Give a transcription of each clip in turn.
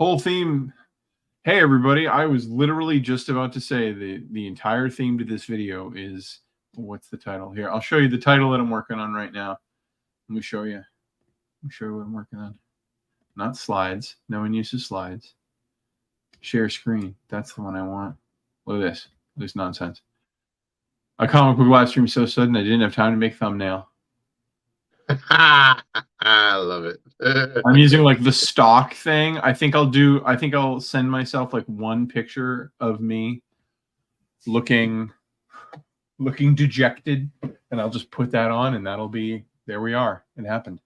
Whole theme. Hey everybody, I was literally just about to say the entire theme to this video is, what's the title here? I'll show you the title that I'm working on right now. Let me show you. Let me show you what I'm working on. Not slides. No one uses slides. Share screen. That's the one I want. Look at this. This nonsense. A comic book live stream so sudden I didn't have time to make thumbnail. I love it. I'm using like the stock thing. I think I'll send myself like one picture of me looking dejected, and I'll just put that on, and that'll be, there we are. It happened.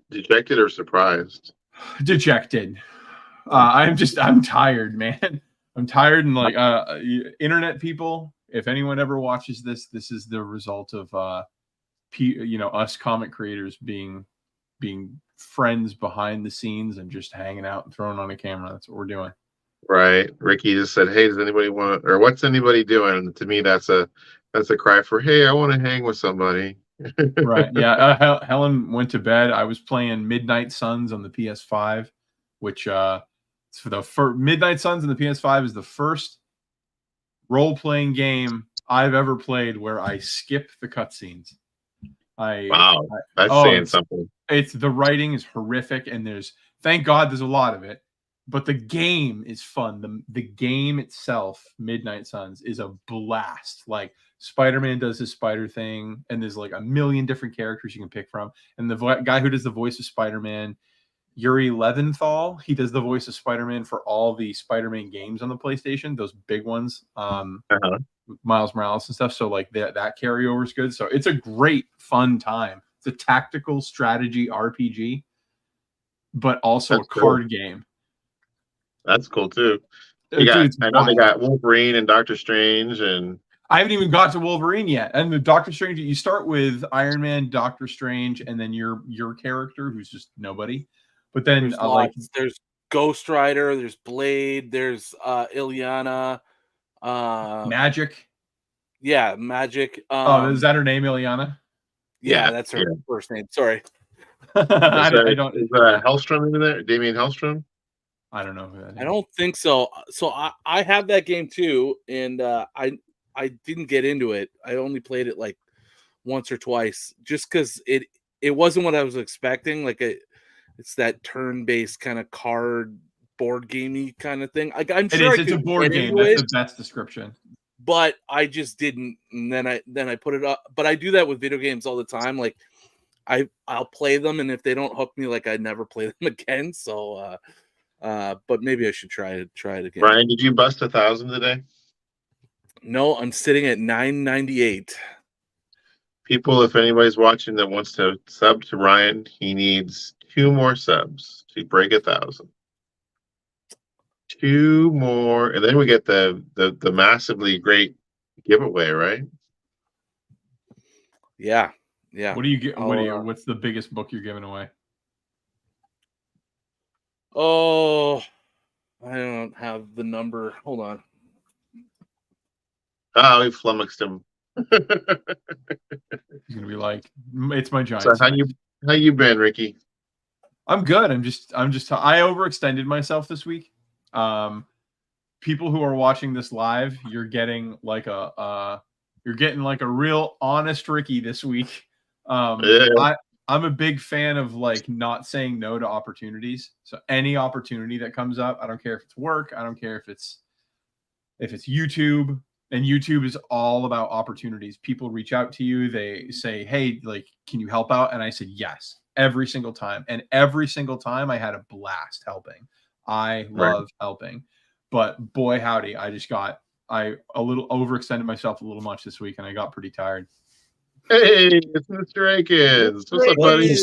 Dejected or surprised? Dejected. I'm tired, man. I'm tired, and like internet people, if anyone ever watches this, this is the result of us comic creators being friends behind the scenes and just hanging out and throwing on a camera. That's what we're doing. Right. Ricky just said, "Hey, does anybody want?" Or "What's anybody doing?" And to me, that's a cry for, "Hey, I want to hang with somebody." Right. Yeah. Helen went to bed. I was playing Midnight Suns on the PS5, which for the Midnight Suns on the PS5 is the first role-playing game I've ever played where I skip the cutscenes. Wow, that's saying something. It's the writing is horrific, and thank God there's a lot of it, but the game is fun. The game itself, Midnight Suns, is a blast. Like Spider-Man does his spider thing, and there's like a million different characters you can pick from. And the guy who does the voice of Spider-Man, Yuri Leventhal, he does the voice of Spider-Man for all the Spider-Man games on the PlayStation, those big ones. Miles Morales and stuff. So like that carryover is good. So it's a great fun time. It's a tactical strategy RPG, but also a card game. That's cool too. I know they got Wolverine and Doctor Strange, and I haven't even got to Wolverine yet. And the Doctor Strange, you start with Iron Man, Doctor Strange, and then your character who's just nobody. But then there's Ghost Rider, there's Blade, there's Illyana. Magic. Yeah, Magic. Is that her name, Illyana? Yeah, that's her first name. Sorry. I don't. Is Hellstrom in there? Damian Hellstrom? I don't know who that is. I don't think so. So I have that game too, and I didn't get into it. I only played it like once or twice, just because it wasn't what I was expecting. Like it's that turn-based kind of card board gamey kind of thing. I'm sure it's a board game. That's the best description. But I just didn't, and then I put it up. But I do that with video games all the time. Like I'll play them, and if they don't hook me, like I never play them again. So, but maybe I should try it again. Brian, did you bust 1,000 today? No, I'm sitting at 998. People, if anybody's watching that wants to sub to Ryan, he needs 2 more subs to break 1,000. 2 more, and then we get the massively great giveaway, right? Yeah. What do you get? What's the biggest book you're giving away? Oh, I don't have the number. Hold on. Oh, we flummoxed him. He's gonna be like, "It's my giant." So how you been, Ricky? I'm good. I overextended myself this week. People who are watching this live, you're getting like a real honest Ricky this week. I'm a big fan of like not saying no to opportunities. So any opportunity that comes up, I don't care if it's work, I don't care if it's YouTube, and YouTube is all about opportunities. People reach out to you, they say, "Hey, like, can you help out?" And I said yes every single time. And every single time I had a blast helping. I love helping. But boy, howdy, I a little overextended myself a little much this week, and I got pretty tired. Hey, it's Mr. Akins. What's up, buddy?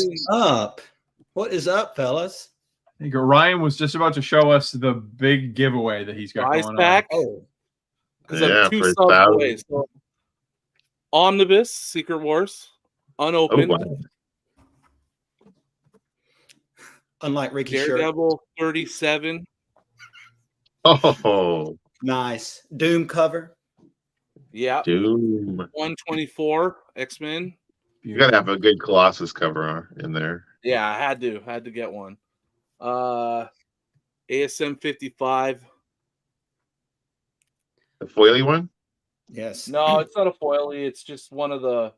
What is up, fellas? There you go. Ryan was just about to show us the big giveaway that he's got going on. Oh, because I'm 2 subs away. So, Omnibus Secret Wars unopened. Oh, wow. Unlike Ricky Daredevil 37. Oh, nice. Doom cover. Yeah. Doom 124 X-Men. You gotta have a good Colossus cover in there. Yeah, I had to get one. ASM 55. The foily one? Yes. No, it's not a foily. It's just one of the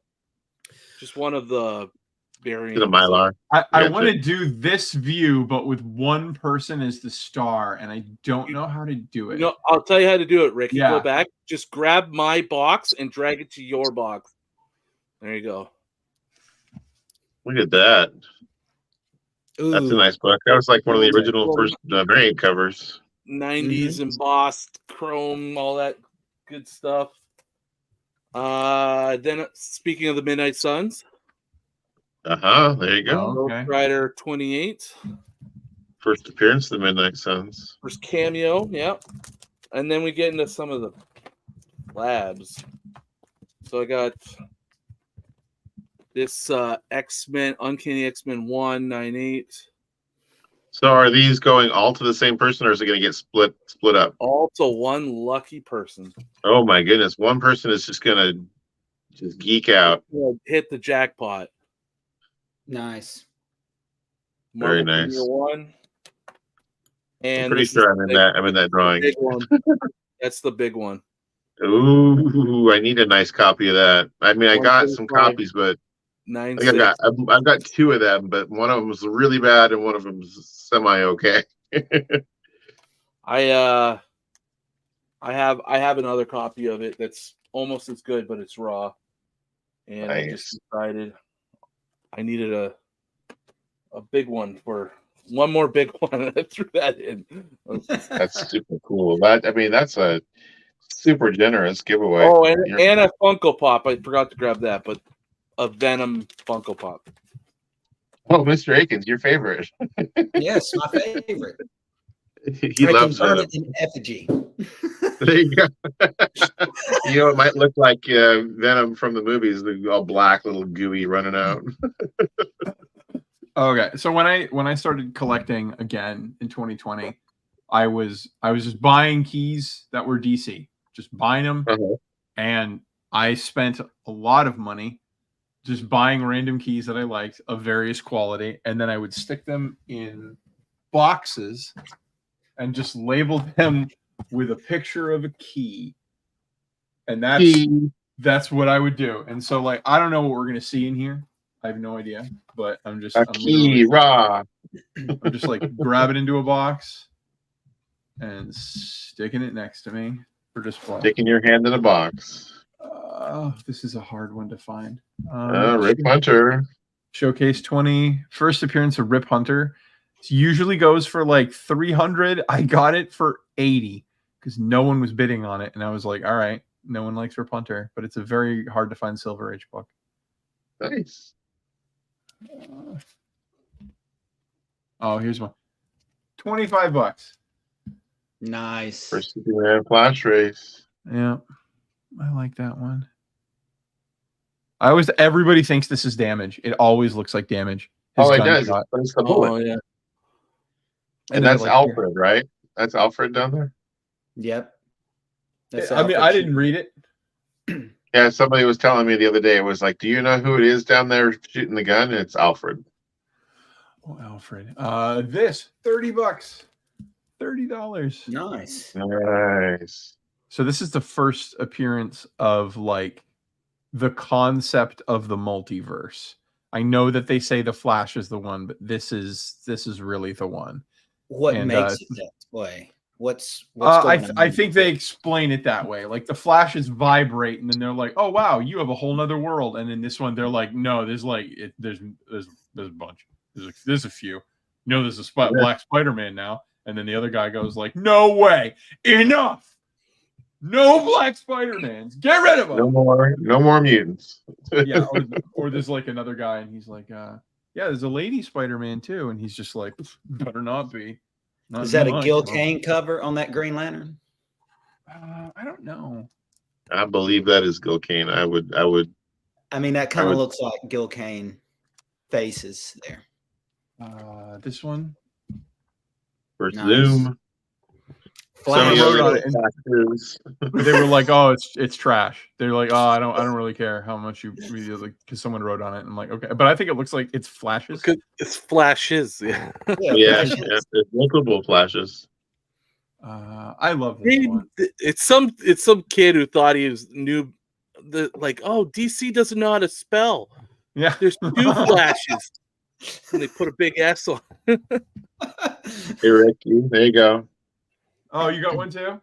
variants. The Mylar. I Gotcha. want to do this view, but with one person as the star, and I don't know how to do it. No, I'll tell you how to do it, Ricky. Yeah. Go back. Just grab my box and drag it to your box. There you go. Look at that. That's a Ooh, nice book. That was like one of the Little- original little- first variant covers. 90s embossed chrome, all that good stuff. Then speaking of the Midnight Suns, There you go. Oh, okay. Ghost Rider 28. First appearance of the Midnight Suns. First cameo, yeah. And then we get into some of the labs. So I got this X-Men, Uncanny X-Men 198. So are these going all to the same person, or is it going to get split up? All to one lucky person. Oh my goodness! One person is just going to just geek out. Hit the jackpot. nice. Very Marvel nice. Premier 1. And I'm pretty this is sure I'm the in big- that. I'm in that drawing. big one. That's the big one. Ooh, I need a nice copy of that. I mean, I got some 135. copies, but I 9.6. think I've got two of them, but one of them was really bad and one of them is semi okay. I have another copy of it that's almost as good, but it's raw. And I just decided I needed a big one for one more big one, and I threw that in. That's super cool. That's a super generous giveaway. Oh, and a Funko Pop. I forgot to grab that, but a Venom Funko Pop. Oh, Mr. Akins, your favorite. Yes, my favorite. He loves burn Venom. it in effigy. There you go. You know, it might look like Venom from the movies, all black, little gooey running out. Okay, so when I started collecting again in 2020, I was just buying keys that were DC, just buying them, and I spent a lot of money just buying random keys that I liked of various quality, and then I would stick them in boxes and just label them with a picture of a key, and that's what I would do. And so, like, I don't know what we're gonna see in here. I have no idea, but I'm just A key, raw. I'm just like grab it into a box and sticking it next to me for display. Sticking your hand in a box. This is a hard one to find. Rip Hunter. Showcase 20, first appearance of Rip Hunter. It usually goes for like 300. I got it for 80 because no one was bidding on it, and I was like, all right, no one likes Rip Hunter, but it's a very hard to find Silver Age book. Nice. Oh, here's one. $25. Nice. First Superman Flash Race. Yeah, I like that one. Everybody thinks this is Damage. It always looks like Damage. His It gun does. shot. But it's the bullet. Oh yeah. And then, that's like, Alfred, right? That's Alfred down there? Yep. That's I mean, Alfred I didn't read it. Yeah, somebody was telling me the other day, it was like, do you know who it is down there shooting the gun? And it's Alfred. Oh, Alfred. This $30. $30. Nice. Nice. So this is the first appearance of like the concept of the multiverse. I know that they say the Flash is the one, but this is really the one. What And, makes it that way? What's going on? I think they explain it that way. Like the Flashes vibrate, and then they're like, "Oh wow, you have a whole nother world." And in this one, they're like, "No, there's like there's a bunch. There's a few. You know, there's a Black Spider-Man now." And then the other guy goes like, "No way, enough. No Black Spider-Mans. Get rid of them. No more mutants. Yeah, or there's like another guy, and he's like, "Yeah, there's a lady Spider-Man too," and he's just like, "Better not be." Not Is that a mine, Gil bro. Kane cover on that Green Lantern? I don't know. I believe that is Gil Kane. I would. I mean, that kind of would- looks like Gil Kane faces there. This one. First Nice. Zoom. Someone Some wrote of the on other it and tattoos. they were like, "Oh, it's trash." They're like, "Oh, I don't really care how much you like," because someone wrote on it. I'm like, okay, but I think it looks like it's flashes. Because it's flashes. Yeah. Yeah, Yeah, flashes. yeah, there's multiple flashes. I love this one. It's some kid who thought he knew the like. Oh, DC doesn't know how to spell. Yeah, There's two flashes, and they put a big S on. Hey, Ricky, there you go. Oh, you got one too?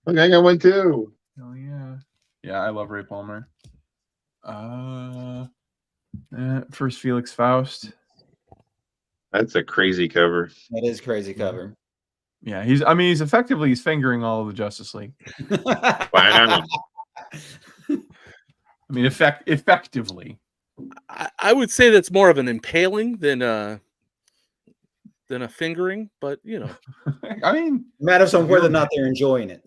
Okay, I got one too. Oh yeah, yeah. I love Ray Palmer. First Felix Faust. That's a crazy cover. That is crazy cover. Yeah, he's effectively fingering all of the Justice League. Wow. I mean, effectively. I would say that's more of an impaling than a fingering, but you know I mean, Matters on whether or not they're enjoying it.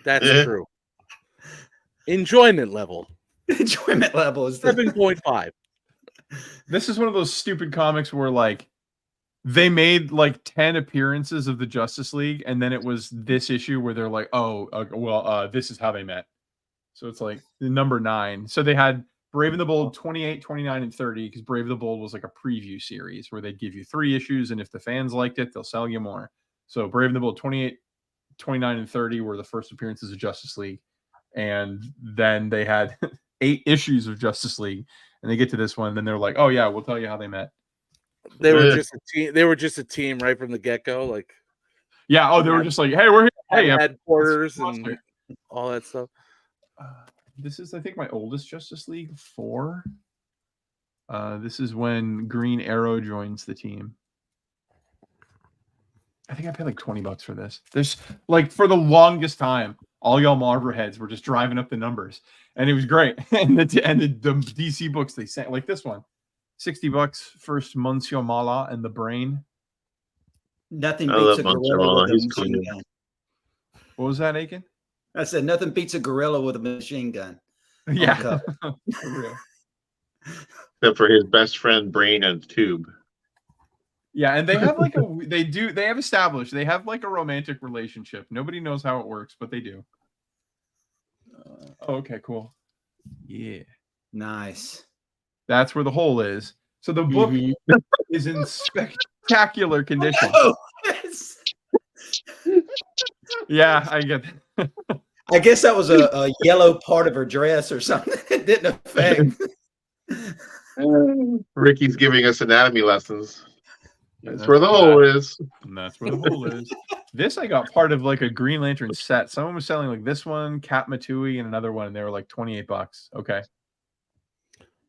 that's Yeah. true. Enjoyment level Enjoyment level is the 7.5. this is one of those stupid comics where like they made like 10 appearances of the Justice League, and then it was this issue where they're like, oh, this is how they met. So it's like the number 9. So they had Brave and the Bold 28, 29, and 30, because Brave and the Bold was like a preview series where they'd give you 3 issues, and if the fans liked it, they'll sell you more. So Brave and the Bold 28, 29, and 30 were the first appearances of Justice League. And then they had 8 issues of Justice League, and they get to this one, and then they're like, oh yeah, we'll tell you how they met. They were just a team. They were just a team right from the get go. Like Yeah. Oh, they were just like, hey, we're here. Hey, headquarters it's and all that stuff. this is, I think, my oldest Justice League 4. This is when Green Arrow joins the team. I think I paid like $20 for this. There's like, for the longest time, all y'all Marvel heads were just driving up the numbers, and it was great. and the DC books they sent, like this one, $60. First Monsieur Mala and the Brain. nothing I beats love a Monster gorilla Mala. with a He's machine cool. gun. What was that, Aiken? I said nothing beats a gorilla with a machine gun. Yeah, cover. for real. Except for his best friend Brain and Tube. Yeah, and they have like they have established they have like a romantic relationship. Nobody knows how it works, but they do. Okay, cool. Yeah, Nice. that's where the hole is. So the book Mhm. is in spectacular condition. Oh, yes. Yeah, I get that. I guess that was a yellow part of her dress or something. It didn't affect. Ricky's giving us anatomy lessons. That's That's where the hole is. And that's where the hole is. This I got part of like a Green Lantern set. Someone was selling like this one, Kat Matui, and another one, and they were like $28. Okay.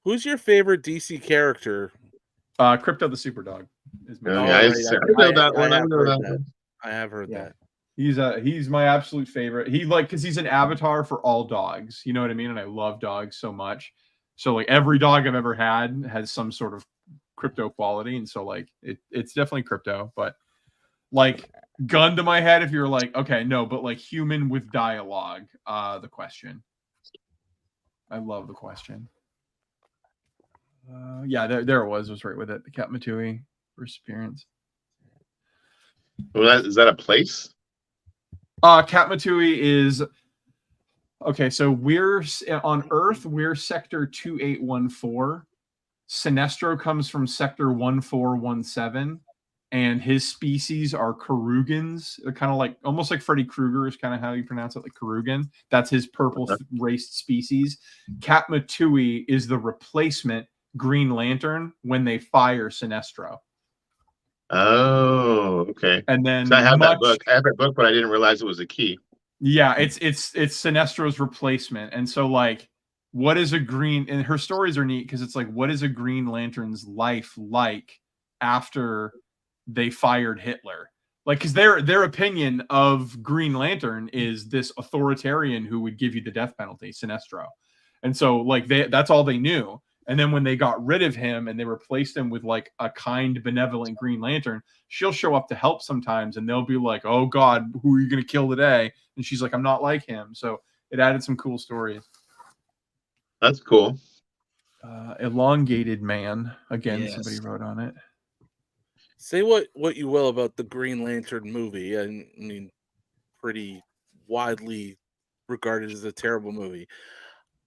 Who's your favorite DC character? Crypto the Superdog is my Yeah, favorite. I right. know that one. I have know heard that that. one. I have heard Yeah. that. He's my absolute favorite. He like, because he's an avatar for all dogs. You know what I mean? And I love dogs so much. So like every dog I've ever had has some sort of crypto quality, and so like it's definitely crypto. But like, gun to my head, if you're like, okay, no, but like human with dialogue, the Question. I love the Question. Yeah, there it was right with it. The Kat Matui first appearance. Well, is that a place? Kat Matui is okay. So we're on Earth. We're Sector 2814. Sinestro comes from Sector 1417, and his species are Karugans. They're kind of like almost like Freddy Krueger is kind of how you pronounce it, like Karugan. That's his purple raced species. Kat Matui is the replacement Green Lantern when they fire Sinestro. Oh, okay. And then So I have that book. I have that book, but I didn't realize it was a key. Yeah, it's Sinestro's replacement. And so like, what is a green, and her stories are neat because it's like, what is a Green Lantern's life like after they fired Hitler? Like, because their opinion of Green Lantern is this authoritarian who would give you the death penalty, Sinestro. And so like that's all they knew. And then when they got rid of him and they replaced him with like a kind, benevolent Green Lantern, she'll show up to help sometimes, and they'll be like, "Oh God, who are you going to kill today?" And she's like, "I'm not like him." So it added some cool stories. That's cool. Elongated Man again. Yes. Somebody wrote on it. Say what you will about the Green Lantern movie. I mean, pretty widely regarded as a terrible movie.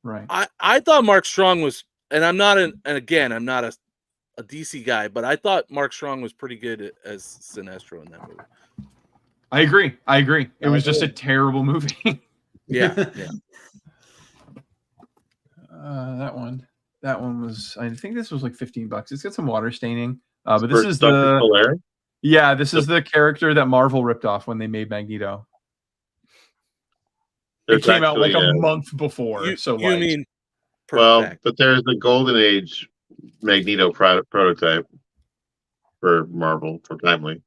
Right. I thought Mark Strong was, and I'm not and again, I'm not a DC guy, but I thought Mark Strong was pretty good as Sinestro in that movie. I agree. It was just a agree. terrible movie. Yeah. That one was. I think this was like $15. It's got some water staining. But this For is Dr. the Solaire? this is the character that Marvel ripped off when they made Magneto. It There's came out like actually, a month before. You like, mean well, perfect. but there's the Golden Age Magneto prototype for Marvel for Timely.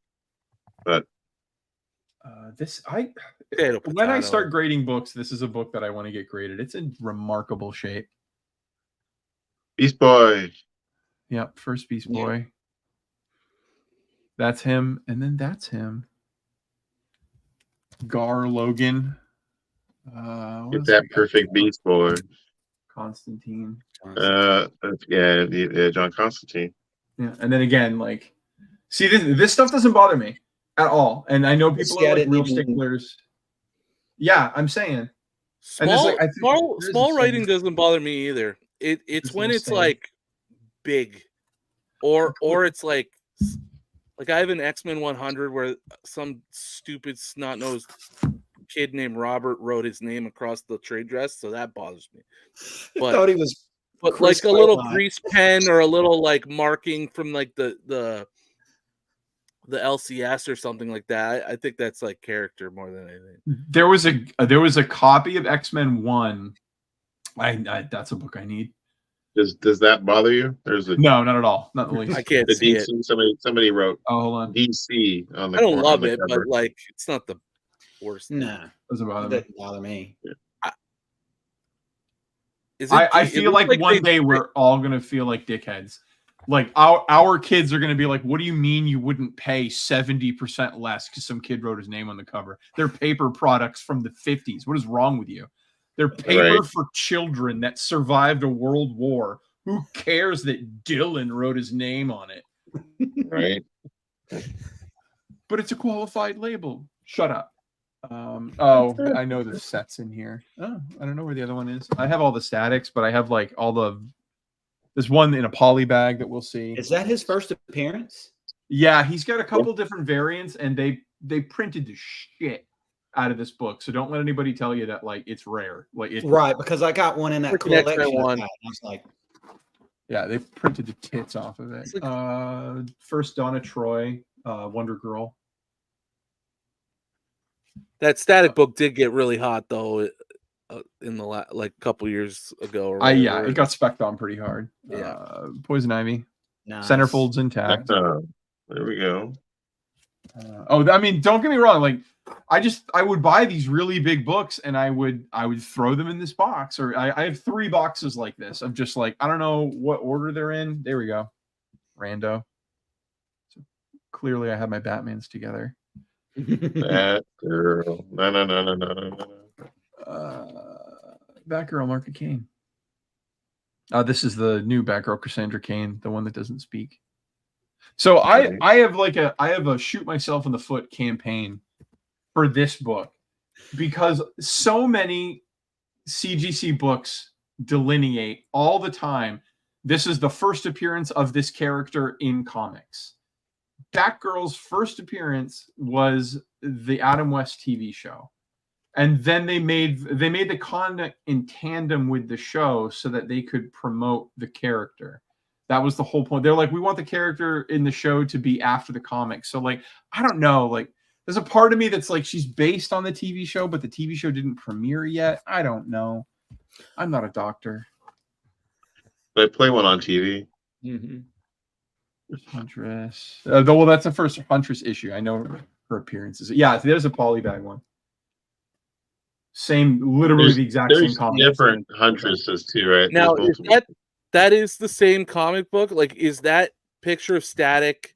But Potato, when I potato. start grading books, this is a book that I want to get graded. It's in remarkable shape. Beast Boy. Yep, first Beast Boy. That's him, and then that's him. Gar Logan. What Get else that we got? perfect Beast Boy. Constantine. John Constantine. Yeah, and then again, like, see, this stuff doesn't bother me at all, and I know people See, I are like didn't real even- sticklers. Yeah, I'm saying. And it's Small, like, I think small, there's small the writing same- doesn't bother me either. It's when little it's stain. like big, or it's like I have an X-Men 100 where some stupid snot-nosed kid named Robert wrote his name across the trade dress, so that bothers me. I But- thought he was. But Chris like a little Claremont. grease pen or a little like marking from like the LCS or something like that, I think that's like character more than anything. There was a copy of X-Men 1. I that's a book I need. Does that bother you? There's a No, not at all. Not the least. I can't the see it. DC. Somebody wrote Oh, hold on. DC on the. I don't on love the it, cover. but like it's not the worst. Nah, Doesn't it bother me. doesn't bother me. Is it, I it feel looks like one they- day we're all gonna feel like dickheads. Like our kids are gonna be like, "What do you mean you wouldn't pay 70% less because some kid wrote his name on the cover? They're paper products from the 50s. What is wrong with you? They're paper Right. for children that survived a world war. Who cares that Dylan wrote his name on it? Right. But it's a qualified label. Shut up." I know the set's in here. Oh, I don't know where the other one is. I have all the statics, but I have like all the. There's one in a poly bag that we'll see. Is that his first appearance? Yeah, he's got a couple different variants, and they printed the shit out of this book. So don't let anybody tell you that like it's rare. Like it's Right, because I got one in that Freaking X-Men collection. one. I was like, Yeah, they printed the tits off of it. It's like- First Donna Troy, Wonder Girl. That static book did get really hot though in the like couple years ago. Or Yeah, whatever. it got specced on pretty hard. Yeah. Poison Ivy, nice. centerfold's intact. There we go. I mean, don't get me wrong. Like, I would buy these really big books and I would throw them in this box. Or I have 3 boxes like this of just like, I don't know what order they're in. There we go. Rando. So clearly I have my Batmans together. That girl. No. Batgirl, Martha Kane. This is the new Batgirl, Cassandra Cain, the one that doesn't speak. So I have a shoot myself in the foot campaign for this book because so many CGC books delineate all the time. This is the first appearance of this character in comics. Batgirl's first appearance was the Adam West TV show. And then they made the comic in tandem with the show so that they could promote the character. That was the whole point. They're like, we want the character in the show to be after the comic. So like, I don't know, like there's a part of me that's like, she's based on the TV show, but the TV show didn't premiere yet. I don't know. I'm not a doctor. They play one on TV. Mhm. Huntress. Well, that's the first Huntress issue. I know her appearances. Yeah, there's a polybag one. Same, literally the exact same There's comic. different Huntresses too, right? Now There's is multiple. that is the same comic book? Like, is that picture of Static?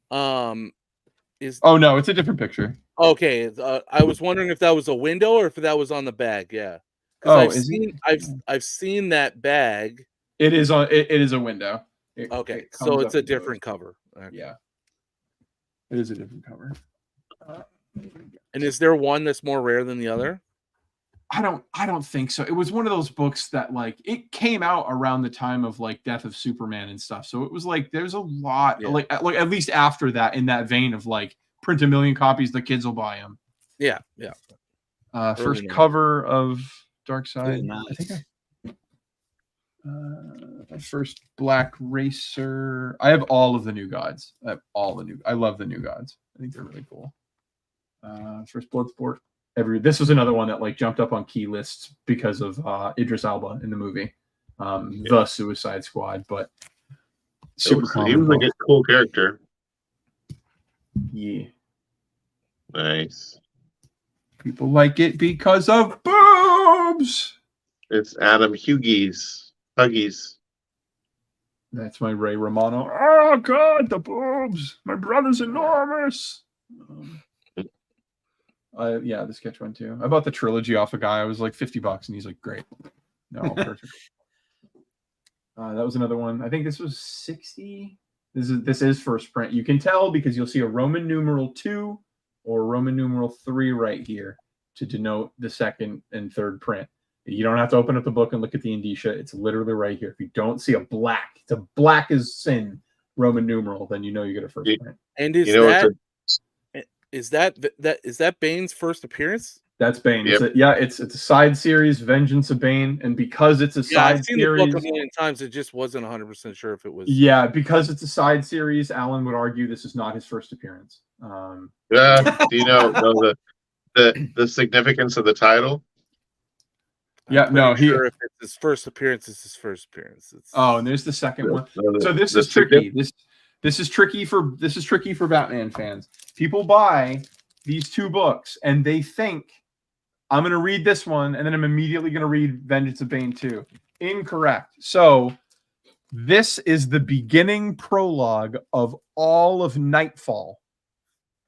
Is Oh no, it's a different picture. okay. I was wondering if that was a window or if that was on the bag. Yeah. 'Cause Oh, I've is seen I've seen that bag. It is on. It is a window. Okay, It so comes it's up a and goes. different cover. Okay. Yeah, it is a different cover. And is there one that's more rare than the other? I don't think so. It was one of those books that like it came out around the time of like Death of Superman and stuff. So it was like there's a lot like at least after that in that vein of like print 1 million copies, the kids will buy them. Yeah. First cover of Dark Side. Ooh, nice. I think first Black Racer. I have all of the New Gods. I love the New Gods. I think they're really cool. First Bloodsport. This was another one that like jumped up on key lists because of Idris Elba in the movie, The Suicide Squad. But super cool. He was like a cool character. Yeah, Nice. people like it because of boobs. It's Adam Hughes. That's my Ray Romano. Oh God, the boobs! My brother's enormous. Yeah, the sketch one too. I bought the trilogy off a guy. I was like $50, and he's like, "Great, no, perfect." That was another one. I think this was 60. This is first print. You can tell because you'll see a Roman numeral 2 or Roman numeral 3 right here to denote the second and third print. You don't have to open up the book and look at the indicia. It's literally right here. If you don't see it's a black as sin Roman numeral, then you know you get a first print. And is that Bane's first appearance? That's Bane. Yep. It's a side series, Vengeance of Bane, and because it's a side I've seen series, the book a million times. It just wasn't 100% sure if it was. Yeah, because it's a side series, Alan would argue this is not his first appearance. Do you know the significance of the title? Sure if it's his first appearance, it's his first appearance. And there's the second one. So this is tricky. This is tricky for Batman fans. People buy these two books and they think I'm going to read this one and then I'm immediately going to read Vengeance of Bane 2. Incorrect. So this is the beginning prologue of all of Nightfall,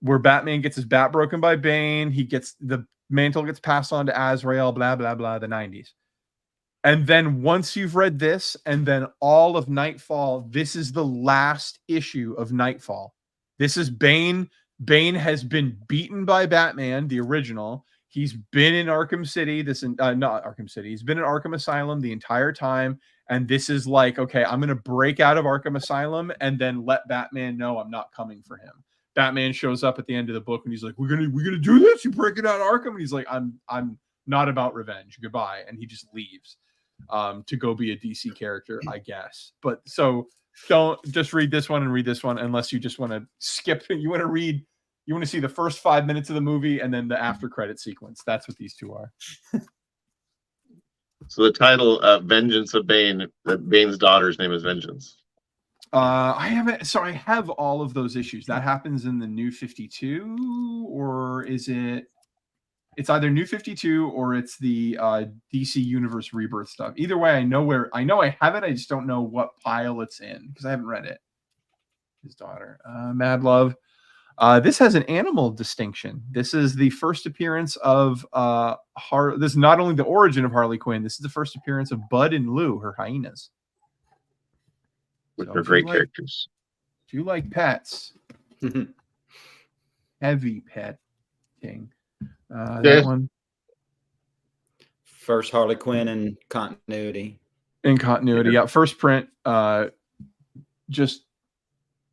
where Batman gets his bat broken by Bane. The mantle gets passed on to Azrael, blah, blah, blah, the 90s. And then once you've read this and then all of Nightfall, this is the last issue of Nightfall. This is Bane. Bane has been beaten by Batman, the original. He's been in Arkham City, not Arkham City. He's been in Arkham Asylum the entire time. And this is like, okay, I'm going to break out of Arkham Asylum and then let Batman know I'm not coming for him. Batman shows up at the end of the book and he's like, we're gonna do this. You break it out of Arkham. And he's like, I'm not about revenge. Goodbye. And he just leaves to go be a DC character, I guess. But so don't just read this one and read this one unless you just want to skip. You want to see the first 5 minutes of the movie and then the after credit sequence. That's what these two are. So the title, Vengeance of Bane, Bane's daughter's name is Vengeance. I have all of those issues. That happens in the New 52, or is it? It's either New 52 or it's the DC Universe Rebirth stuff. Either way, I know I have it. I just don't know what pile it's in because I haven't read it. His daughter, Mad Love. This has an animal distinction. This is the first appearance of this is not only the origin of Harley Quinn. This is the first appearance of Bud and Lou, her hyenas. Which are great characters. If you like pets, heavy pet king. That one. First Harley Quinn in continuity. Yeah. First print. Just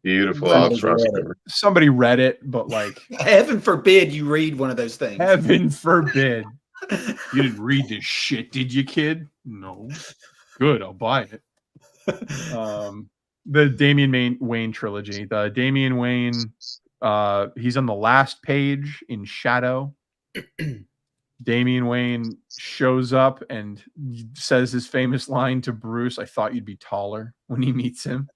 beautiful. Somebody read it, but like heaven forbid you read one of those things. Heaven forbid. You didn't read this shit, did you, kid? No. Good, I'll buy it. The Damian Wayne trilogy. The Damian Wayne, he's on the last page in shadow. Damian Wayne shows up and says his famous line to Bruce, "I thought you'd be taller," when he meets him.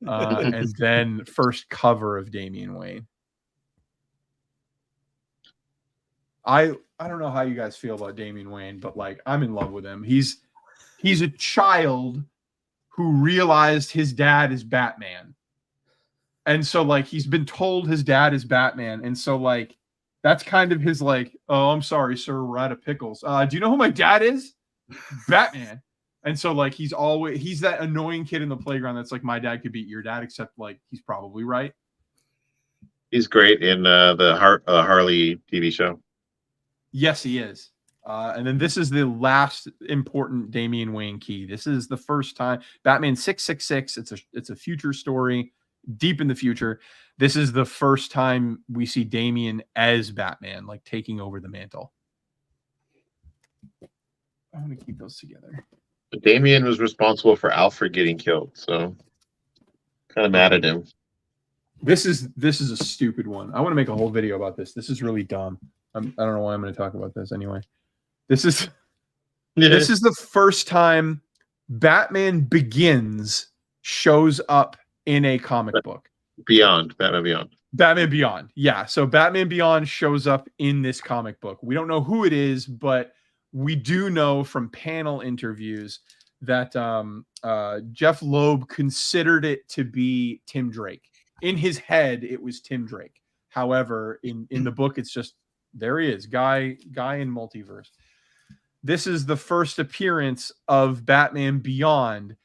And then first cover of Damian Wayne. I don't know how you guys feel about Damian Wayne, but like I'm in love with him. He's a child who realized his dad is Batman. And so like he's been told his dad is Batman. And so like that's kind of his like, oh, I'm sorry, sir, we're out of pickles. Do you know who my dad is? Batman. And so like he's that annoying kid in the playground that's like, my dad could beat your dad, except like he's probably right. He's great in the Harley TV show. Yes, he is. And then this is the last important Damian Wayne key. This is the first time Batman 666. It's a future story, deep in the future. This is the first time we see Damian as Batman, like taking over the mantle. I'm gonna keep those together. But Damian was responsible for Alfred getting killed, so kind of mad at him. This is a stupid one. I want to make a whole video about this. This is really dumb. I don't know why I'm going to talk about this anyway. This is the first time Batman Begins shows up in a comic book. Batman Beyond. Batman Beyond. Yeah. So Batman Beyond shows up in this comic book. We don't know who it is, but we do know from panel interviews that Jeff Loeb considered it to be Tim Drake. In his head, it was Tim Drake. However, in the book, it's just, there he is, guy in multiverse. This is the first appearance of Batman Beyond,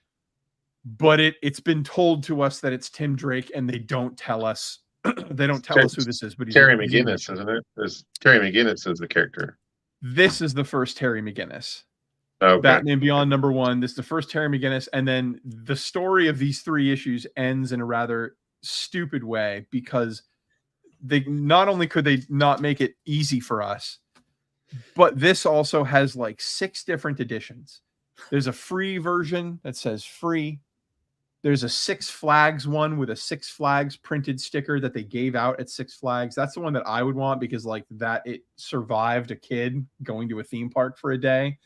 but it's been told to us that it's Tim Drake, and they don't tell us. They don't tell us who this is. But Terry McGinnis, isn't it? Terry McGinnis is the character. This is the first Terry McGinnis. Okay. Batman Beyond #1. This is the first Terry McGinnis, and then the story of these 3 issues ends in a rather stupid way, because they not only could they not make it easy for us, but this also has like 6 different editions. There's a free version that says free. There's a Six Flags one with a Six Flags printed sticker that they gave out at Six Flags. That's the one that I would want, because like that, it survived a kid going to a theme park for a day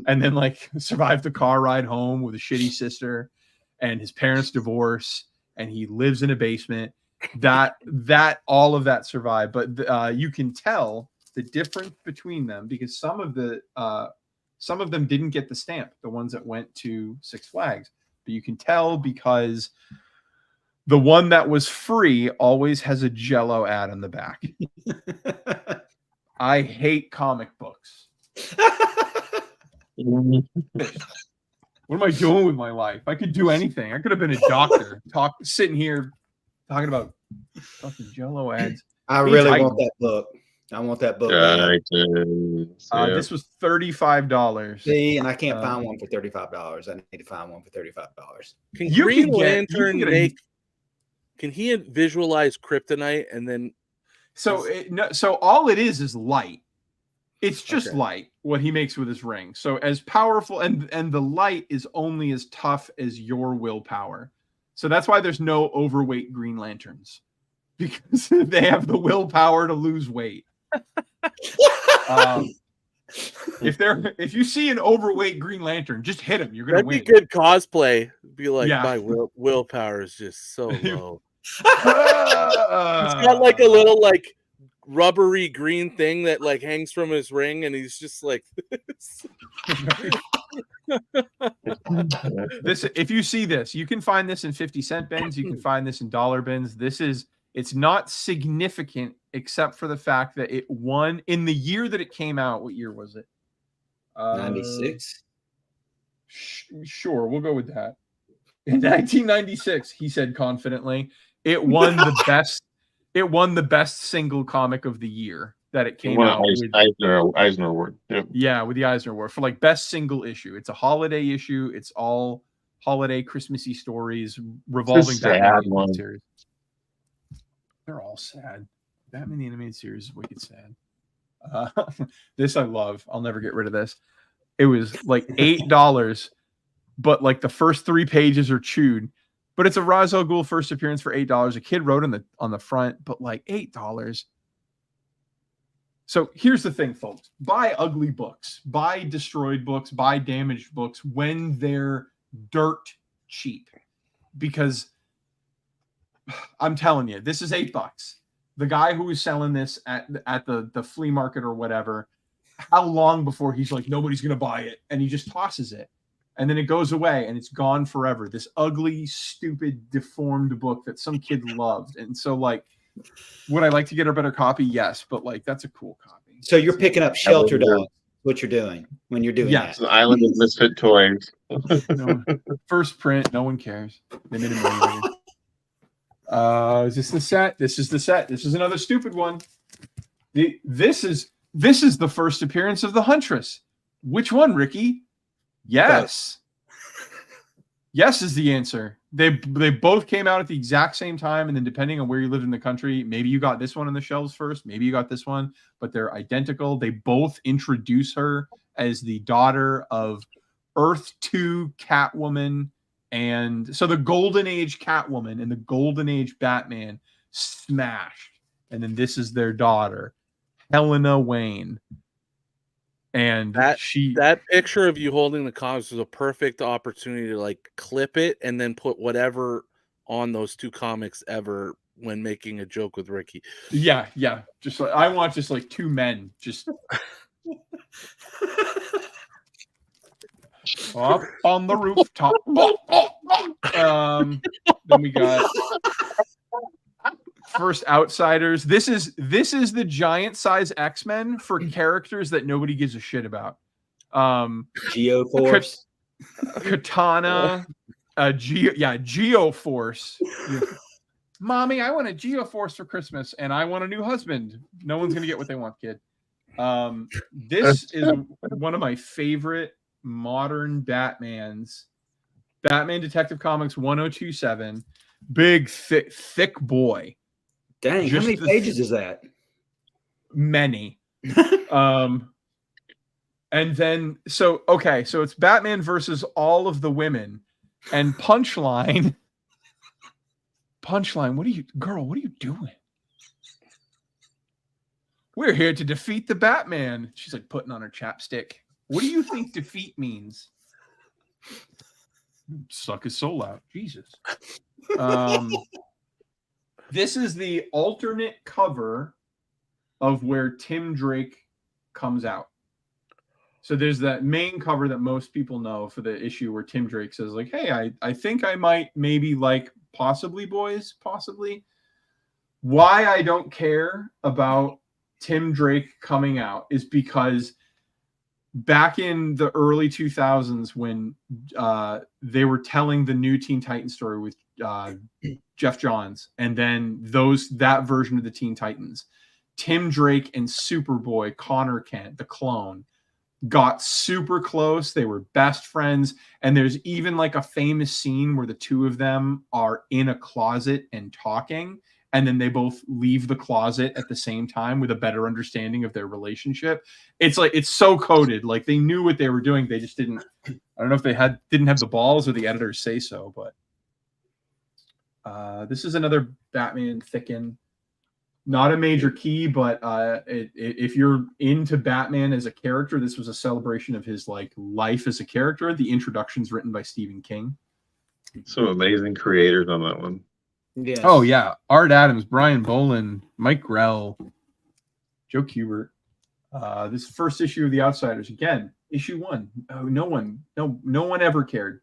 and then like survived the car ride home with a shitty sister and his parents' divorce, and he lives in a basement. That all of that survived, but you can tell the difference between them, because some of them didn't get the stamp, the ones that went to Six Flags. But you can tell because the one that was free always has a Jell-O ad on the back. I hate comic books. What am I doing with my life? I could do anything. I could have been a doctor, sitting here talking about fucking Jell-O ads. I really want that book. I want that book. This was $35. See, and I can't find one for $35. I need to find one for $35. Can Green Lantern can he visualize kryptonite and then? So all it is light. It's just light, what he makes with his ring. So as powerful, and the light is only as tough as your willpower. So that's why there's no overweight Green Lanterns, because they have the willpower to lose weight. If you see an overweight Green Lantern, just hit him. You're gonna win. That'd be good cosplay. Be like, my willpower is just so low. He's got like a little like rubbery green thing that like hangs from his ring, and he's just like this. If you see this, you can find this in 50-cent bins. You can find this in dollar bins. It's not significant except for the fact that it won in the year that it came out. What year was it? 96. Sure, we'll go with that. In 1996, he said confidently, it won the best. It won the best single comic of the year that it came out with. Eisner Award. Yep. Yeah, with the Eisner Award for like best single issue. It's a holiday issue. It's all holiday Christmassy stories revolving Batman series. They're all sad. Batman the Animated Series is wicked sad. This I love. I'll never get rid of this. It was like $8, but like the first 3 pages are chewed. But it's a Ra's al Ghul first appearance for $8. A kid wrote on the front, but like $8. So here's the thing, folks. Buy ugly books, buy destroyed books, buy damaged books when they're dirt cheap. Because I'm telling you, this is $8. The guy who was selling this at the flea market or whatever, how long before he's like, nobody's going to buy it, and he just tosses it. And then it goes away and it's gone forever. This ugly, stupid, deformed book that some kid loved. And so, like, would I like to get a better copy? Yes, but like that's a cool copy. So you're picking up Shelter Dog. What you're doing when you're doing that? It's an island of misfit toys. First print, no one cares. They made it Is this the set? This is the set. This is another stupid one. This is the first appearance of the Huntress. Which one, Ricky? Yes. Yes is the answer. They both came out at the exact same time, and then depending on where you lived in the country, maybe you got this one on the shelves first, maybe you got this one, but they're identical. They both introduce her as the daughter of Earth 2 Catwoman, and so the Golden Age Catwoman and the Golden Age Batman smashed, and then this is their daughter, Helena Wayne. And that picture of you holding the comics was a perfect opportunity to like clip it and then put whatever on those two comics ever when making a joke with Ricky. Yeah. Just like I want just like two men just up on the rooftop. Then we got First Outsiders. This is the giant size X-Men for characters that nobody gives a shit about. Geoforce, Katana, Geoforce. Mommy, I want a Geoforce for Christmas, and I want a new husband. No one's gonna get what they want, kid. This is one of my favorite modern Batmans. Batman Detective Comics 1027. Big, thick boy. Dang, how many pages is that? Many. And then so it's Batman versus all of the women, and Punchline, what are you doing? We're here to defeat the Batman. She's like putting on her chapstick. What do you think defeat means? Suck his soul out. Jesus. This is the alternate cover of where Tim Drake comes out. So there's that main cover that most people know for the issue where Tim Drake says like, hey, I think I might maybe like possibly boys, possibly. Why I don't care about Tim Drake coming out is because back in the early 2000s when they were telling the new Teen Titans story with Jeff Johns, and then that version of the Teen Titans, Tim Drake and Superboy Connor Kent, the clone, got super close. They were best friends, and there's even like a famous scene where the two of them are in a closet and talking, and then they both leave the closet at the same time with a better understanding of their relationship. It's like it's so coded, like they knew what they were doing. They just didn't. I don't know if they didn't have the balls or the editors say so, but this is another Batman thicken. Not a major key, but if you're into Batman as a character, this was a celebration of his like life as a character. The introduction's written by Stephen King. Some amazing creators on that one. Yes. Oh yeah, Art Adams, Brian Boland, Mike Grell, Joe Kubert. This is the first issue of The Outsiders. Again, issue 1. No one ever cared.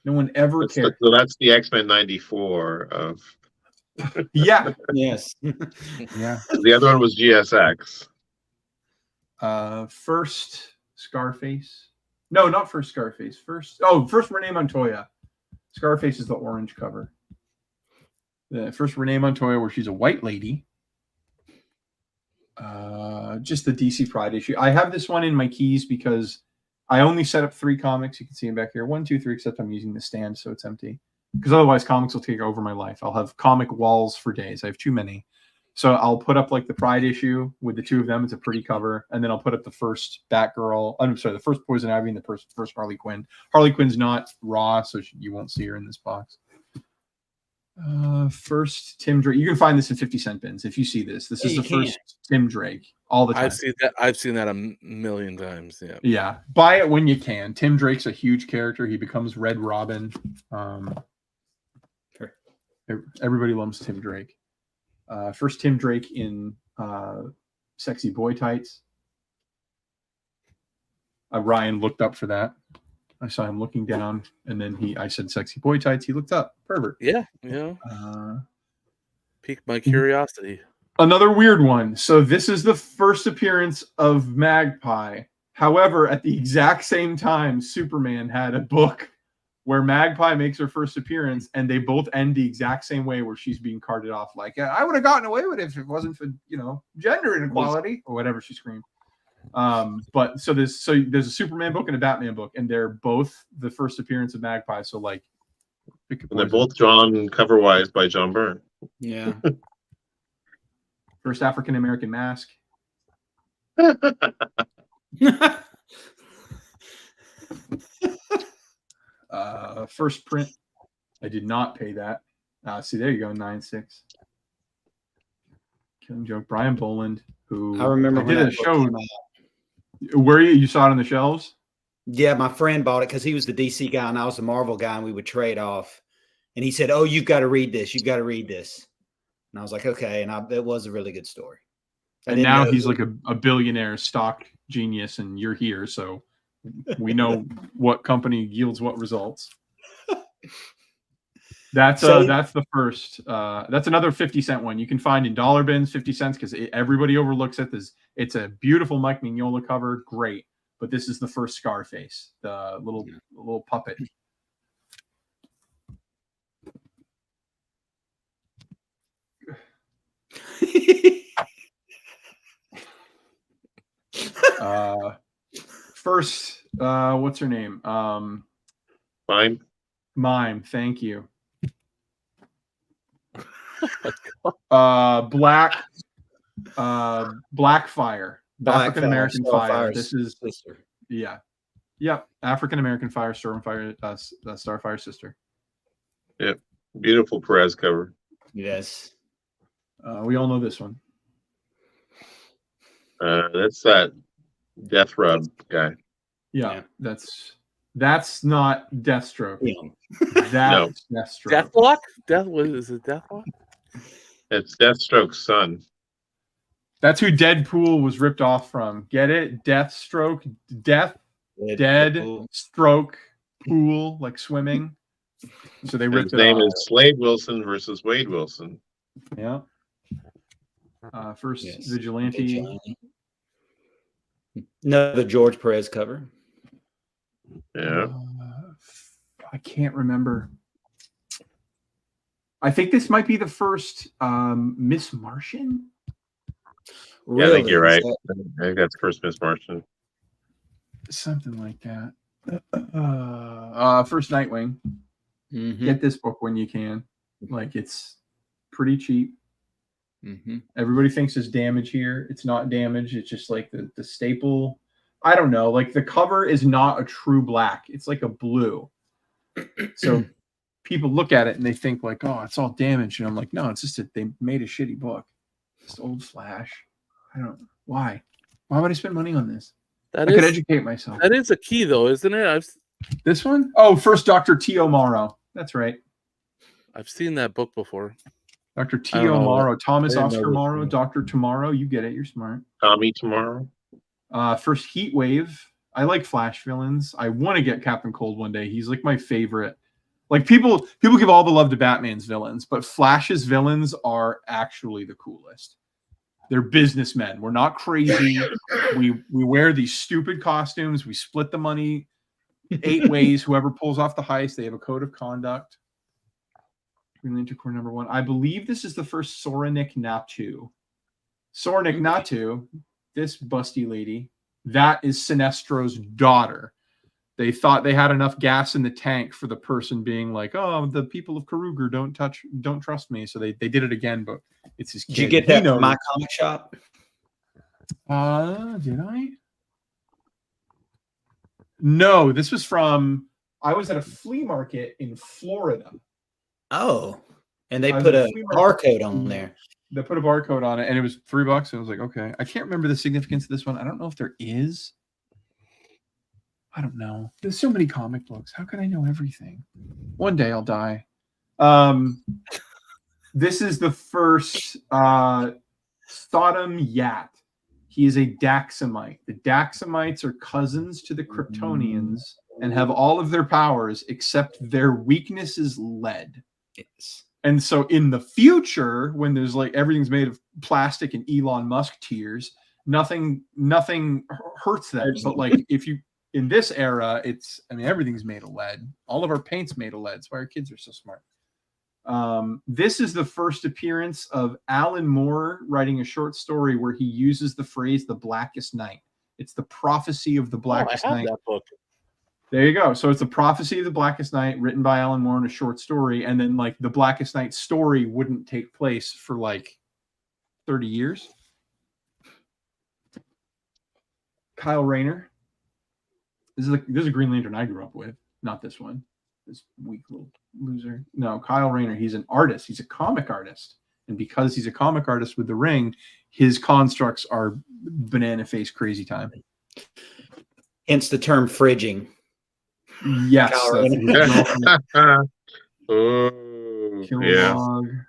No one ever cared. So that's the X-Men 94 of. Yeah. Yes. Yeah. The other one was GSX. First Scarface. No, not first Scarface. First Renee Montoya. Scarface is the orange cover. The first Renee Montoya, where she's a white lady. Just the DC Pride issue. I have this one in my keys because I only set up 3 comics. You can see them back here. 1, 2, 3, except I'm using the stand, so it's empty. Because otherwise comics will take over my life. I'll have comic walls for days. I have too many. So I'll put up like the Pride issue with the 2 of them. It's a pretty cover. And then I'll put up the first Batgirl. I'm sorry, the first Poison Ivy and the first Harley Quinn. Harley Quinn's not raw, so you won't see her in this box. First Tim Drake. You can find this in 50-cent bins if you see this. This is the first Tim Drake all the time. I've seen that a million times. Yeah. Yeah. Buy it when you can. Tim Drake's a huge character. He becomes Red Robin. Everybody loves Tim Drake. First Tim Drake in Sexy Boy Tights. Ryan looked up for that. I saw him looking down, and then I said Sexy Boy Tights. He looked up. Pervert. Yeah. Piqued my curiosity. Another weird one. So this is the first appearance of Magpie. However, at the exact same time, Superman had a book where Magpie makes her first appearance, and they both end the exact same way, where she's being carted off like, I would have gotten away with it if it wasn't for, gender inequality or whatever she screamed. But so there's a Superman book and a Batman book, and they're both the first appearance of Magpie. So like, And they're both drawn cover-wise by John Byrne. Yeah. first African American mask. First print. I did not pay that. See, there you go, 9.6. Killing Joke. Brian Boland, who I remember when did a that book show. came out. Where you saw it on the shelves? Yeah, my friend bought it because he was the DC guy and I was the Marvel guy, and we would trade off. And he said, "Oh, you've got to read this. You've got to read this." And I was like, "Okay." And it was a really good story. And now he's like a billionaire stock genius, and you're here, so we know what company yields what results. That's the first. That's another 50-cent one you can find in dollar bins, 50 cents, because everybody overlooks it. It's a beautiful Mike Mignola cover, great. But this is the first Scarface, the little puppet. First, what's her name? Mime. Thank you. Blackfire. African American Fire. This is sister. Yeah. African American Fire, Starfire sister. Yep. Beautiful Perez cover. Yes. We all know this one. That's that Death Rub guy. Yeah. That's not Deathstroke. Yeah. That's Deathstroke. Deathlock? Is it Deathlock? It's Deathstroke's son. That's who Deadpool was ripped off from. Get it? Deathstroke, death, dead, stroke, pool, like swimming. So they ripped His name is Slade Wilson versus Wade Wilson. Yeah. First Vigilante. Another George Perez cover. Yeah. I can't remember. I think this might be the first Miss Martian. Yeah, I think you're right. I think that's first Miss Martian. Something like that. First Nightwing. Mm-hmm. Get this book when you can. Like, it's pretty cheap. Mm-hmm. Everybody thinks there's damage here. It's not damage. It's just like the staple. I don't know. Like, the cover is not a true black. It's like a blue. So people look at it and they think like, oh, it's all damaged. And I'm like, no, it's just that they made a shitty book. It's old Flash. I don't know. Why would I spend money on this? I could educate myself. That is a key though, isn't it? This one? Oh, first Dr. T.O. Morrow. That's right. I've seen that book before. Dr. T.O. Morrow. Thomas Oscar Morrow. Dr. Tomorrow. You get it. You're smart. Tommy Tomorrow. First Heat Wave. I like Flash villains. I want to get Captain Cold one day. He's like my favorite. Like people give all the love to Batman's villains, but Flash's villains are actually the coolest. They're businessmen. We're not crazy. We wear these stupid costumes. We split the money 8 ways. Whoever pulls off the heist, they have a code of conduct. Green Lantern Corps #1. I believe this is the first Soranik Natu. Soranik Natu, this busty lady, that is Sinestro's daughter. They thought they had enough gas in the tank for the person being like, oh, the people of Karuger don't trust me. So they did it again, but it's his kid. Did you get that from my comic shop? Did I? No, this was I was at a flea market in Florida. Oh, and they put a barcode on there. They put a barcode on it, and it was $3. And I was like, okay. I can't remember the significance of this one. I don't know if there is. I don't know. There's so many comic books. How can I know everything? One day I'll die. This is the first Sodom Yat. He is a Daxamite. The Daxamites are cousins to the Kryptonians and have all of their powers except their weakness is lead. Yes. And so in the future, when there's like everything's made of plastic and Elon Musk tears, nothing hurts them. But like if you in this era, everything's made of lead. All of our paint's made of lead. That's why our kids are so smart. This is the first appearance of Alan Moore writing a short story where he uses the phrase "the Blackest Night." It's the prophecy of the Blackest I have Night. that book. There you go. So it's the prophecy of the Blackest Night, written by Alan Moore in a short story, and then like the Blackest Night story wouldn't take place for like 30 years. Kyle Rayner. This is a Green Lantern I grew up with, not this one. This weak little loser. No, Kyle Rayner. He's an artist. He's a comic artist, and because he's a comic artist with the Ring, his constructs are banana face crazy time. Hence the term fridging. Yes. Kyle Oh, yeah. Kilowog.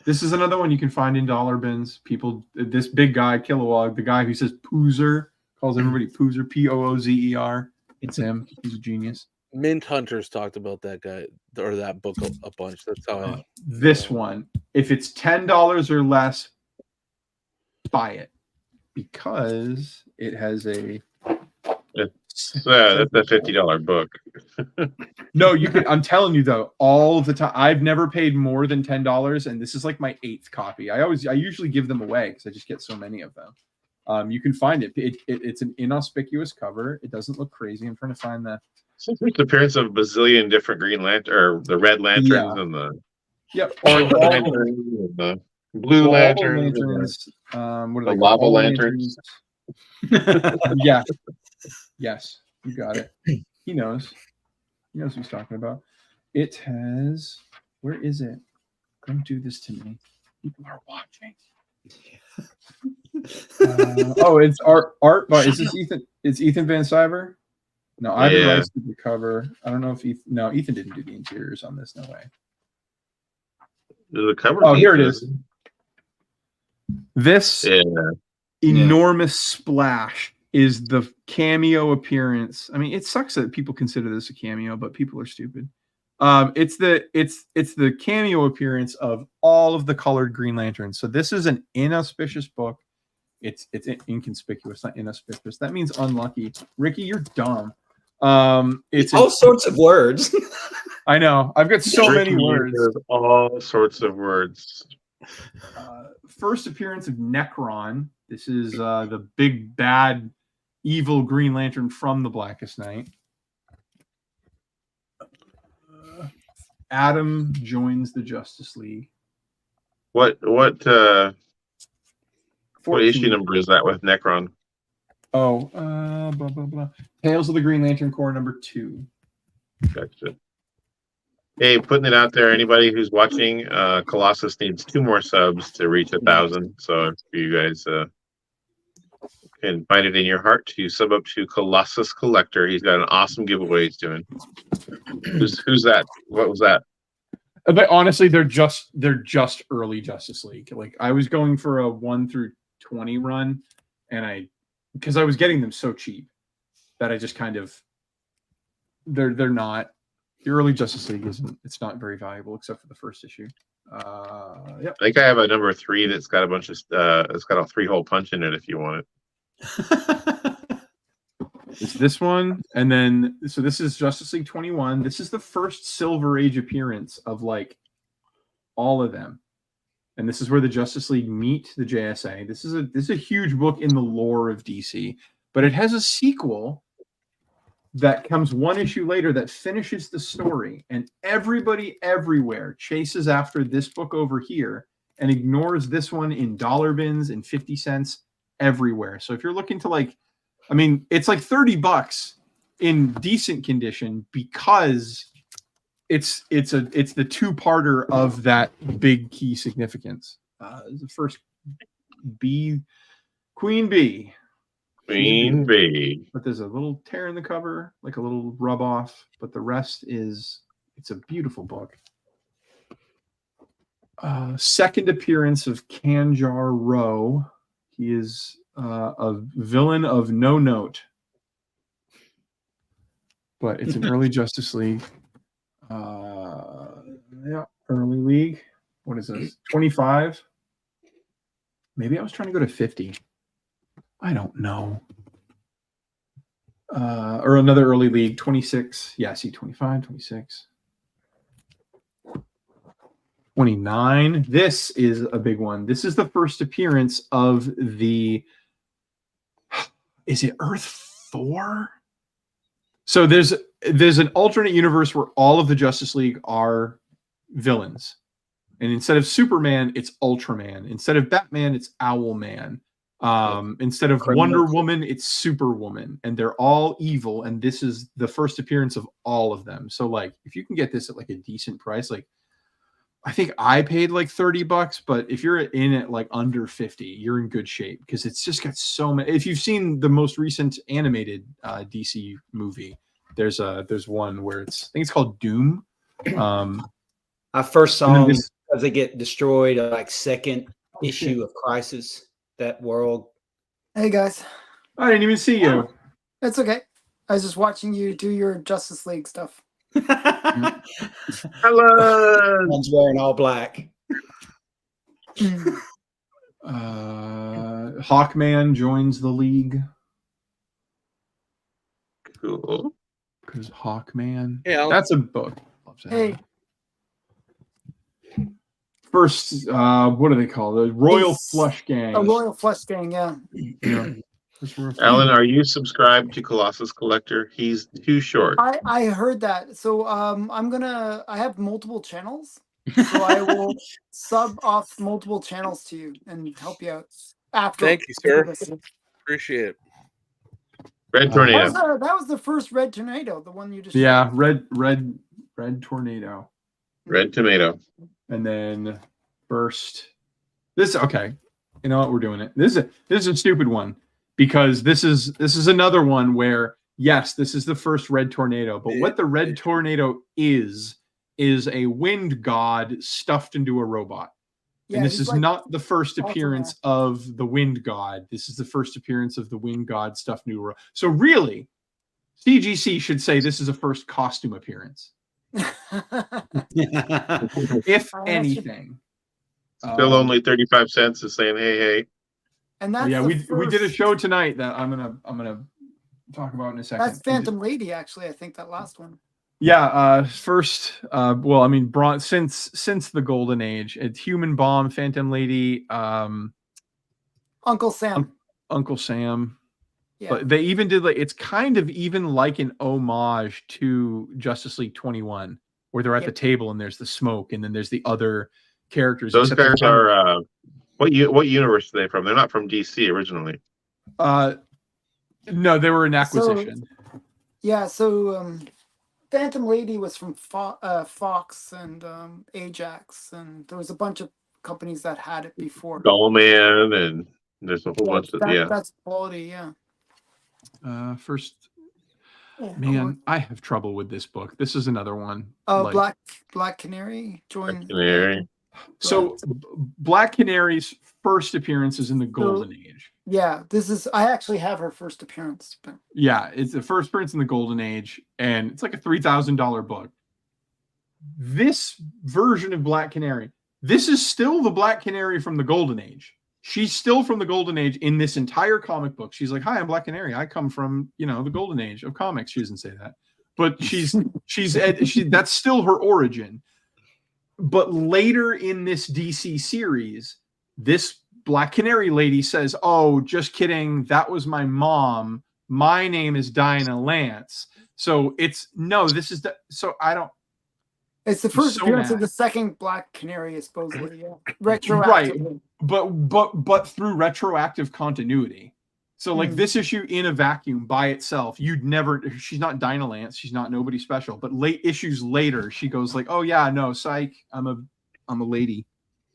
This is another one you can find in dollar bins. People, this big guy, Kilowog, the guy who says Poozer, calls everybody Poozer, Poozer. It's him. He's a genius. Mint Hunters talked about that guy or that book a bunch. That's how I. This one, if it's $10 or less, buy it because it has a. That's a $50 book. No, you can. I'm telling you though, all the time, I've never paid more than $10, and this is like my 8th copy. I usually give them away because I just get so many of them. You can find it. It's an inauspicious cover. It doesn't look crazy. I'm trying to find the. It's the appearance of a bazillion different Green Lantern, or the Red Lanterns, Yeah. and the Yep. Orange Lanterns, and the Blue Lanterns, What are the they Lava called? Lanterns. Yeah. Yes, you got it. He knows. He knows what he's talking about. It has. Where is it? Don't do this to me. People are watching. It's art by. Is this Ethan? It's Ethan Van Sciver. No, Ivan Rice did the cover. I don't know if Ethan didn't do the interiors on this. No way. The cover. Oh, here it is. This enormous splash is the cameo appearance. I mean, it sucks that people consider this a cameo, but people are stupid. It's the cameo appearance of all of the colored Green Lanterns. So this is an inauspicious book. It's inconspicuous, not inauspicious. That means unlucky. Ricky, you're dumb. It's all sorts of words. I know. I've got so many words. All sorts of words. First appearance of Necron. This is the big bad evil Green Lantern from the Blackest Night. Adam joins the Justice League. What issue number is that with Necron? Oh, blah blah blah. Tales of the Green Lantern Corps #2. Gotcha. Hey, putting it out there. Anybody who's watching, Colossus needs 2 more subs to reach 1,000. So if you guys can find it in your heart to sub up to Colossus Collector, he's got an awesome giveaway he's doing. Who's that? What was that? But honestly, they're just early Justice League. Like I was going for a 1 through 20 run, and because I was getting them so cheap that I just kind of they're not. The early Justice League it's not very valuable except for the first issue. Yep. I think I have a number 3 that's got a bunch of it's got a 3-hole punch in it if you want it. It's this one, and then so this is Justice League 21. This is the first Silver Age appearance of like all of them, and this is where the Justice League meet the JSA. This is a huge book in the lore of DC, but it has a sequel that comes 1 issue later that finishes the story, and everybody everywhere chases after this book over here and ignores this one in dollar bins and 50 cents everywhere. So if you're looking to it's like $30 in decent condition because it's the 2-parter of that big key significance. The first Queen Bee. Queen Bee. But there's a little tear in the cover, like a little rub off, but the rest it's a beautiful book. Second appearance of Kanjar Row. He is a villain of no note, but it's an early Justice League. Early League. What is this? 25. Maybe I was trying to go to 50. I don't know. or another early league, 26. Yeah, I see 25, 26. 29. This is a big one. This is the first appearance of the, is it Earth 4? So there's an alternate universe where all of the Justice League are villains. And instead of Superman, it's Ultraman. Instead of Batman, it's Owlman. Instead of Wonder Woman, it's Superwoman. And they're all evil. And this is the first appearance of all of them. So like, if you can get this at like a decent price, like I think I paid like $30, but if you're in at like under 50, you're in good shape because it's just got so many. If you've seen the most recent animated DC movie, there's one where I think it's called Doom. I first saw them because they get destroyed, like second issue of Crisis, that world. Hey guys, I didn't even see you. it's okay. I was just watching you do your Justice League stuff. Hello. One's wearing all black. Hawkman joins the league. Cool. Because Hawkman. Yeah, That's a book. Hey, First, what do they call the Royal It's Flush Gang? a Royal Flush Gang, yeah. Yeah. Alan, are you subscribed to Colossus Collector? He's too short. I heard that. So I have multiple channels. So I will sub off multiple channels to you and help you out after. Thank you, sir. Appreciate it. Red Tornado. That was the first Red Tornado, the one you just Yeah, red tornado. Red Tomato. And then first this okay. You know what, we're doing it. This is a stupid one because this is another one where yes, this is the first red tornado, but what the red tornado is a wind god stuffed into a robot. Yeah, and this he's is like not the first appearance Ultraman. of the wind god. This is the first appearance of the wind god stuffed into a robot. So really, CGC should say this is a first costume appearance. If anything. Still only 35 cents is saying, hey. And that's yeah, the we did a first- show tonight that I'm gonna talk about in a second. That's Phantom Lady, actually. I think that last one. Yeah, first, well, I mean, since the Golden Age, it's Human Bomb, Phantom Lady, Uncle Sam. Uncle Sam. Yeah. But they even did it's kind of even like an homage to Justice League 21, where they're at the table and there's the smoke and then there's the other characters. Those except guys are what universe are they from? They're not from DC originally. No, they were an acquisition. So Phantom Lady was from Fox and Ajax, and there was a bunch of companies that had it before. Dollman, and there's a whole bunch of That's quality, yeah. First, Yeah, man, I have trouble with this book. This is another one. Black Canary joined. Canary. So Black Canary's first appearance is in the Golden Age. Yeah, I actually have her first appearance. But Yeah, it's the first appearance in the Golden Age, and it's like a $3,000 book. This version of Black Canary, this is still the Black Canary from the Golden Age. She's still from the Golden Age in this entire comic book. She's like, "Hi, I'm Black Canary. I come from, the Golden Age of comics." She doesn't say that, but that's still her origin. But later in this DC series, this Black Canary lady says, "Oh, just kidding. That was my mom. My name is Dinah Lance." So this is I don't. it's the first appearance of the second Black Canary, supposedly. Yeah, retroactively. Right, but through retroactive continuity. So like this issue in a vacuum by itself, she's not Dinah Lance, she's not nobody special. But late issues later, she goes like, "Oh yeah, no, psych, I'm a lady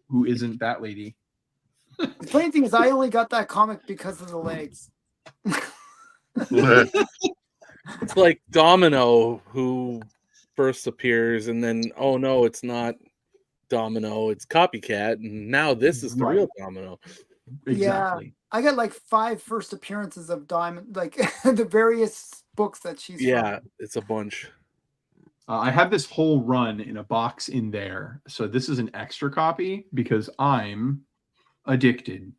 who isn't that lady." The funny thing is, I only got that comic because of the legs. It's like Domino, who first appears, and then oh no, it's not Domino, it's Copycat, and now this is the real Domino. Exactly. Yeah, I got like 5 first appearances of Diamond, like the various books that she's Yeah, from. it's a bunch. I have this whole run in a box in there, so this is an extra copy because I'm addicted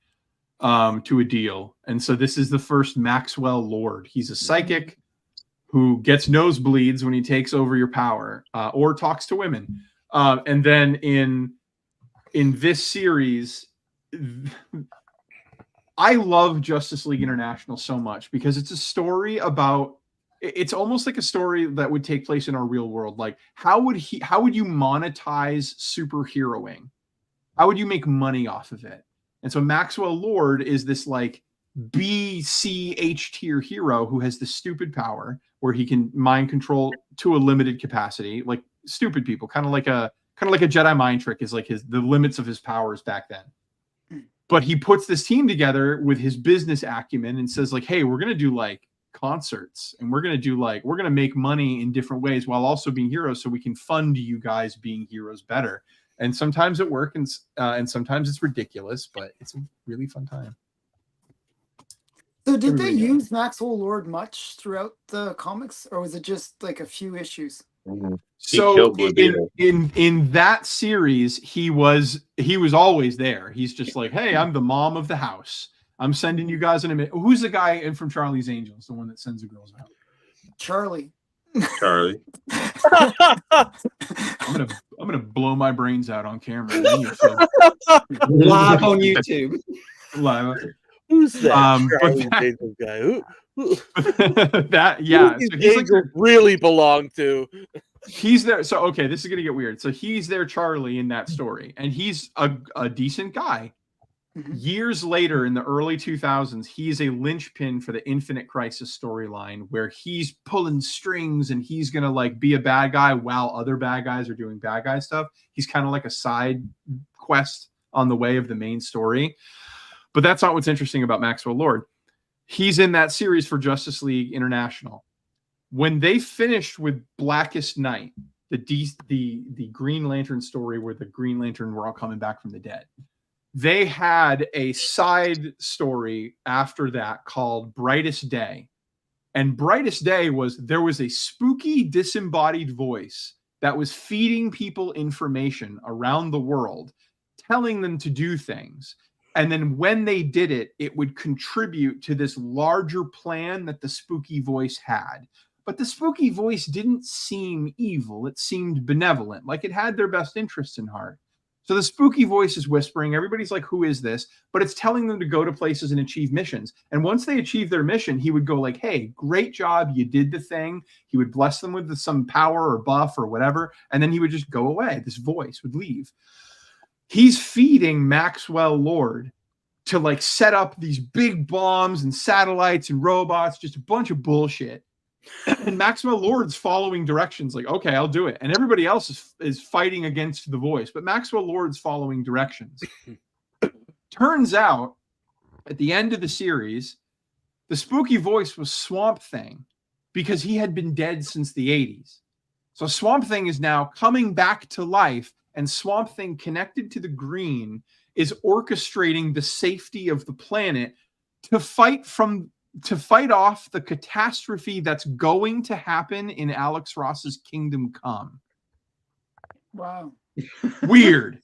to a deal. And so this is the first Maxwell Lord. He's a psychic who gets nosebleeds when he takes over your power or talks to women. And then in this series, I love Justice League International so much because it's a story about, it's almost like a story that would take place in our real world. Like, how would you monetize superheroing? How would you make money off of it? And so Maxwell Lord is this like B, C, H tier hero who has this stupid power where he can mind control to a limited capacity, like stupid people, kind of like a Jedi mind trick is like the limits of his powers back then. But he puts this team together with his business acumen and says like, hey, we're going to do like concerts and we're going to make money in different ways while also being heroes so we can fund you guys being heroes better. And sometimes it works and sometimes it's ridiculous, but it's a really fun time. So did they use Maxwell Lord much throughout the comics, or was it just like a few issues? So in that series, he was always there. He's just like, hey, I'm the mom of the house. I'm sending you guys who's the guy in from Charlie's Angels, the one that sends the girls out? Charlie. Charlie. I'm gonna blow my brains out on camera. Live on YouTube. Live. Who's that? Charlie Angels guy. Who that yeah. Who So these Angels really belong to? He's there. So okay, this is gonna get weird. So he's there, Charlie, in that story, and he's a decent guy. Years later, in the early 2000s, he's a linchpin for the Infinite Crisis storyline, where he's pulling strings and he's gonna like be a bad guy while other bad guys are doing bad guy stuff. He's kind of like a side quest on the way of the main story. But that's not what's interesting about Maxwell Lord. He's in that series for Justice League International. When they finished with Blackest Night, the Green Lantern story where the Green Lantern were all coming back from the dead, they had a side story after that called Brightest Day. And Brightest Day there was a spooky disembodied voice that was feeding people information around the world, telling them to do things. And then when they did it, it would contribute to this larger plan that the spooky voice had. But the spooky voice didn't seem evil. It seemed benevolent, like it had their best interests in heart. So the spooky voice is whispering. Everybody's like, who is this? But it's telling them to go to places and achieve missions. And once they achieve their mission, he would go like, hey, great job. You did the thing. He would bless them with some power or buff or whatever. And then he would just go away. This voice would leave. He's feeding Maxwell Lord to like set up these big bombs and satellites and robots, just a bunch of bullshit. And Maxwell Lord's following directions like, okay, I'll do it. And everybody else is fighting against the voice, but Maxwell Lord's following directions. Turns out at the end of the series, the spooky voice was Swamp Thing because he had been dead since the 80s. So Swamp Thing is now coming back to life, and Swamp Thing connected to the Green is orchestrating the safety of the planet to fight off the catastrophe that's going to happen in Alex Ross's Kingdom Come. Wow. Weird.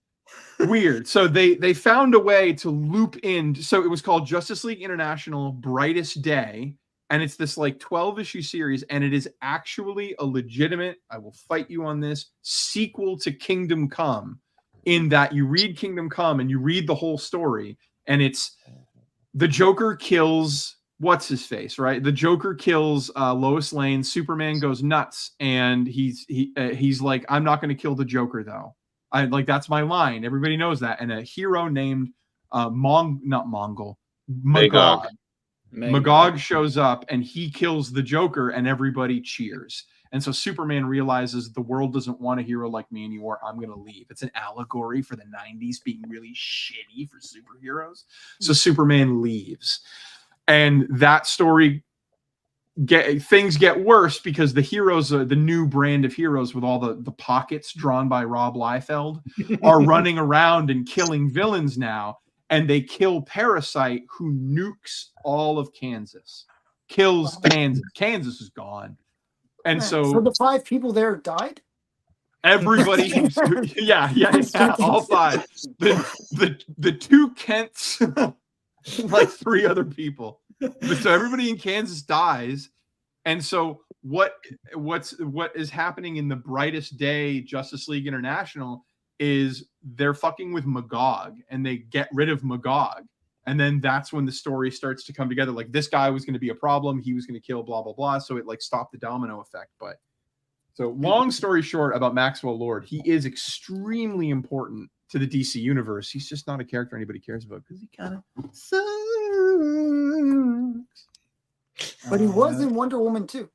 So they found a way to loop in. So it was called Justice League International Brightest Day. And it's this like 12-issue series. And it is actually a legitimate, I will fight you on this, sequel to Kingdom Come, in that you read Kingdom Come and you read the whole story. And it's the Joker kills what's his face, right? The Joker kills Lois Lane. Superman goes nuts, and he's like, I'm not going to kill the Joker though. That's my line. Everybody knows that. And a hero named Magog shows up, and he kills the Joker, and everybody cheers. And so Superman realizes the world doesn't want a hero like me anymore. I'm going to leave. It's an allegory for the 90s being really shitty for superheroes. So Superman leaves. And that story, things get worse because the heroes, the new brand of heroes with all the pockets drawn by Rob Liefeld, are running around and killing villains now. And they kill Parasite, who nukes all of Kansas. Kills Kansas. Kansas is gone. And so the 5 people there died? Everybody, yeah, all 5. The 2 Kents, like 3 other people. So everybody in Kansas dies. And so what is happening in the Brightest Day Justice League International is they're fucking with Magog, and they get rid of Magog. And then that's when the story starts to come together. Like, this guy was going to be a problem. He was going to kill blah, blah, blah. So it like stopped the domino effect. But so long story short about Maxwell Lord, he is extremely important to the DC universe. He's just not a character anybody cares about because he kind of sucks. But he was in Wonder Woman too.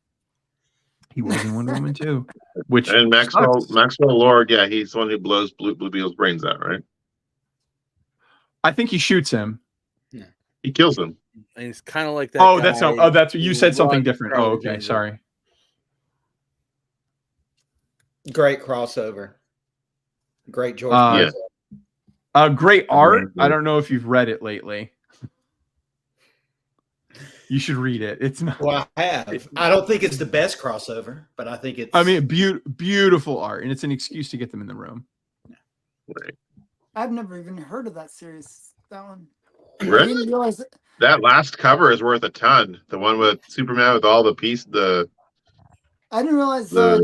He was in Wonder Woman too. Which And Maxwell sucks. Lord, yeah, he's the one who blows Blue Beetle's brains out, right? I think he shoots him. He kills him. And he's kind of like that. Oh, that's guy not. Oh, that's you who said something runs different. Power Oh, okay. Rangers. Sorry. Great crossover. Great George. Yeah. Perez. Great art. Amazing. I don't know if you've read it lately. You should read it. It's not. Well, I have. I don't think it's the best crossover, but I think it's. I mean, beautiful art, and it's an excuse to get them in the room. Right. I've never even heard of that series. That one. I Really? didn't realize it. That last cover is worth a ton. The one with Superman with all the I didn't realize The-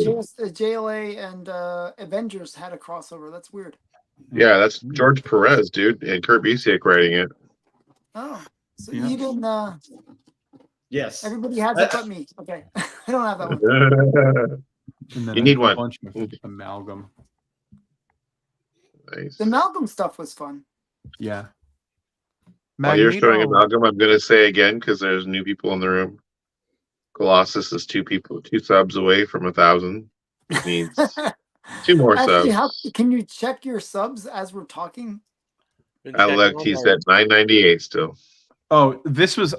JLA and Avengers had a crossover. That's weird. yeah, that's George Perez, dude, and Kurt Busiek writing it. Oh, so Yeah. you didn't. Yes. Everybody has it but me. Okay, I don't have that one. And then You need a one. bunch of amalgam. Nice. The Malcolm stuff was fun. Yeah. While you're showing Magneto- amalgam, I'm going to say again because there's new people in the room. Colossus is 2 subs away from 1,000. It needs 2 more Actually, subs. can you check your subs as we're talking? Been I checking looked. all He's my- at 998 still. Oh, this was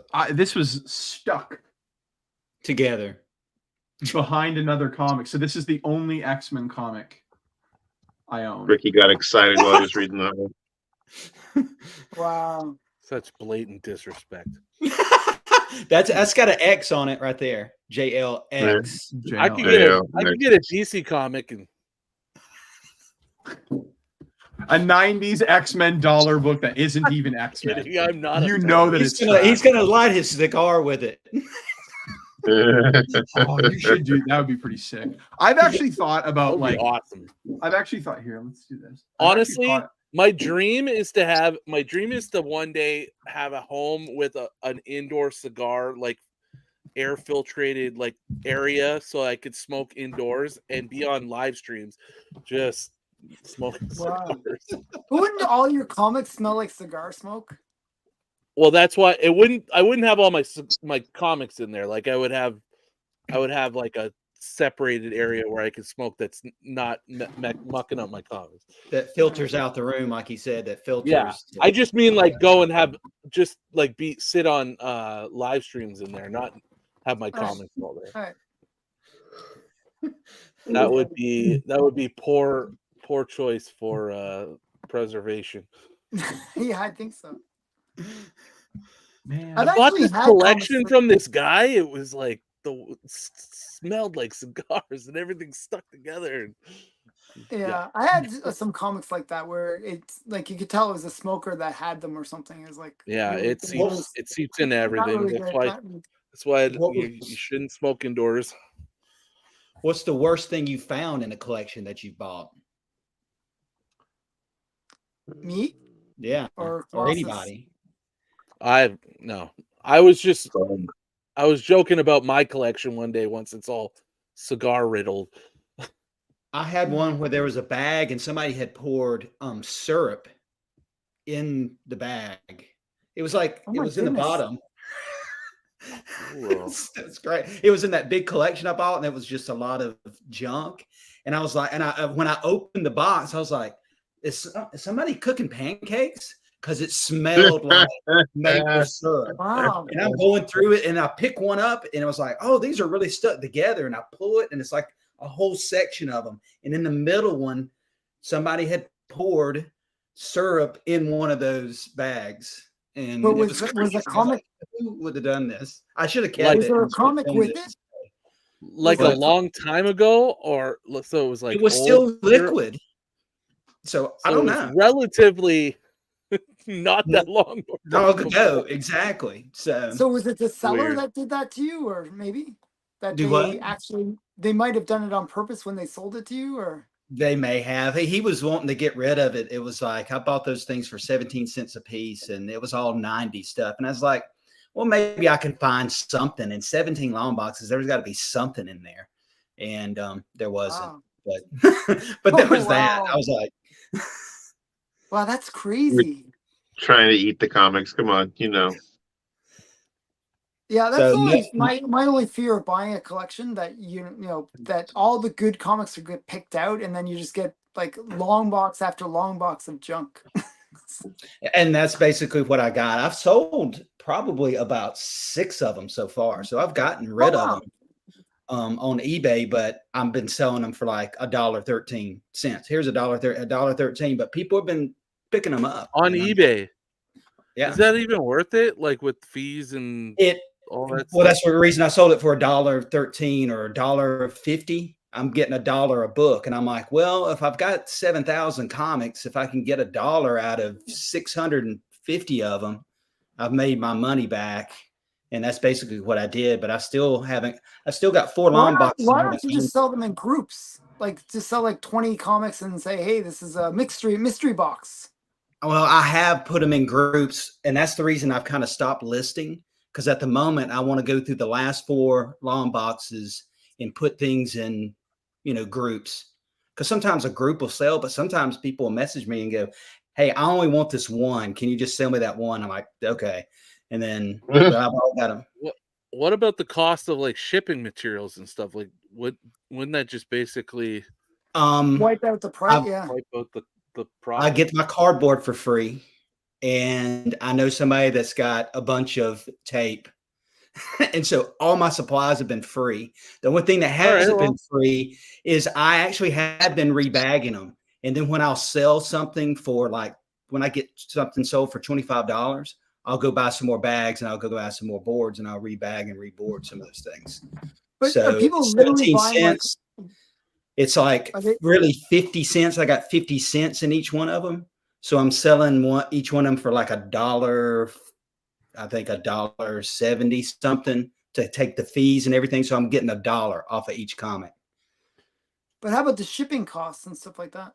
stuck Together. behind another comic. So this is the only X-Men comic I own. Ricky got excited while he was reading that one. Wow. Such blatant disrespect. That's got an X on it right there. JLX. I could JL. get Yeah, I could get a DC comic and a 90s X-Men dollar book that isn't even X-Men. kidding, I'm not. You upset. know that He's it's gonna, trash. he's gonna light his cigar with it. Oh, you should do that. Would be pretty sick. I've actually thought That about would be like awesome. I've actually thought here. Let's do this. I've actually Honestly, thought- my dream is to one day have a home with an indoor cigar, like air filtrated like area, so I could smoke indoors and be on live streams, just smoking Wow. cigars. Wouldn't all your comics smell like cigar smoke? Well, that's why I wouldn't have all my comics in there. Like I would have like a separated area where I could smoke that's not mucking up my comics. That filters out the room, like he said. That filters. Yeah, I just mean like go and have just like sit on live streams in there, not have my comics all there. All right. That would be poor choice for preservation. Yeah, I think so. man, I've I bought actually this had collection comics from this guy. It was like smelled like cigars and everything stuck together. Yeah, I had some comics like that where it's like you could tell it was a smoker that had them or something. It was like Yeah, really- it seeps into not everything. really That's good, why not really- What you was- shouldn't smoke indoors. What's the worst thing you found in a collection that you bought? Me Yeah, or or Colossus? anybody. I was joking about my collection one day once it's all cigar riddled. I had one where there was a bag and somebody had poured syrup in the bag. It was like Oh it my was in the goodness. bottom. Whoa. It's great. It was in that big collection I bought, and it was just a lot of junk. And I was like, and I when I opened the box, I was like, is somebody cooking pancakes? Because it smelled like maple syrup. Wow. And I'm going through it, and I pick one up, and it was like, oh, these are really stuck together. And I pull it, and it's like a whole section of them. And in the middle one, somebody had poured syrup in one of those bags. And But it was the crazy. I was comic- like, who would have done this? I should have kept Like- it. Was there a and should have comic cleaned with it? Like Was a it- long time ago, or so it was like it was old still syrup? liquid. So I So don't it was know. relatively not that long Long ago, exactly. So So was it the seller Weird. that did that to you, or maybe? That Do they what? actually they might have done it on purpose when they sold it to you, or They may have. He was wanting to get rid of it. It was like I bought those things for 17 cents a piece, and it was all 90 stuff. And I was like, well, maybe I can find something. In 17 long boxes, there's got to be something in there, and there wasn't. wow, But but there was that. I wow, was like, wow, that's crazy. Trying to eat the comics. Come on, you know. Yeah, that's so only my only fear of buying a collection, that you know that all the good comics are get picked out, and then you just get like long box after long box of junk. and that's basically what I got. I've sold probably about 6 of them so far, so I've gotten rid of wow. them on eBay, but I've been selling them for like $1.13. Here's $1.13, but people have been picking them up On you know? eBay. Yeah, Is that even worth it? Like with fees and it. all that Well, stuff? that's the reason I sold it for $1.13 or $1.50. I'm getting $1 a book, and I'm like, well, if I've got 7,000 comics, if I can get $1 out of 650 of them, I've made my money back. And that's basically what I did. But I still haven't. I still got 4 long boxes. Why don't you just sell them in groups? Like just sell like 20 comics and say, hey, this is a mystery box. Well, I have put them in groups, and that's the reason I've kind of stopped listing, because at the moment I want to go through the last 4 long boxes and put things in, groups. Because sometimes a group will sell, but sometimes people will message me and go, "Hey, I only want this one. Can you just sell me that one?" I'm like, "Okay." And then but I've all got them. What about the cost of like shipping materials and stuff? Like, wouldn't that just basically Wipe out the price. I've- Yeah. wipe out the I profit? get my cardboard for free, and I know somebody that's got a bunch of tape. And so all my supplies have been free. The only thing that hasn't been free is I actually have been rebagging them. And then when I'll sell something for when I get something sold for $25, I'll go buy some more bags, and I'll go buy some more boards, and I'll rebag and reboard some of those things. But So are people literally 17 buying like, cents. It's like are they, really 50 cents. I got 50 cents in each one of them. So I'm selling each one of them for like $1, I think $1.70 something to take the fees and everything. So I'm getting $1 off of each comic. but how about the shipping costs and stuff like that?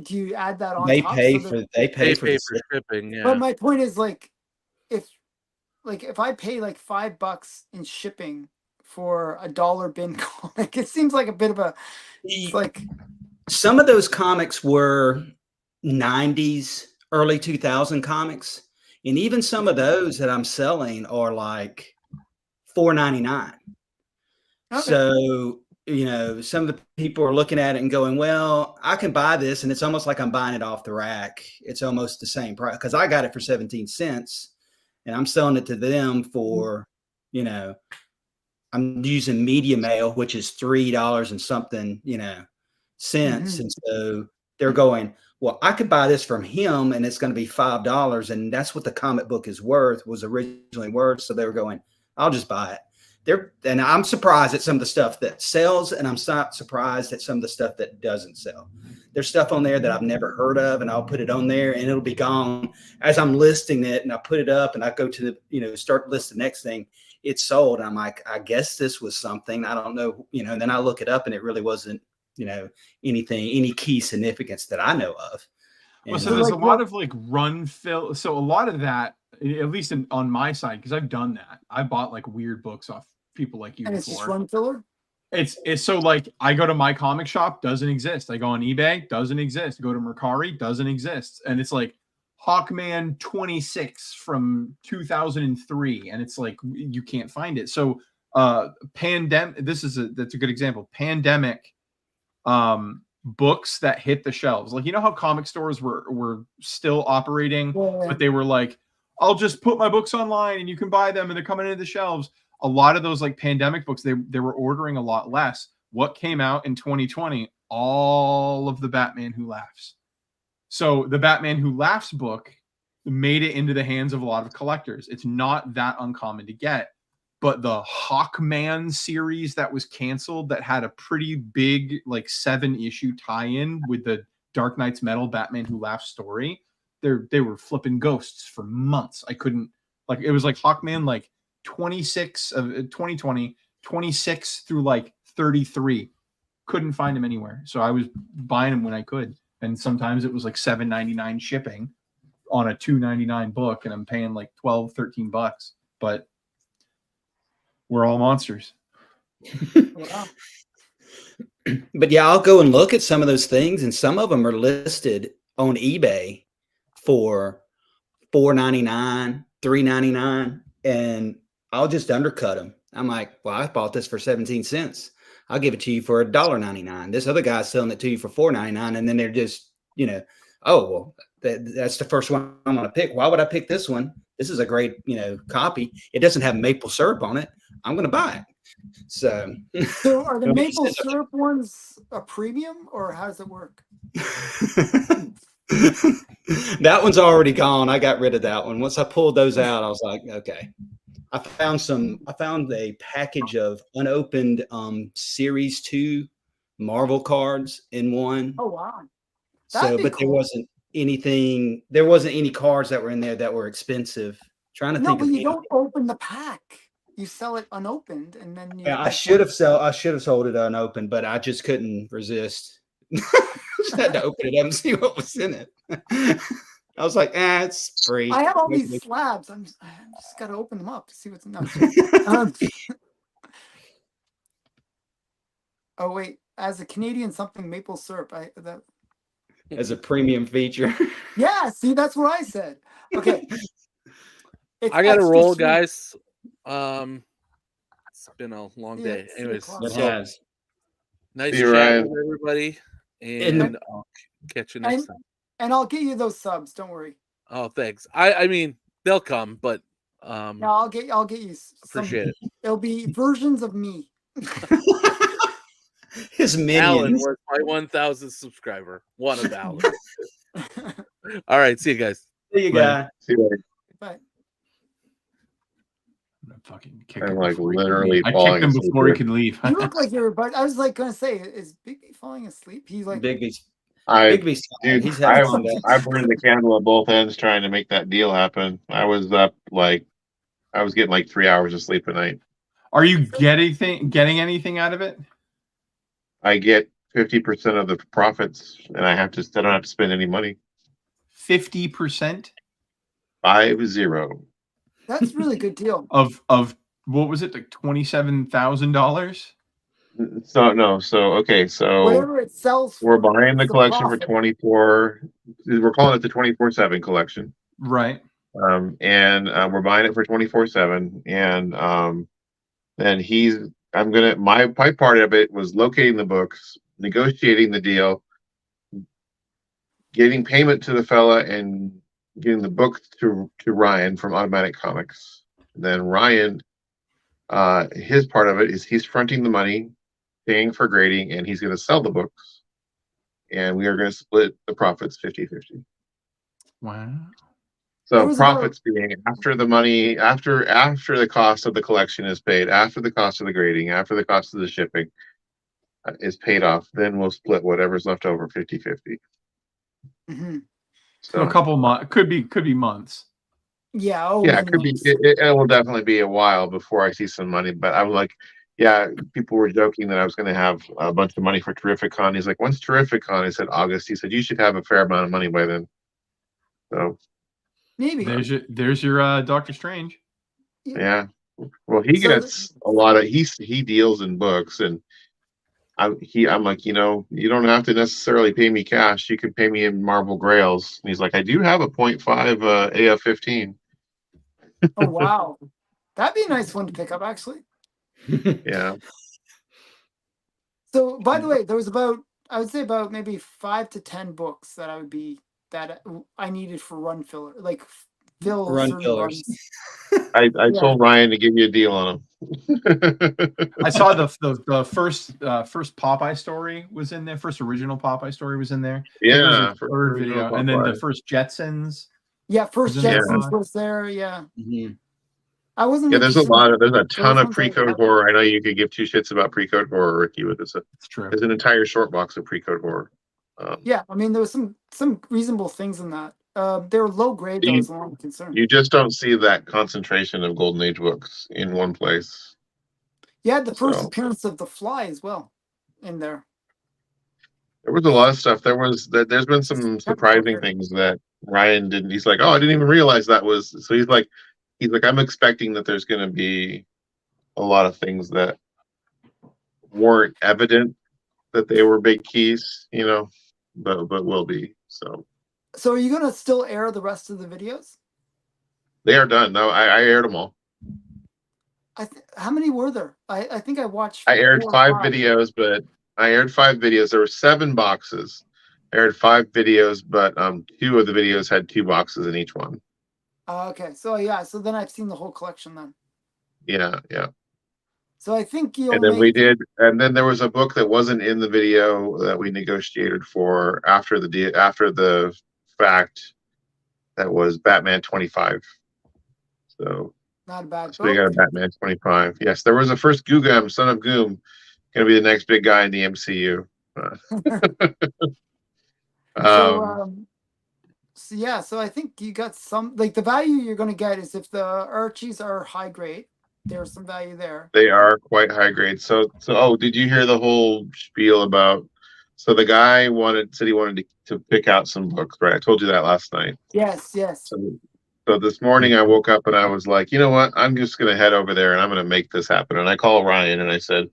Do you add that on They top? pay So for that, they pay They for pay the for shipping, yeah. but my point is like if I pay like $5 in shipping for a dollar bin comic, it seems like a bit of a it's like some of those comics were 90s, early 2000 comics. And even some of those that I'm selling are like $4.99. okay. So, some of the people are looking at it and going, well, I can buy this. And it's almost like I'm buying it off the rack. It's almost the same price because I got it for 17 cents and I'm selling it to them for, I'm using media mail, which is $3 and something, cents. And so they're going, well, I could buy this from him and it's going to be $5. And that's what the comic book was originally worth. So they were going, I'll just buy it. And I'm surprised at some of the stuff that sells, and I'm not surprised at some of the stuff that doesn't sell. There's stuff on there that I've never heard of, and I'll put it on there, and it'll be gone as I'm listing it. And I put it up, and I go to start to list the next thing. It's sold. And I'm like, I guess this was something. I don't know, And then I look it up, and it really wasn't, anything, any key significance that I know of. Well, so there's a lot of like run fill. So a lot of that, at least on my side, because I've done that. I bought like weird books off people like you and before. it's just run filler. It's so like I go to my comic shop, doesn't exist. I go on eBay, doesn't exist. Go to Mercari, doesn't exist. And it's like Hawkman 26 from 2003, and it's like you can't find it. So pandemic. That's a good example. Pandemic. Books that hit the shelves, like how comic stores were still operating, but they were like, I'll just put my books online and you can buy them and they're coming into the shelves. A lot of those like pandemic books, they were ordering a lot less. What came out in 2020? All of the Batman Who Laughs. So the Batman Who Laughs book made it into the hands of a lot of collectors. It's not that uncommon to get. But the Hawkman series that was canceled, that had a pretty big like 7-issue tie-in with the Dark Knight's Metal Batman Who Laughs story, they were flipping ghosts for months. I couldn't, like, it was like Hawkman like 26 of 2020, 26 through like 33. Couldn't find them anywhere. So I was buying them when I could. And sometimes it was like $7.99 shipping on a $2.99 book, and I'm paying like $12-13. But we're all monsters. Wow. But yeah, I'll go and look at some of those things, and some of them are listed on eBay for $4.99, $3.99, and I'll just undercut them. I'm like, well, I bought this for 17 cents. I'll give it to you for $1.99. This other guy's selling it to you for $4.99, and then they're just, oh, well, that's the first one I'm going to pick. Why would I pick this one? This is a great, copy. It doesn't have maple syrup on it. I'm going to buy it. So are the maple syrup ones a premium, or how does it work? That one's already gone. I got rid of that one. Once I pulled those out, I was like, okay. I found a package of unopened Series 2 Marvel cards in one. Oh wow. But cool. there wasn't any cards that were in there that were expensive. Trying to think but of you don't open the pack. You sell it unopened, and then you. Yeah, I should have sold it unopened, but I just couldn't resist. Just had to open it up and see what was in it. I was like, it's free. I have all these slabs. I just got to open them up to see what's in them. Oh wait, as a Canadian, something maple syrup. As a premium feature. Yeah, see, that's what I said. Okay. I got to roll, sweet. guys. It's been a long day. Anyways, nice See you, chat Ryan. with everybody, and I'll catch you next time. And I'll get you those subs. Don't worry. Oh, thanks. I mean, they'll come, but no, I'll get you. Appreciate it. It'll be versions of me. His minions. Alan was my 1,000th subscriber. One of Alan. All right, see you guys. See you guys. See you later. Bye. Fucking kick I'm him like before he can literally leave. I falling kicked him asleep before he here. could leave. You look like you're, but I was like gonna say, is Bigby falling asleep? He's like, Bigby's Dude, he's having fun. I burned the candle at both ends trying to make that deal happen. I was up I was getting like 3 hours of sleep a night. Are you getting anything out of it? I get 50% of the profits, and I don't have to spend any money. 50%? 50. that's a really good deal. Of what was it, like $27,000? So Whatever it sells for, we're buying the it's collection for profit. 24. We're calling it the 24/7 collection. Right. And we're buying it for 24/7, and then my part of it was locating the books, negotiating the deal, getting payment to the fella, and getting the book to Ryan from Automatic Comics. Then Ryan, his part of it is he's fronting the money, paying for grading, and he's going to sell the books, and we are going to split the profits 50-50. Wow. So profits being after the money, after the cost of the collection is paid, after the cost of the grading, after the cost of the shipping is paid off, then we'll split whatever's left over 50-50. Mm-hmm. So a couple months, could be months. Yeah. It could be. It will definitely be a while before I see some money. But I was like, yeah, people were joking that I was going to have a bunch of money for Terrificon. He's like, when's Terrificon? I said August. He said you should have a fair amount of money by then. So maybe there's your Doctor Strange. Yeah. Well, he gets a lot of he deals in books, and I'm like, you don't have to necessarily pay me cash. You can pay me in Marvel Grails. And he's like, I do have a 0.5 AF-15. Oh wow, that'd be a nice one to pick up, actually. Yeah. So, by the way, there was I would say about maybe 5 to 10 books that I needed for run filler, like Run fillers. I told Ryan to give you a deal on them. I saw the first Popeye story was in there. First original Popeye story was in there. Yeah. Third video, and then the first Jetsons. Yeah, first Jetsons was there. Yeah. Mm-hmm. I wasn't. Yeah, there's a ton of pre-code horror. I know you could give two shits about pre-code horror, Ricky, with this. It's true. There's an entire short box of pre-code horror. Yeah, I mean, there was some reasonable things in that. They were low grade. That was a long concern. You just don't see that concentration of Golden Age books in one place. Yeah, the first So appearance of the Fly as well in there. there was a lot of stuff. There's been some surprising things that Ryan didn't. He's like, oh, I didn't even realize that was. So he's like, I'm expecting that there's going to be a lot of things that weren't evident that they were big keys, but will be. So So are you gonna still air the rest of the videos? they are done. No, I aired them all. How many were there? I think I watched. I aired 4 or 5 5. videos, but I aired 5 videos. There were 7 boxes. I aired 5 videos, but 2 of the videos had 2 boxes in each one. Okay, so yeah, so then I've seen the whole collection then. Yeah. So I think you'll And then make. and then there was a book that wasn't in the video that we negotiated for after the fact. That was Batman 25. So Not a bad we got a book. Batman 25. Yes, there was a first Gugam, Son of Goom, going to be the next big guy in the MCU. So yeah, so I think you got some, like, the value you're going to get is if the Archies are high grade. There's some value there. They are quite high grade. So did you hear the whole spiel about? So the guy said he wanted to pick out some books, right? I told you that last night. Yes. So this morning I woke up and I was like, you know what? I'm just going to head over there and I'm going to make this happen. And I called Ryan and I said,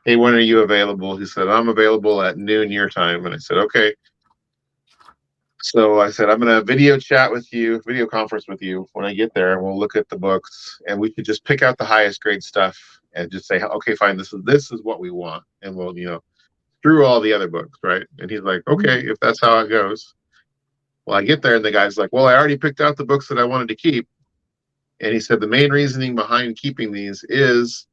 hey, when are you available? He said, I'm available at noon your time. And I said, okay. So I said, I'm going to video conference with you when I get there, and we'll look at the books, and we could just pick out the highest grade stuff and just say, okay, fine, this is what we want. And we'll, through all the other books, right? And he's like, okay, if that's how it goes. Well, I get there and the guy's like, well, I already picked out the books that I wanted to keep. And he said, the main reasoning behind keeping these is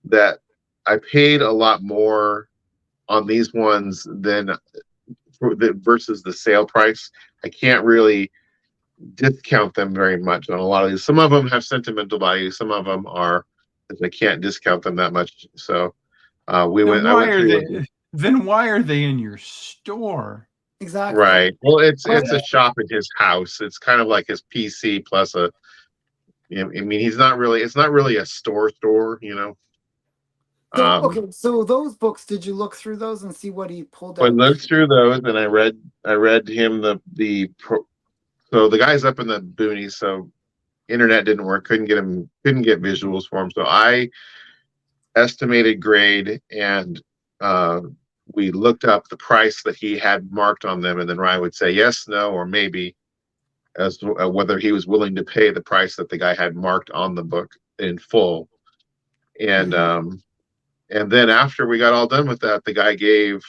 that I paid a lot more on these ones versus the sale price. I can't really discount them very much on a lot of these. Some of them have sentimental value. Some of them are, I can't discount them that much. So then why are they in your store? Exactly. Right. Well, it's a shop in his house. It's kind of like his PC plus I mean, it's not really a store, So, okay, so those books, did you look through those and see what he pulled out? I looked through those and I read him so the guy's up in the boonies, so internet didn't work, couldn't get visuals for him. So I estimated grade and we looked up the price that he had marked on them, and then Ryan would say yes, no, or maybe as to whether he was willing to pay the price that the guy had marked on the book in full. And and then after we got all done with that, the guy gave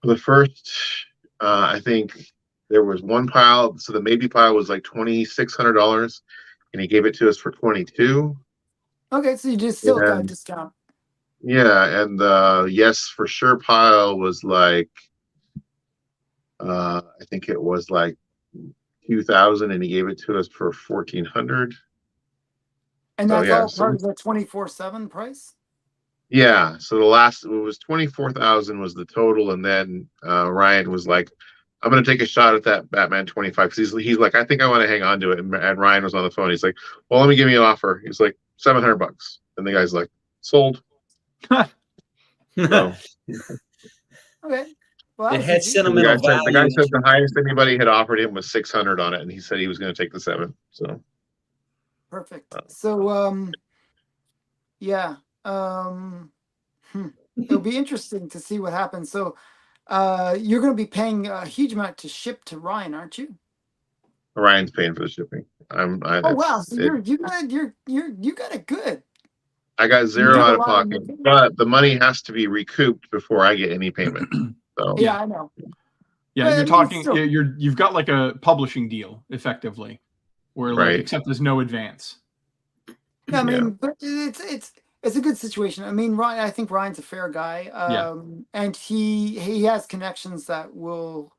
the first, I think there was one pile. So the maybe pile was like $2,600, and he gave it to us for $22. Okay, so you just still got a discount. Yeah, and the yes for sure pile was like, I think it was like 2,000, and he gave it to us for 1,400. And that's all part of the 24/7 price? Yeah. So it was 24,000 was the total. And then Ryan was like, I'm going to take a shot at that Batman 25. Cause he's like, I think I want to hang on to it. And Ryan was on the phone. He's like, well, let me give you an offer. He's like, $700. And the guy's like, sold. So, okay. Well, it had sentimental value. The guy said the highest anybody had offered him was 600 on it. And he said he was going to take the 7. So. Perfect. So, yeah. It'll be interesting to see what happens. So, you're going to be paying a huge amount to ship to Ryan, aren't you? Ryan's paying for the shipping. Wow! So you got it good. I got zero out of pocket, but the money has to be recouped before I get any payment. So yeah, I know. Yeah, you're talking. You've got like a publishing deal, effectively, where like except there's no advance. Yeah, I mean, but it's a good situation. I mean, Ryan. I think Ryan's a fair guy, and he has connections that will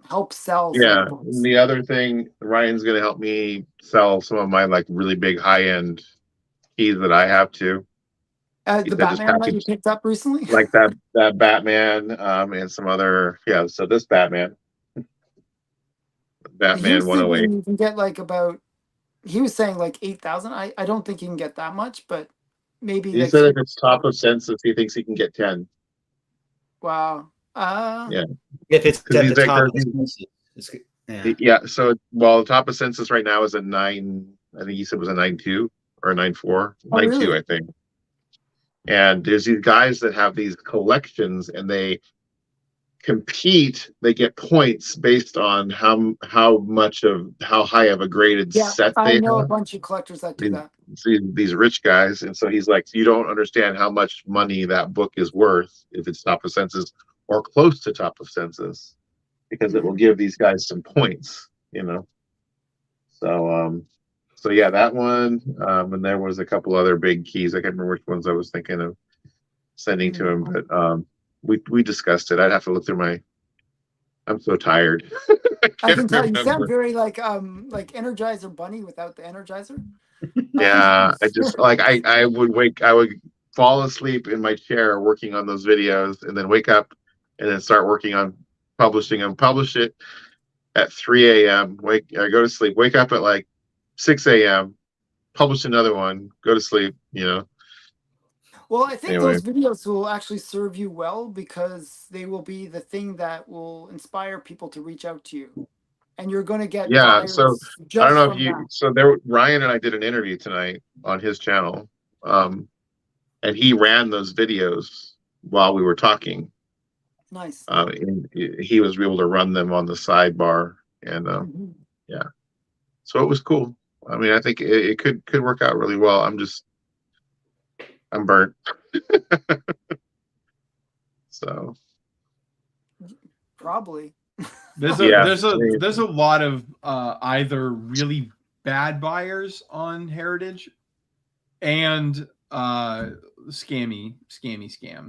help sell. Yeah, and the other thing, Ryan's going to help me sell some of my like really big high end keys that I have too. The Batman that you picked up recently, like that Batman, and some other So this Batman 108. You can get like about. He was saying like 8,000. I don't think you can get that much, but maybe He like said if it's top of census, he thinks he can get 10. wow. Yeah. If it's 'Cause at he's the like, top, there's- yeah. Yeah. So, well, the top of census right now is a 9. I think he said it was a 9.2 or a 9.4. Oh, 9.2, really? I think. And there's these guys that have these collections, and they compete. They get points based on how high of a graded Yeah, set I they know a have. bunch of collectors that do that. These rich guys, and so he's like, you don't understand how much money that book is worth if it's top of census or close to top of census, because it will give these guys some points, So yeah, that one, and there was a couple other big keys. I can't remember which ones I was thinking of sending to him, but we discussed it. I'd have to look through I'm so tired. I can tell you sound remember. very like Energizer Bunny without the Energizer. Yeah, I just like I would fall asleep in my chair working on those videos, and then wake up and then start working on publishing them. Publish it at 3 a.m. I go to sleep. Wake up at like 6 a.m. Publish another one. Go to sleep. Well, I think Anyway. those videos will actually serve you well because they will be the thing that will inspire people to reach out to you, and you're going to get Yeah, buyers so just I don't know from if you. that. So Ryan and I did an interview tonight on his channel, and he ran those videos while we were talking. Nice. And he was able to run them on the sidebar, and so it was cool. I mean, I think it could work out really well. I'm burnt. So Probably. There's a lot of either really bad buyers on Heritage and scam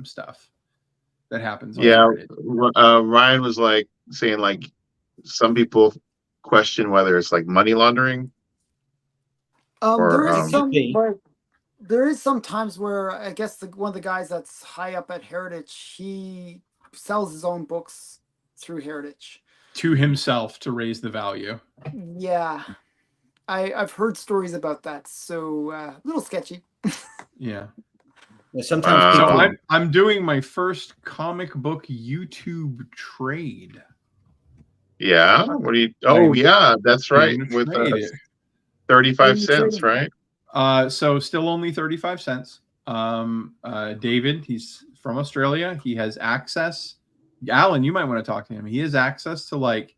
stuff that happens on Heritage. Ryan was like saying like some people question whether it's like money laundering. There is some times where I guess one of the guys that's high up at Heritage, he sells his own books through Heritage to himself to raise the value. Yeah, I've heard stories about that, so a little sketchy. Yeah. Sometimes so I'm doing my first comic book YouTube trade. Yeah. What do you? Oh yeah, that's right. With 35 cents, right? So still only 35 cents. David, he's from Australia. He has access. Alan, you might want to talk to him. He has access to like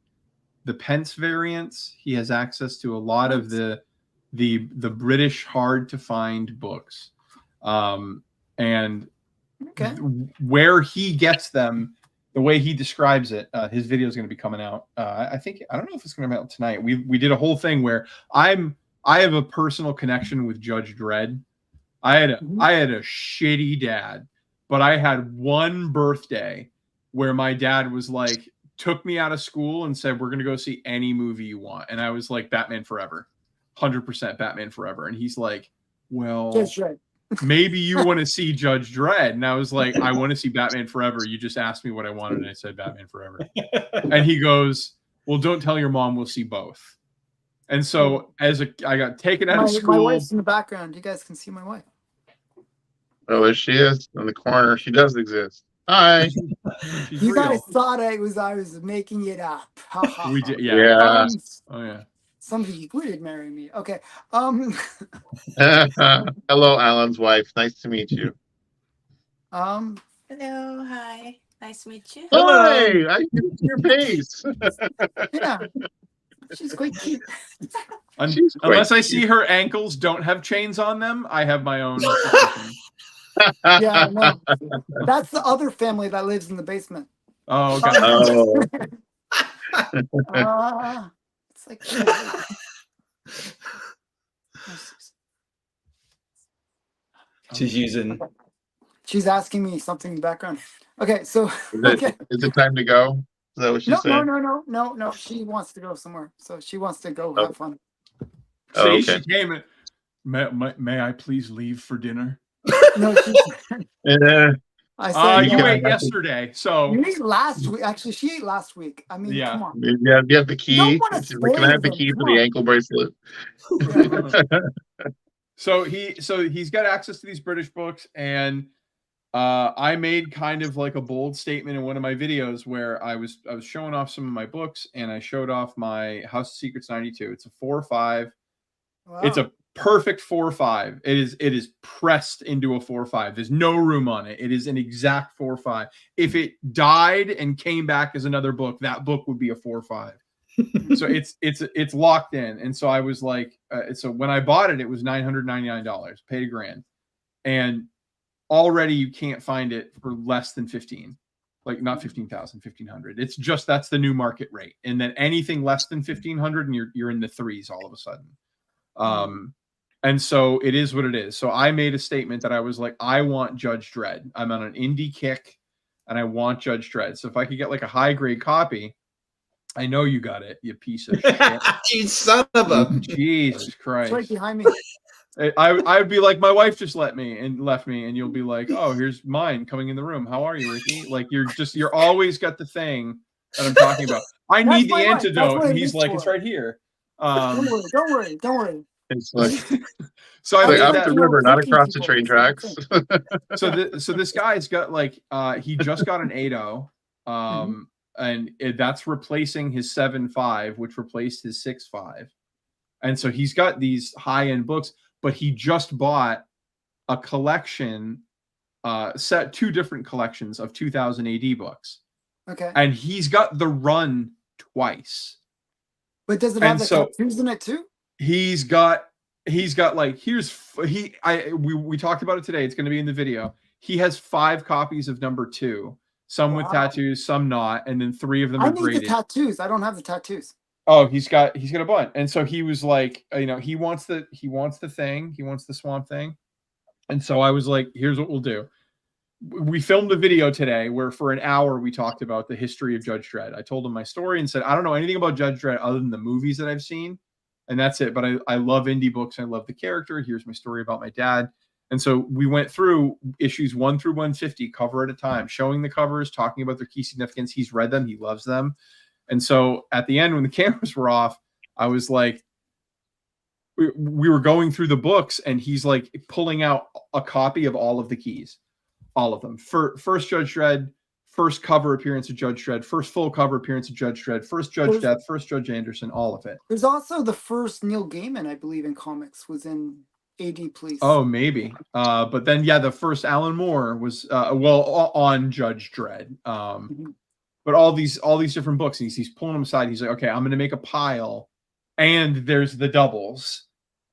the pence variants. He has access to a lot of the British hard to find books. And where he gets them, the way he describes it, his video is going to be coming out. I don't know if it's going to come out tonight. We did a whole thing where I have a personal connection with Judge Dredd. I had a shitty dad, but I had one birthday where my dad was like, took me out of school and said, we're going to go see any movie you want. And I was like, Batman Forever, 100% Batman Forever. And he's like, well, maybe you want to see Judge Dredd. And I was like, I want to see Batman Forever. You just asked me what I wanted. And I said Batman Forever. And he goes, well, don't tell your mom, we'll see both. And so I got taken out of school. My wife's in the background. You guys can see my wife. Oh, there she is in the corner. She does exist. Hi. You guys thought I was making it up. We did, yeah. Oh yeah. Somebody would marry me. Okay. Hello, Alan's wife. Nice to meet you. Hello. Hi. Nice to meet you. Hi. I can see your face. Yeah. She's quite cute. Unless I see her ankles don't have chains on them, I have my own. Yeah, no. That's the other family that lives in the basement. Oh, okay. It's like she's asking me something in the background. Okay, so is it time to go? Is that what she's saying? No. She wants to go somewhere. So she wants to go have fun. See, she came in. May I please leave for dinner? No, I said you ate yesterday, so you ate last week. Actually, she ate last week. I mean, come on. Yeah, you have the key. Can I have the key for the ankle bracelet? So he's got access to these British books, and I made kind of like a bold statement in one of my videos where I was showing off some of my books, and I showed off my House of Secrets 92. It's a 4/5. Wow. It's a perfect 4/5. It is pressed into a 4/5. There's no room on it. It is an exact 4/5. If it died and came back as another book, that book would be a 4/5. So it's locked in. And so I was like, so when I bought it, it was $999, paid $1,000, and already you can't find it for less than 15, like not 15,000, 1,500. It's just, that's the new market rate. And then anything less than 1,500 and you're in the threes all of a sudden. And so it is what it is. So I made a statement that I was like, I want Judge Dredd. I'm on an indie kick and I want Judge Dredd. So if I could get like a high grade copy, I know you got it, you piece of shit. You son of a. Jesus It's Christ. right behind me. I would be like, my wife just left me, and you'll be like, oh, here's mine coming in the room. How are you, Ricky? Like you're always got the thing that I'm talking about. I That's need the my wife. That's antidote. what And it he's is like, for. it's right here. Don't worry. It's like, So I like made up that. the river, not across the train tracks. So this guy's got like he just got an 8.0, and that's replacing his 7.5, which replaced his 6.5, and so he's got these high-end books, but he just bought a collection, two different collections of 2000 AD books, Okay. and he's got the run twice. But does it have And the so- tattoos in it too? He's got like, we talked about it today. It's going to be in the video. He has 5 copies of number 2, some with Wow. tattoos, some not, and then 3 of them I are need graded. the tattoos. I don't have the tattoos. Oh, he's got a bunch. And so he was like, he wants the thing, he wants the Swamp Thing. And so I was like, here's what we'll do. We filmed a video today where for an hour we talked about the history of Judge Dredd. I told him my story and said, I don't know anything about Judge Dredd other than the movies that I've seen. And that's it. But I love indie books. I love the character. Here's my story about my dad. And so we went through issues 1 through 150, cover at a time, showing the covers, talking about their key significance. He's read them. He loves them. And so at the end, when the cameras were off, I was like, we were going through the books, and he's like pulling out a copy of all of the keys, all of them. First Judge Dredd, first cover appearance of Judge Dredd, first full cover appearance of Judge Dredd, first Judge Death, first Judge Anderson, all of it. There's also the first Neil Gaiman, I believe, in comics was in AD Police. Oh, maybe. But then, yeah, the first Alan Moore was on Judge Dredd. But all these different books, and he's pulling them aside. He's like, okay, I'm going to make a pile, and there's the doubles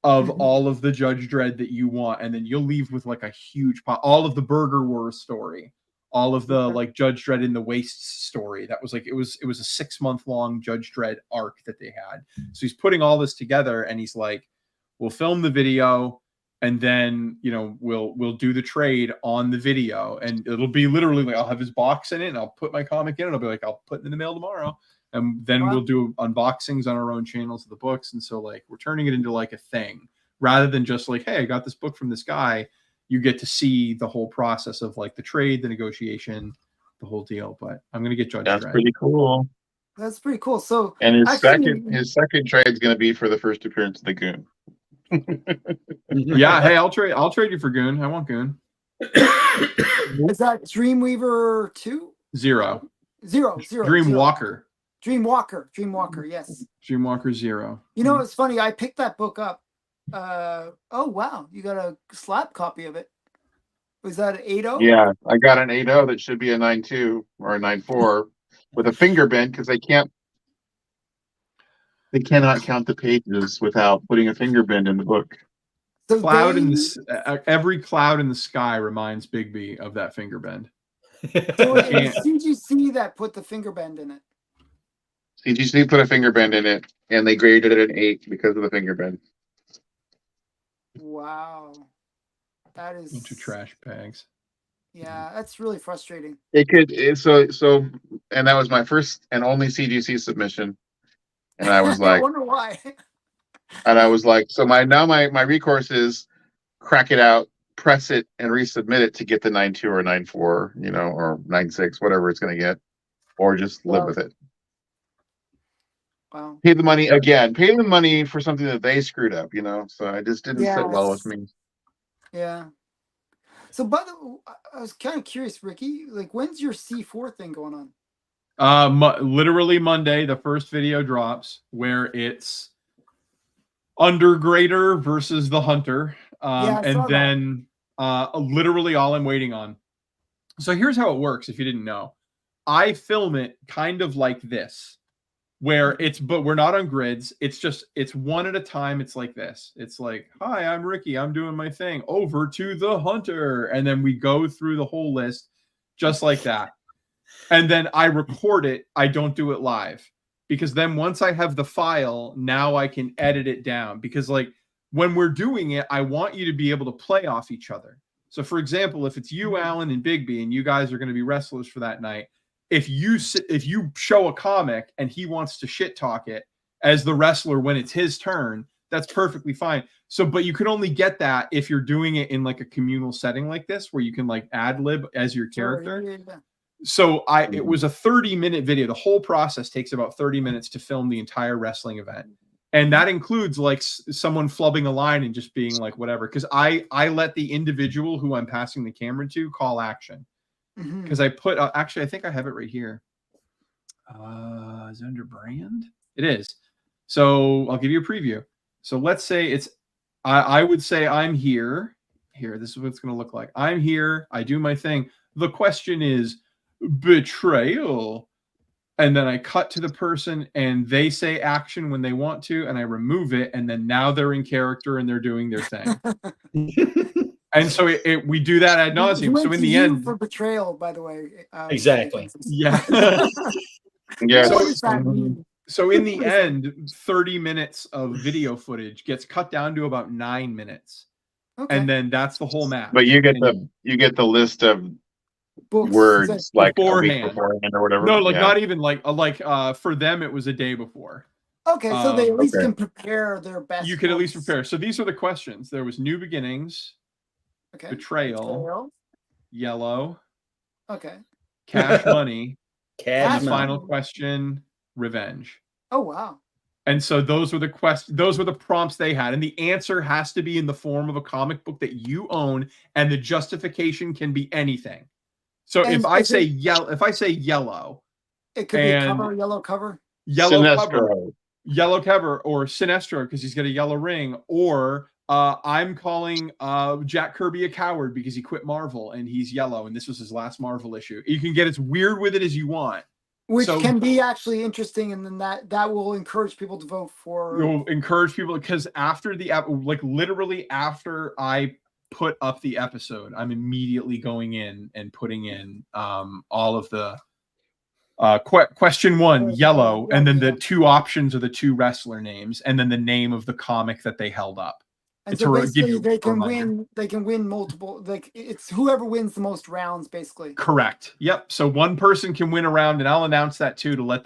of all of the Judge Dredd that you want, and then you'll leave with like a huge pile. All of the Burger Wars story, all of the like Judge Dredd in the Wastes story. That was like it was a 6-month long Judge Dredd arc that they had. So he's putting all this together, and he's like, we'll film the video, and then we'll do the trade on the video, and it'll be literally like I'll have his box in it, and I'll put my comic in, and I'll be like, I'll put it in the mail tomorrow, and then we'll do unboxings on our own channels of the books. And so like we're turning it into like a thing rather than just like, hey, I got this book from this guy. You get to see the whole process of like the trade, the negotiation, the whole deal. But I'm gonna get Judge That's Dredd. pretty cool. That's pretty cool. So And his actually- second trade is going to be for the first appearance of the Goon. Yeah, hey, I'll trade you for Goon. I want Goon. is that Dreamweaver 2? 0. Dreamwalker. Yes. Dreamwalker 0. You know, it's funny. I picked that book up. Oh wow, you got a slab copy of it. Was that an 8.0? Yeah, I got an 8.0 that should be a 9.2 or a 9.4 with a finger bend because they cannot count the pages without putting a finger bend in the book. So Every cloud in the sky reminds Bigby of that finger bend. So it's CGC that put the finger bend in it. CGC put a finger bend in it, and they graded it an 8 because of the finger bend. Wow, that is Bunch of trash bags. Yeah, that's really frustrating. And that was my first and only CGC submission, and I was I like, wonder why. so my recourse is crack it out, press it, and resubmit it to get the 9.2 or 9.4, or 9.6, whatever it's going to get, or just live with it. Wow. Pay the money again. Pay the money for something that they screwed up, you know. So it just didn't sit well with me. Yeah. So, by the, I was kind of curious, Ricky. Like, when's your C4 thing going on? Literally Monday, the first video drops where it's Undergrader versus the Hunter. Yeah, I And saw that. then literally all I'm waiting on. So here's how it works if you didn't know. I film it kind of like this, where but we're not on grids. It's one at a time. It's like this. It's like, hi, I'm Ricky. I'm doing my thing. Over to the Hunter. And then we go through the whole list just like that. And then I record it. I don't do it live. Because then once I have the file, now I can edit it down. Because like when we're doing it, I want you to be able to play off each other. So for example, if it's you, Alan, and Bigby, and you guys are going to be wrestlers for that night, if you show a comic and he wants to shit talk it as the wrestler when it's his turn, that's perfectly fine. So, but you can only get that if you're doing it in like a communal setting like this, where you can like ad lib as your character. Yeah. So it was a 30-minute video. The whole process takes about 30 minutes to film the entire wrestling event. And that includes like someone flubbing a line and just being like, whatever. Cause I let the individual who I'm passing the camera to call action. Because I put, actually, I think I have it right here. Is it under brand? It is. So I'll give you a preview. So let's say I would say I'm here. Here, this is what it's going to look like. I'm here. I do my thing. The question is betrayal. And then I cut to the person and they say action when they want to, and I remove it. And then now they're in character and they're doing their thing. And so we do that ad nauseum. So in the end, for betrayal, by the way. Exactly. Yeah. Yeah. What does that mean? So in the end, 30 minutes of video footage gets cut down to about 9 minutes. Okay. And then that's the whole match. But you get the list of Books, words like beforehand. a week beforehand or whatever. No, like Yeah. not even like for them, it was a day before. Okay, so they at least Okay. can prepare their best. You can at least ones. prepare. So these are the questions. There was new beginnings, Okay. betrayal, yellow, Okay. cash money, Cash and money. final question, revenge. Oh wow. And so those were the those were the prompts they had. And the answer has to be in the form of a comic book that you own, and the justification can be anything. So And if I is say it- yellow, It could be a And- cover, yellow cover. Sinestro. yellow cover, or Sinestro because he's got a yellow ring, or I'm calling Jack Kirby a coward because he quit Marvel and he's yellow and this was his last Marvel issue. You can get as weird with it as you want. Which So- can be actually interesting, and then that will encourage people to vote for. You'll encourage people because after literally after I put up the episode, I'm immediately going in and putting in all of the question one, yellow, and then the two options are the two wrestler names, and then the name of the comic that they held up. And to so give basically, you they a can reminder. win. They can win multiple. Like it's whoever wins the most rounds, basically. Correct. Yep. So one person can win a round, and I'll announce that too to let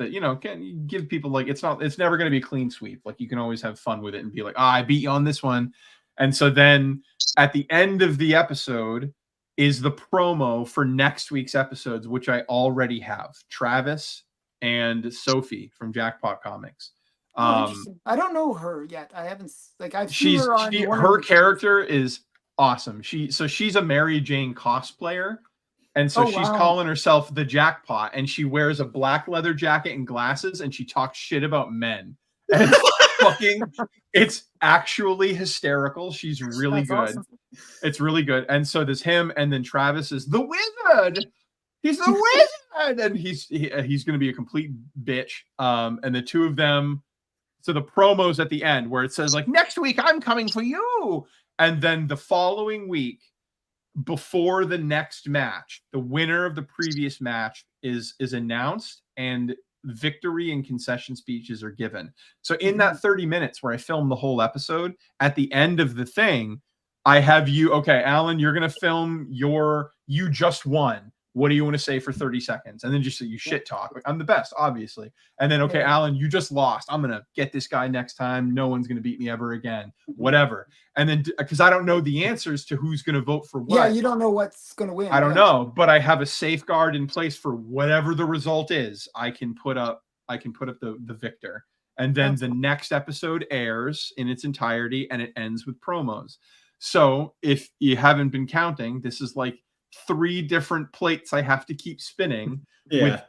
give people like it's never going to be a clean sweep. Like you can always have fun with it and be like, I beat you on this one. And so then at the end of the episode is the promo for next week's episodes, which I already have. Travis and Sophie from Jackpot Comics. Interesting. I don't know her yet. I haven't I've seen her on one her of the- character is awesome. She's a Mary Jane cosplayer, and so Oh, she's wow. calling herself the Jackpot, and she wears a black leather jacket and glasses, and she talks shit about men. And it's actually hysterical. She's really That's good. awesome. It's really good. And so there's him, and then Travis is the wizard. He's the wizard, and he's going to be a complete bitch. And the two of them. So the promos at the end where it says like next week I'm coming for you, and then the following week before the next match, the winner of the previous match is announced, and victory and concession speeches are given. So in that 30 minutes where I filmed the whole episode, at the end of the thing, I have you, okay, Alan, you're going to film you just won. What do you want to say for 30 seconds? And then just so you shit talk. Like, I'm the best, obviously. And then, okay, Yeah. Alan, you just lost. I'm going to get this guy next time. No one's going to beat me ever again. Whatever. And then, because I don't know the answers to who's going to vote for what. Yeah, you don't know what's going to win. I don't yeah. know, but I have a safeguard in place for whatever the result is. I can put up the victor. And then That's the cool. next episode airs in its entirety and it ends with promos. So if you haven't been counting, this is like 3 different plates I have to keep spinning with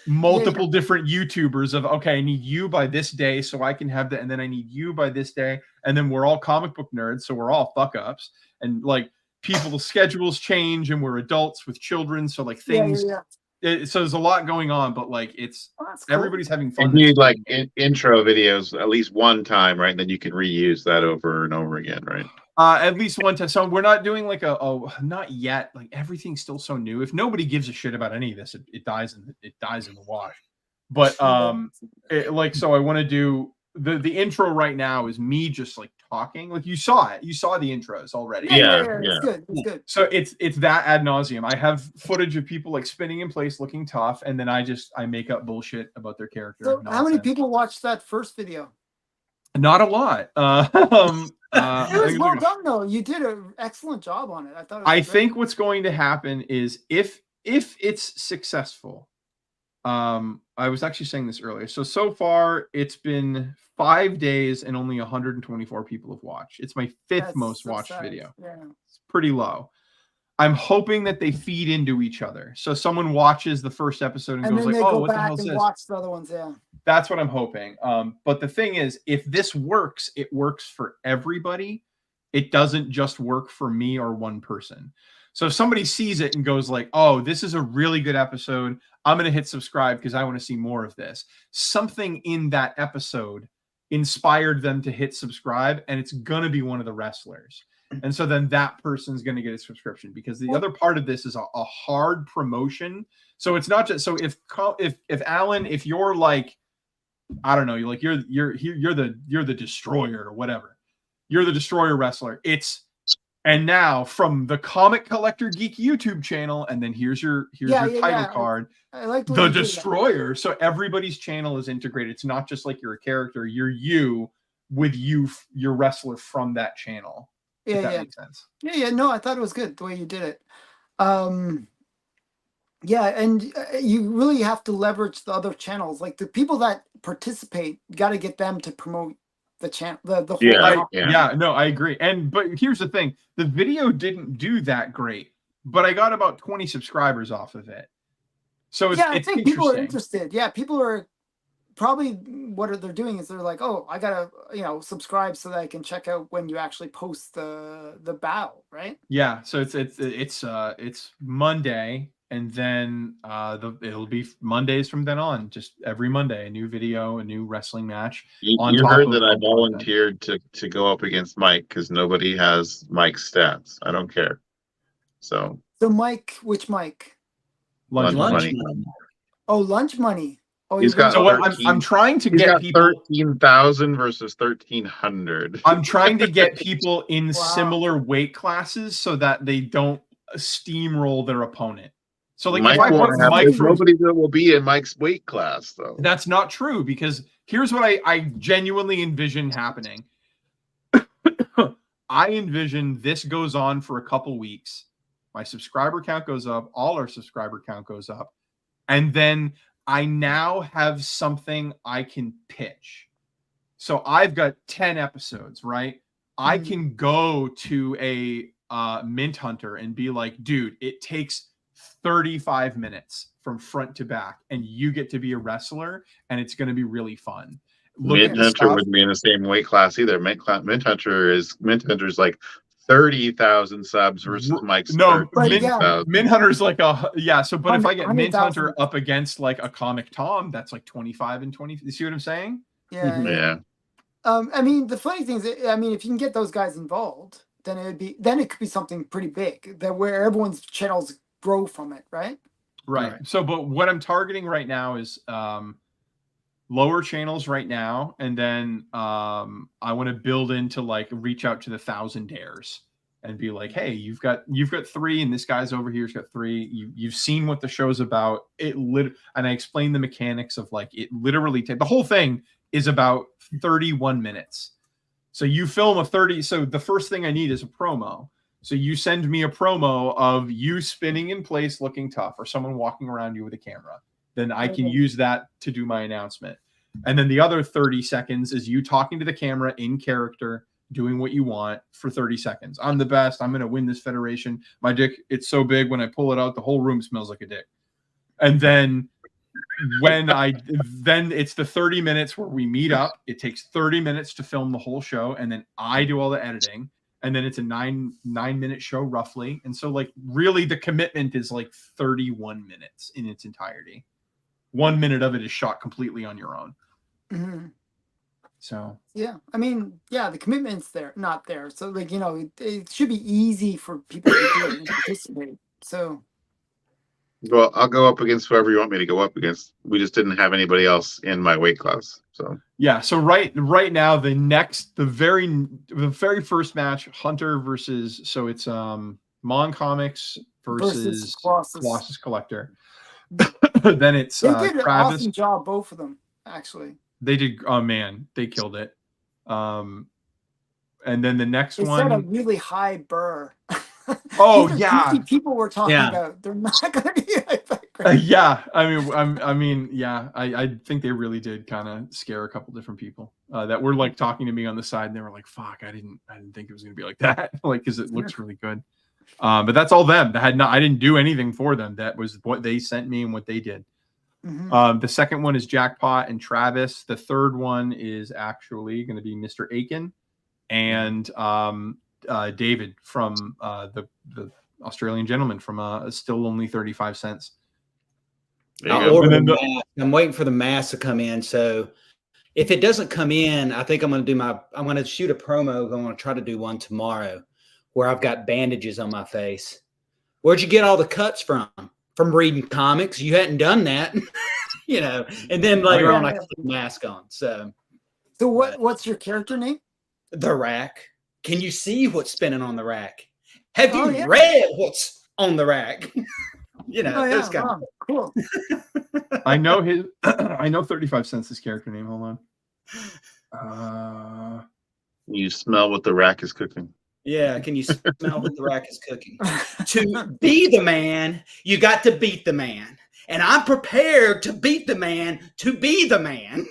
multiple different YouTubers of, okay, I need you by this day so I can have that. And then I need you by this day. And then we're all comic book nerds. So we're all fuck ups. And like people's schedules change and we're adults with children. So like things, so there's a lot going on, but like it's, That's cool. everybody's having fun. And you need like intro videos at least one time, right? And then you can reuse that over and over again, right? At least one time. So we're not doing like not yet. Like everything's still so new. If nobody gives a shit about any of this, it dies in the wash. But so I want to do the intro right now is me just like talking. Like you saw it. You saw the intros already. Yeah. It's good. It's good. So it's that ad nauseum. I have footage of people like spinning in place, looking tough, and then I make up bullshit about their character. So how many people watched that first video? Not a lot. It was well done though. You did an excellent job on it. I thought. I think what's going to happen is if it's successful. I was actually saying this earlier. So far it's been 5 days and only 124 people have watched. It's my 5th most watched video. Yeah. It's pretty low. I'm hoping that they feed into each other. So someone watches the first episode and goes like, "Oh, what the hell is this?" Watch the other ones. Yeah. That's what I'm hoping. But the thing is, if this works, it works for everybody. It doesn't just work for me or one person. So if somebody sees it and goes like, "Oh, this is a really good episode. I'm going to hit subscribe because I want to see more of this." Something in that episode inspired them to hit subscribe, and it's going to be one of the wrestlers. And so then that person's going to get a subscription, because the other part of this is a hard promotion. So it's not just, so if Alan, if you're like, I don't know, you're like, you're the Destroyer or whatever, you're the Destroyer wrestler. And now from the Comic Collector Geek YouTube channel, and then here's your title card. I like the Destroyer. So everybody's channel is integrated. It's not just like you're a character. You're your wrestler from that channel. If that makes sense. Yeah. No, I thought it was good the way you did it. Yeah, and you really have to leverage the other channels. Like the people that participate, you got to get them to promote the channel. The whole no, I agree. But here's the thing: the video didn't do that great, but I got about 20 subscribers off of it. So I think people are interested. Yeah, people are probably, what they're doing is they're like, "Oh, I gotta subscribe so that I can check out when you actually post the battle," right? Yeah. So it's Monday. And then it'll be Mondays from then on. Just every Monday, a new video, a new wrestling match. You heard that I volunteered to go up against Mike because nobody has Mike's stats. I don't care. So Mike, which Mike? Lunch Money. Oh, Lunch Money. Oh, he's got. So I'm trying to get people 13,000 versus 1,300. I'm trying to get people in similar weight classes so that they don't steamroll their opponent. So like, if I put Mike, nobody that will be in Mike's weight class, though. That's not true, because here's what I genuinely envision happening. I envision this goes on for a couple weeks. My subscriber count goes up. All our subscriber count goes up. And then I now have something I can pitch. So I've got 10 episodes, right? I can go to a Mint Hunter and be like, dude, it takes 35 minutes from front to back, and you get to be a wrestler, and it's going to be really fun. Mint Hunter wouldn't be in the same weight class either. Mint Hunter's like 30,000 subs versus Mike's 13,000. Mint Hunter's like but if I get Mint Hunter up against like a Comic Tom, that's like 25 and 20. You see what I'm saying? Yeah. I mean, the funny thing is, if you can get those guys involved, then it could be something pretty big, that where everyone's channels grow from it, right? Right. So, but what I'm targeting right now is lower channels right now, and then I want to build into like reach out to the 1,000 dares and be like, hey, you've got 3, and this guy's over here's got 3. You've seen what the show's about. And I explain the mechanics of like it literally the whole thing is about 31 minutes. So you film a 30. So the first thing I need is a promo. So you send me a promo of you spinning in place looking tough, or someone walking around you with a camera. Then I can use that to do my announcement. And then the other 30 seconds is you talking to the camera in character, doing what you want for 30 seconds. I'm the best. I'm going to win this federation. My dick, it's so big. When I pull it out, the whole room smells like a dick. And then then it's the 30 minutes where we meet up. It takes 30 minutes to film the whole show. And then I do all the editing. And then it's a 9-minute show roughly. And so like really the commitment is like 31 minutes in its entirety. 1 minute of it is shot completely on your own. Mm-hmm. So yeah, I mean, yeah, the commitment's not there. So like, it should be easy for people to do it and participate. So Well, I'll go up against whoever you want me to go up against. We just didn't have anybody else in my weight class. So yeah, so right now the very first match, Hunter versus it's Mon Comics versus Colossus Collector. Then it's they did an Travis. awesome job, both of them actually. They did. Oh man, they killed it. And then the next They one set a really high burr. Oh These are yeah, easy people we're talking Yeah. about. They're not going to be like that great. yeah. I mean, yeah. I think they really did kind of scare a couple different people that were like talking to me on the side, and they were like, "Fuck, I didn't think it was going to be like that." Like, because it looks really good. But that's all them. I didn't do anything for them. That was what they sent me and what they did. Mm-hmm. The second one is Jackpot and Travis. The third one is actually going to be Mr. Aiken and David from the Australian gentleman from Still Only 35 Cents. there you I'll go. order And the then mask. I'm waiting for the mask to come in. So if it doesn't come in, I think I'm going to shoot a promo. I'm going to try to do one tomorrow where I've got bandages on my face. Where'd you get all the cuts from? From reading comics. You hadn't done that, and then later on I put the mask on. So what's your character name? the rack. Can you see what's spinning on the rack? Have you Oh, yeah. read what's on the rack? Those kind of cool. I know his. I know 35 Cents. His character name. Hold on. You smell what the rack is cooking. Yeah, can you smell what the rack is cooking? To be the man, you got to beat the man. And I'm prepared to beat the man to be the man.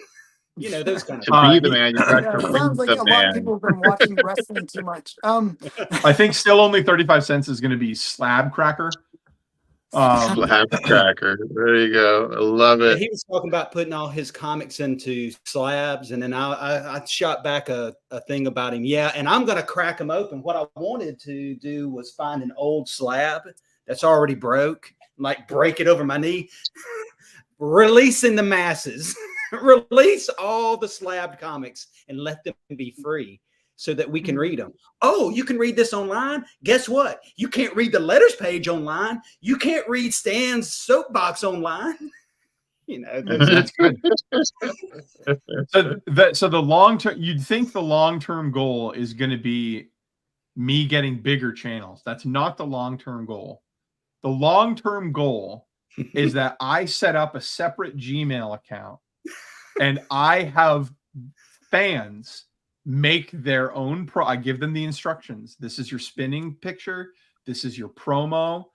Those kind of To be the man, you got Yeah, to it read sounds like the a lot of man. people have been watching wrestling too much. I think Still Only 35 Cents is going to be Slab Cracker. Slab cracker. There you go. I love it. He was talking about putting all his comics into slabs, and then I shot back a thing about him. Yeah, and I'm going to crack them open. What I wanted to do was find an old slab that's already broke, like break it over my knee, releasing the masses, release all the slabbed comics and let them be free so that we can read them. Oh, you can read this online? Guess what? You can't read the letters page online. You can't read Stan's soapbox online. That's good. So the long term, you'd think the long term goal is going to be me getting bigger channels. That's not the long term goal. The long term goal is that I set up a separate Gmail account and I have fans make their own I give them the instructions. This is your spinning picture. This is your promo.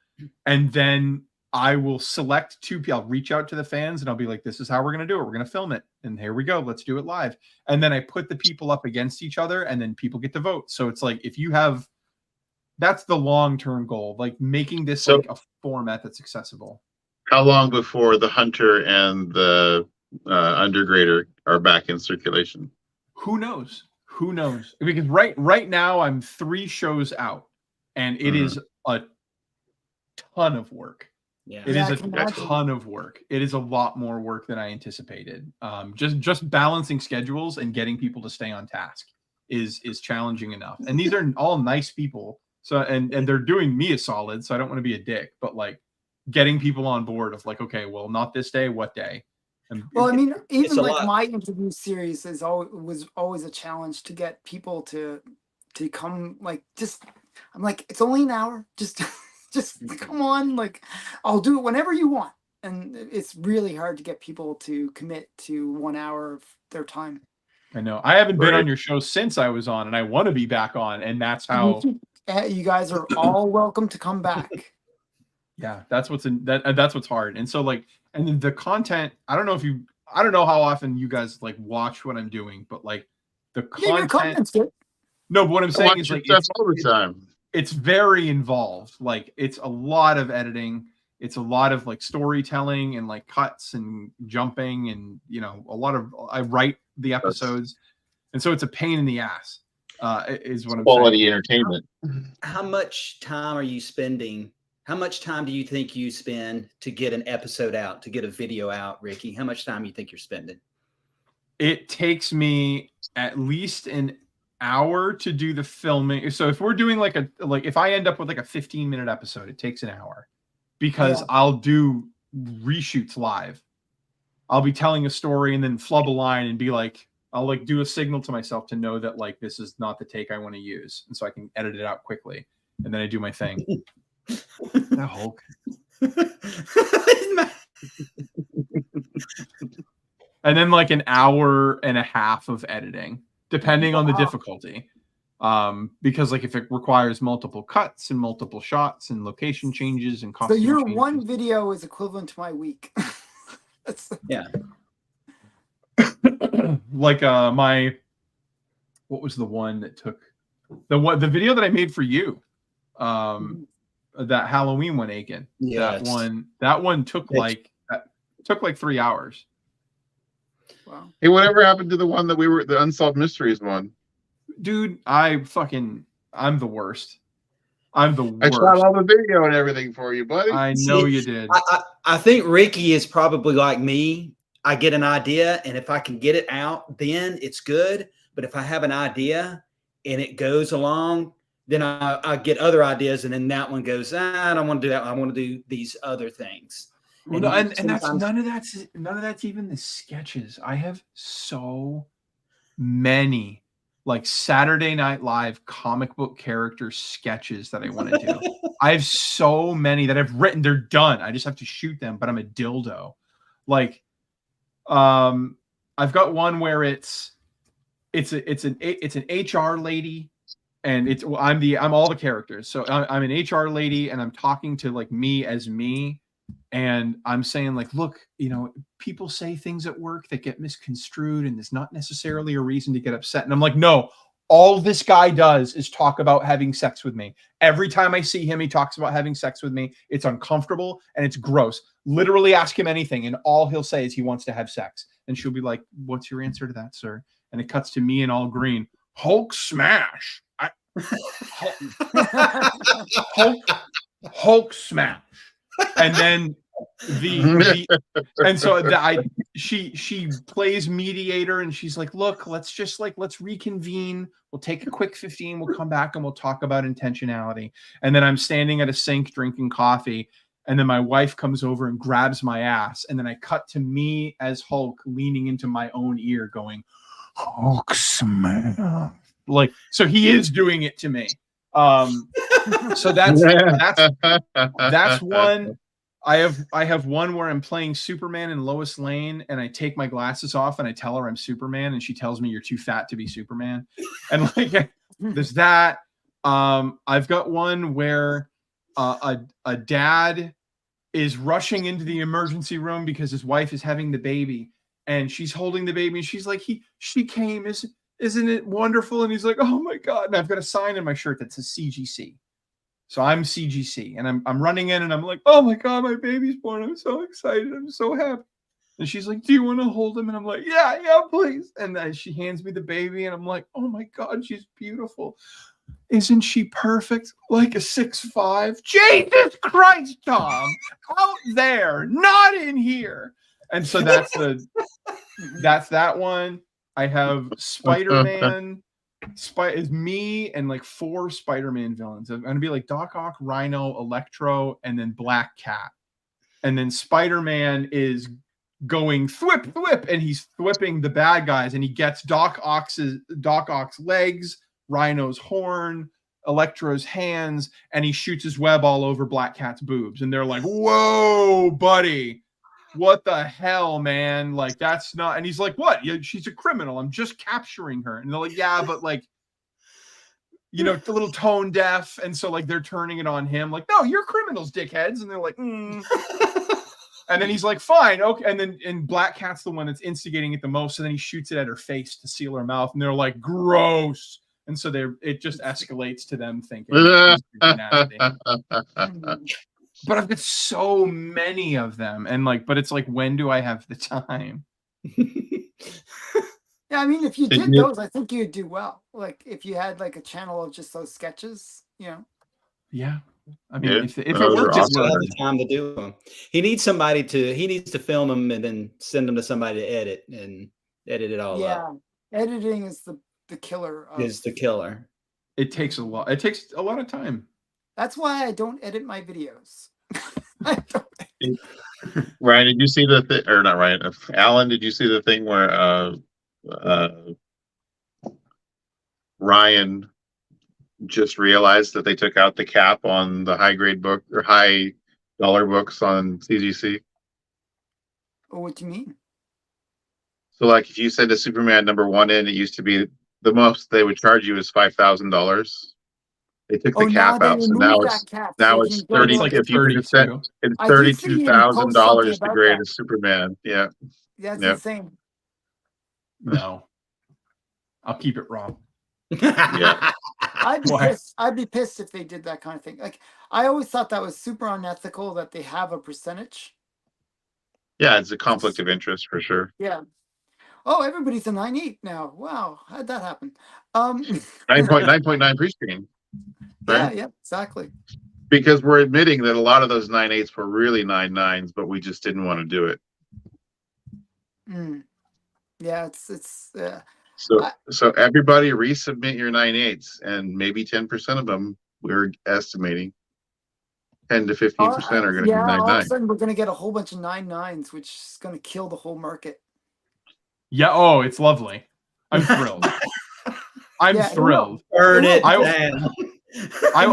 And then I will select two people. I'll reach out to the fans and I'll be like, this is how we're going to do it. We're going to film it. And here we go. Let's do it live. And then I put the people up against each other and then people get to vote. So it's like, if you have, that's the long-term goal, like making this like a format that's accessible. How long before the Hunter and the Undergrader are back in circulation? Who knows? Who knows? Because right now I'm 3 shows out and it is a ton of work. Yeah. It is a ton of work. It is a lot more work than I anticipated. Just balancing schedules and getting people to stay on task is challenging enough. And these are all nice people. So and they're doing me a solid. So I don't want to be a dick, but like getting people on board of like, okay, well, not this day, what day? Well, I mean, even like lot. my interview series was always a challenge to get people to come. Like, I'm like, it's only an hour. Just come on. Like, I'll do it whenever you want. And it's really hard to get people to commit to 1 hour of their time. I know. I haven't been on your show since I was on, and I want to be back on. And that's how you guys are all welcome to come back. Yeah, that's what's hard. And so like, and then the content, I don't know if I don't know how often you guys like watch what I'm doing, but like the Yeah, your content. content's good. No, but what I'm I saying watch is your like stuff all the time. it's very involved. Like it's a lot of editing. It's a lot of like storytelling and like cuts and jumping and a lot of I write the episodes, and so it's a pain in the ass. Is what I'm saying. Quality entertainment. How much time are you spending? How much time do you think you spend to get an episode out, to get a video out, Ricky? How much time do you think you're spending? It takes me at least an hour to do the filming. So if we're doing like if I end up with like a 15-minute episode, it takes an hour because I'll do reshoots live. I'll be telling a story and then flub a line and be like, I'll like do a signal to myself to know that like this is not the take I want to use, and so I can edit it out quickly, and then I do my thing. That Hulk. And then like an hour and a half of editing, depending on the difficulty. Because like if it requires multiple cuts and multiple shots and location changes and costume So your changes. one video is equivalent to my week. Yeah. Like what was the one that took the video that I made for you? That Halloween one, Aiken. Yes. That one took like 3 hours. Wow. Hey, whatever happened to the one that the Unsolved Mysteries one? Dude, I'm the worst. I'm the worst. I shot all the video and everything for you, buddy. I know you did. I think Ricky is probably like me. I get an idea, and if I can get it out, then it's good. But if I have an idea and it goes along, then I get other ideas, and then that one goes, I don't want to do that. I want to do these other things. Well, no, and that's none of that's even the sketches. I have so many like Saturday Night Live comic book character sketches that I want to do. I have so many that I've written. They're done. I just have to shoot them, but I'm a dildo. Like, I've got one where it's an HR lady, and I'm all the characters. So I'm an HR lady, and I'm talking to like me as me. And I'm saying like, look, people say things at work that get misconstrued, and there's not necessarily a reason to get upset. And I'm like, no, all this guy does is talk about having sex with me. Every time I see him, he talks about having sex with me. It's uncomfortable and it's gross. Literally ask him anything, and all he'll say is he wants to have sex. And she'll be like, what's your answer to that, sir? And it cuts to me in all green. Hulk smash. Hulk smash. And then she plays mediator, and she's like, look, let's reconvene. We'll take a quick 15. We'll come back and we'll talk about intentionality. And then I'm standing at a sink drinking coffee, and then my wife comes over and grabs my ass, and then I cut to me as Hulk leaning into my own ear going, Hulk smash. Like, so he is doing it to me. So that's one. I have one where I'm playing Superman and Lois Lane, and I take my glasses off and I tell her I'm Superman, and she tells me you're too fat to be Superman. And like there's that. I've got one where a dad is rushing into the emergency room because his wife is having the baby, and she's holding the baby, and she's like, she came, isn't it wonderful? And he's like, oh my God. And I've got a sign in my shirt that says CGC. So I'm CGC, and I'm running in, and I'm like, oh my God, my baby's born. I'm so excited. I'm so happy. And she's like, do you want to hold him? And I'm like, yeah, please. And then she hands me the baby, and I'm like, oh my God, she's beautiful. Isn't she perfect? Like a 6'5". Jesus Christ, Tom, out there, not in here. And so that's that one. I have Spider-Man. Is me and like 4 Spider-Man villains. I'm gonna be like Doc Ock, Rhino, Electro, and then Black Cat. And then Spider-Man is going thwip, and he's thwipping the bad guys, and he gets Doc Ock's legs, Rhino's horn, Electro's hands, and he shoots his web all over Black Cat's boobs. And they're like, whoa, buddy. What the hell, man? Like, that's not. And he's like, what? Yeah, she's a criminal. I'm just capturing her. And they're like, yeah, but like, a little tone deaf. And so like they're turning it on him. Like, no, you're criminals, dickheads. And they're like, And then he's like, fine, okay. And Black Cat's the one that's instigating it the most. So then he shoots it at her face to seal her mouth. And they're like, gross. And so it just escalates to them thinking it's super nasty. But I've got so many of them. And but it's like, when do I have the time? Yeah, I mean, if you did those, I think you'd do well. Like if you had like a channel of just those sketches, Yeah. I mean, Yeah, if it those are works, awesome. it Have works. the time to do them. He needs to film them and then send them to somebody to edit it all yeah, up. editing is the killer. Is the killer. It takes a lot. It takes a lot of time. That's why I don't edit my videos. I don't. Ryan, did you see the thing? Or not Ryan? Alan, did you see the thing where Ryan just realized that they took out the cap on the high grade book or high dollar books on CGC? Oh, what do you mean? So, like, if you send a Superman #1 in, it used to be the most they would charge you is $5,000. They took the cap they out, so removed now that cap, now so it's you can go 30. to, like If you 32. just send, it's I did see him post something $32,000 to about grade that. a Superman. Yeah, That's Yep. insane. No. I'll keep it raw. Yeah. Why? I'd be pissed if they did that kind of thing. Like I always thought that was super unethical that they have a percentage. Yeah, it's a conflict of interest for sure. Yeah. Oh, everybody's a 9.8 now. Wow, how'd that happen? 9.9 pre-screen. Yeah, Right? yeah, exactly. Because we're admitting that a lot of those 9.8s were really 9.9s, but we just didn't want to do it. Yeah, it's So everybody resubmit your 9.8s, and maybe 10% of them we're estimating 10 to 15% are going to be all of a 9.9. sudden we're gonna get a whole bunch of 9.9s, which is gonna kill the whole market. Yeah. Oh, it's lovely. I'm thrilled. I'm Yeah, it thrilled. Burn it I- down. I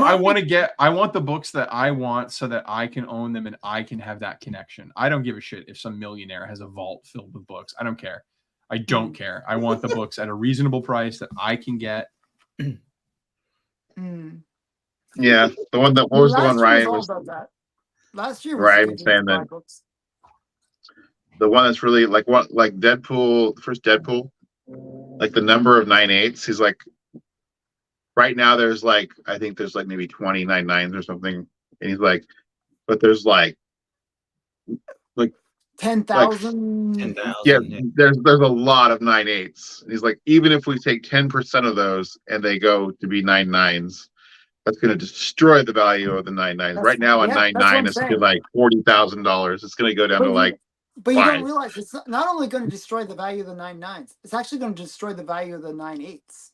want the books that I want so that I can own them and I can have that connection. I don't give a shit if some millionaire has a vault filled with books. I don't care. I don't care. I want the books at a reasonable price that I can get. Yeah, the one that what was the one Ryan all was about that. Last year was Ryan good was year saying to buy that books. the one that's really like Deadpool, the first Deadpool, like the number of 9.8s. He's like, right now there's like I think there's like maybe 20 9.9s or something, and he's like, but there's like 10,000. 10,000. yeah, there's a lot of 9.8s. And he's like, even if we take 10% of those and they go to be 9.9s, that's going to destroy the value of the 9.9s. Right now, a that's what 9.9 I'm is saying. like $40,000. It's going to go down to like But you don't five. realize it's not only going to destroy the value of the 9.9s, it's actually going to destroy the value of the 9.8s.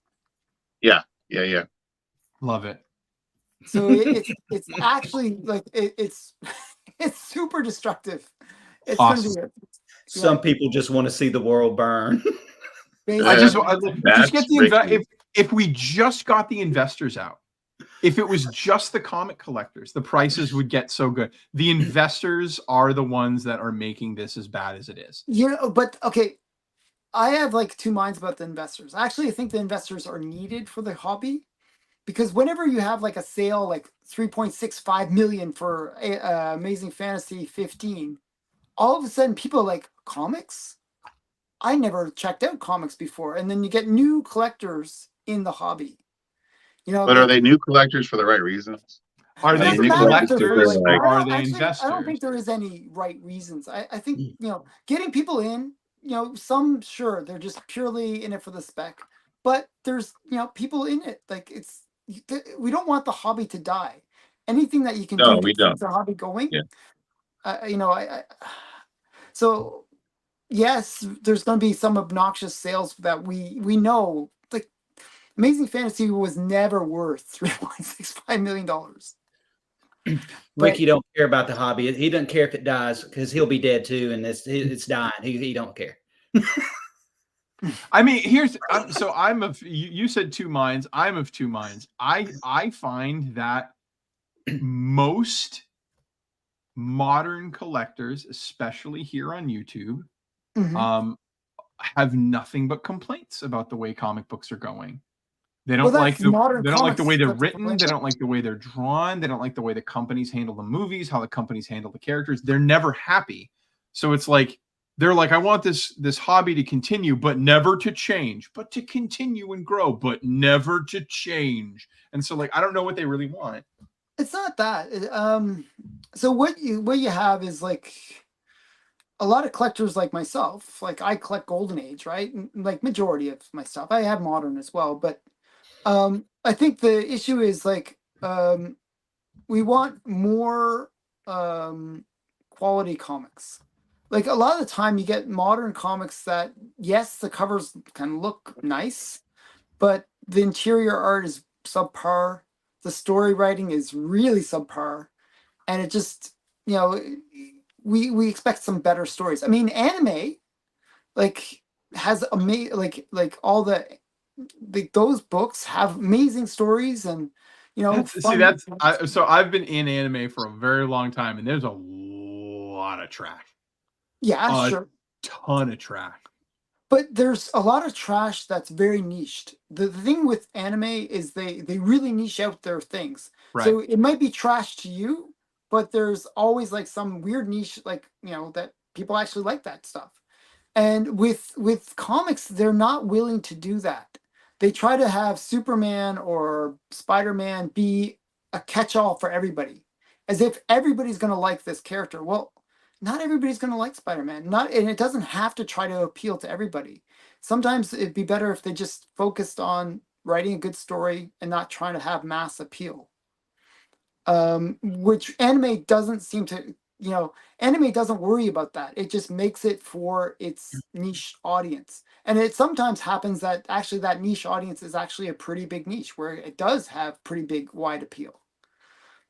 Yeah. Love it. So it's actually like it's super destructive. It's Awesome. going to be Some people just want to see the world burn. I just That's get the Ricky. if we just got the investors out. If it was just the comic collectors, the prices would get so good. The investors are the ones that are making this as bad as it is. but okay, I have like two minds about the investors. Actually, I think the investors are needed for the hobby because whenever you have like a sale like 3.65 million for Amazing Fantasy 15, all of a sudden people are like, comics? I never checked out comics before. And then you get new collectors in the hobby. But are they new collectors for the right reasons? Are It they doesn't new matter if they're collectors like- or are they actually, investors? I don't think there is any right reasons. I think, getting people in, some, sure, they're just purely in it for the spec. But there's, people in it. Like, we don't want the hobby to die. Anything that you can No, do we to keep don't. the hobby going. Yeah. So, yes, there's going to be some obnoxious sales that we know. Like, Amazing Fantasy was never worth $3.65 million. Ricky don't care about the hobby. He doesn't care if it dies because he'll be dead too, and it's dying. He don't care. I mean, I'm of you said two minds. I'm of two minds. I find that most modern collectors, especially here on YouTube, Mhm. have nothing but complaints about the way comic books are going. They don't Well, like that's modern they don't like the way comics. they're That's written. what- They don't like the way they're drawn. They don't like the way the companies handle the movies, how the companies handle the characters. They're never happy. So it's like they're like, I want this hobby to continue, but never to change, but to continue and grow, but never to change. And so like I don't know what they really want. It's not that. So what you have is like a lot of collectors like myself. Like I collect Golden Age, right? Like majority of my stuff. I have modern as well, but I think the issue is like we want more quality comics. Like a lot of the time you get modern comics that, yes, the covers can look nice, but the interior art is subpar. The story writing is really subpar. And it just, we expect some better stories. I mean, anime like has like all those books have amazing stories and So I've been in anime for a very long time, and there's a lot of trash. Yeah, sure. Ton of trash. But there's a lot of trash that's very niched. The thing with anime is they really niche out their things. Right. So it might be trash to you, but there's always like some weird niche, like, that people actually like that stuff. And with comics, they're not willing to do that. They try to have Superman or Spider-Man be a catch-all for everybody, as if everybody's going to like this character. Well, not everybody's going to like Spider-Man. And it doesn't have to try to appeal to everybody. Sometimes it'd be better if they just focused on writing a good story and not trying to have mass appeal. Which anime doesn't seem to, anime doesn't worry about that. It just makes it for its niche audience. And it sometimes happens that actually that niche audience is actually a pretty big niche where it does have pretty big wide appeal.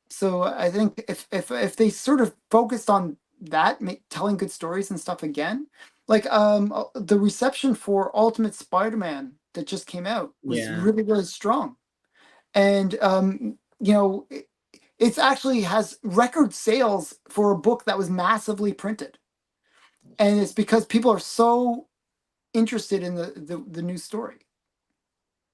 So I think if they sort of focused on that, telling good stories and stuff again, like the reception for Ultimate Spider-Man that just came out was really, really strong. And it's actually has record sales for a book that was massively printed. And it's because people are so interested in the new story.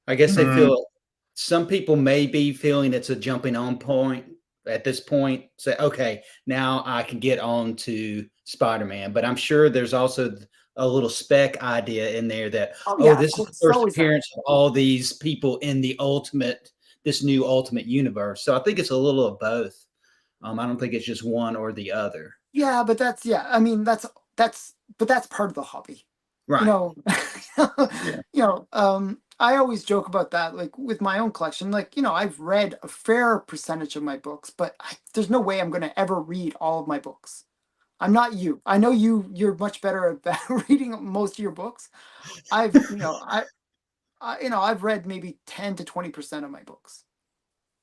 I guess they feel some people may be feeling it's a jumping on point at this point. Say, okay, now I can get on to Spider-Man. But I'm sure there's also a little spec idea in there that, this is the first appearance of all these people in this new Ultimate universe. So I think it's a little of both. I don't think it's just one or the other. Yeah, but that's part of the hobby. Right. I always joke about that, like with my own collection. Like, I've read a fair percentage of my books, but there's no way I'm going to ever read all of my books. I'm not you. I know you're much better at reading most of your books. I've read maybe 10 to 20% of my books,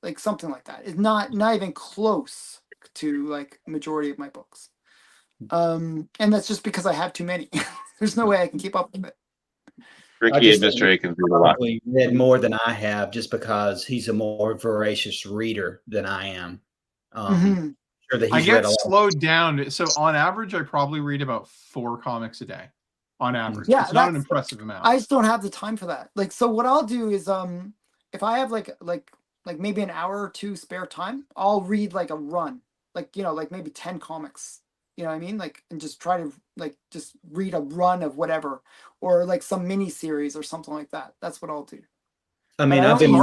like something like that. It's not even close to like majority of my books. And that's just because I have too many. There's no way I can keep up with it. Ricky and Mr. A can do a lot. Read more than I have just because he's a more voracious reader than I am. Sure that I he's get read a lot. slowed down. So on average, I probably read about 4 comics a day. On average, Yeah, it's not an impressive amount. I just don't have the time for that. Like, so what I'll do is, if I have like maybe an hour or two spare time, I'll read like a run, like maybe 10 comics. You know what I mean? Like, and just try to just read a run of whatever, or like some mini series or something like that. That's what I'll do. I mean, I've been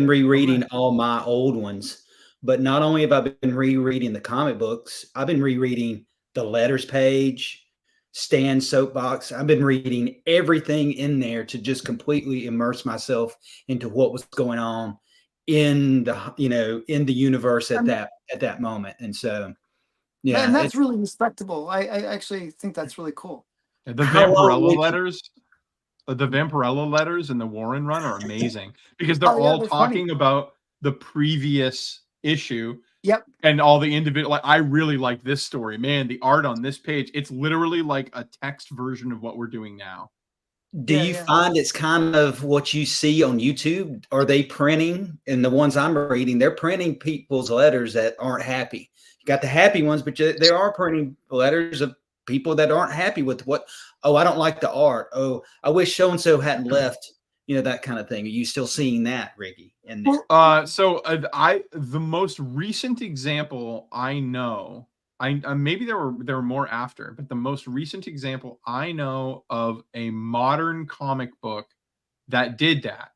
rereading all my old ones, but not only have I been rereading the comic books, I've been rereading the letters page, Stan's soapbox. I've been reading everything in there to just completely immerse myself into what was going on in the universe at that moment. And so, yeah, and that's really respectable. I actually think that's really cool. The Vampirella letters, and the Warren run are amazing because they're all talking about the previous issue. Yep. And all the individual, like I really like this story, man. The art on this page, it's literally like a text version of what we're doing now. Do you find it's kind of what you see on YouTube? Are they printing? And the ones I'm reading, they're printing people's letters that aren't happy. You got the happy ones, but they are printing letters of people that aren't happy with I don't like the art. Oh, I wish so-and-so hadn't left that kind of thing. Are you still seeing that, Ricky? And The most recent example I know, maybe there were more after, but the most recent example I know of a modern comic book that did that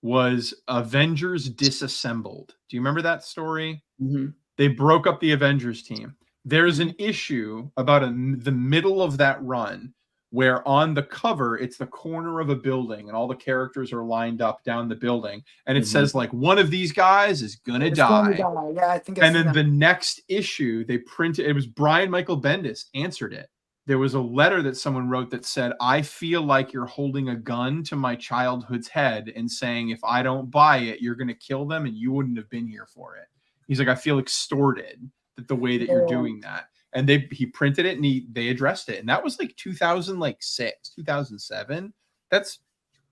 was Avengers Disassembled. Do you remember that story? Mm-hmm. They broke up the Avengers team. There's an issue about the middle of that run where on the cover, it's the corner of a building and all the characters are lined up down the building. And it says like, one of these guys is going to die. Yeah, I think I've And seen then that. the next issue, they printed, it was Brian Michael Bendis answered it. There was a letter that someone wrote that said, I feel like you're holding a gun to my childhood's head and saying, if I don't buy it, you're going to kill them and you wouldn't have been here for it. He's like, I feel extorted that the way that you're doing that. And he printed it and they addressed it. And that was like 2006, 2007. That's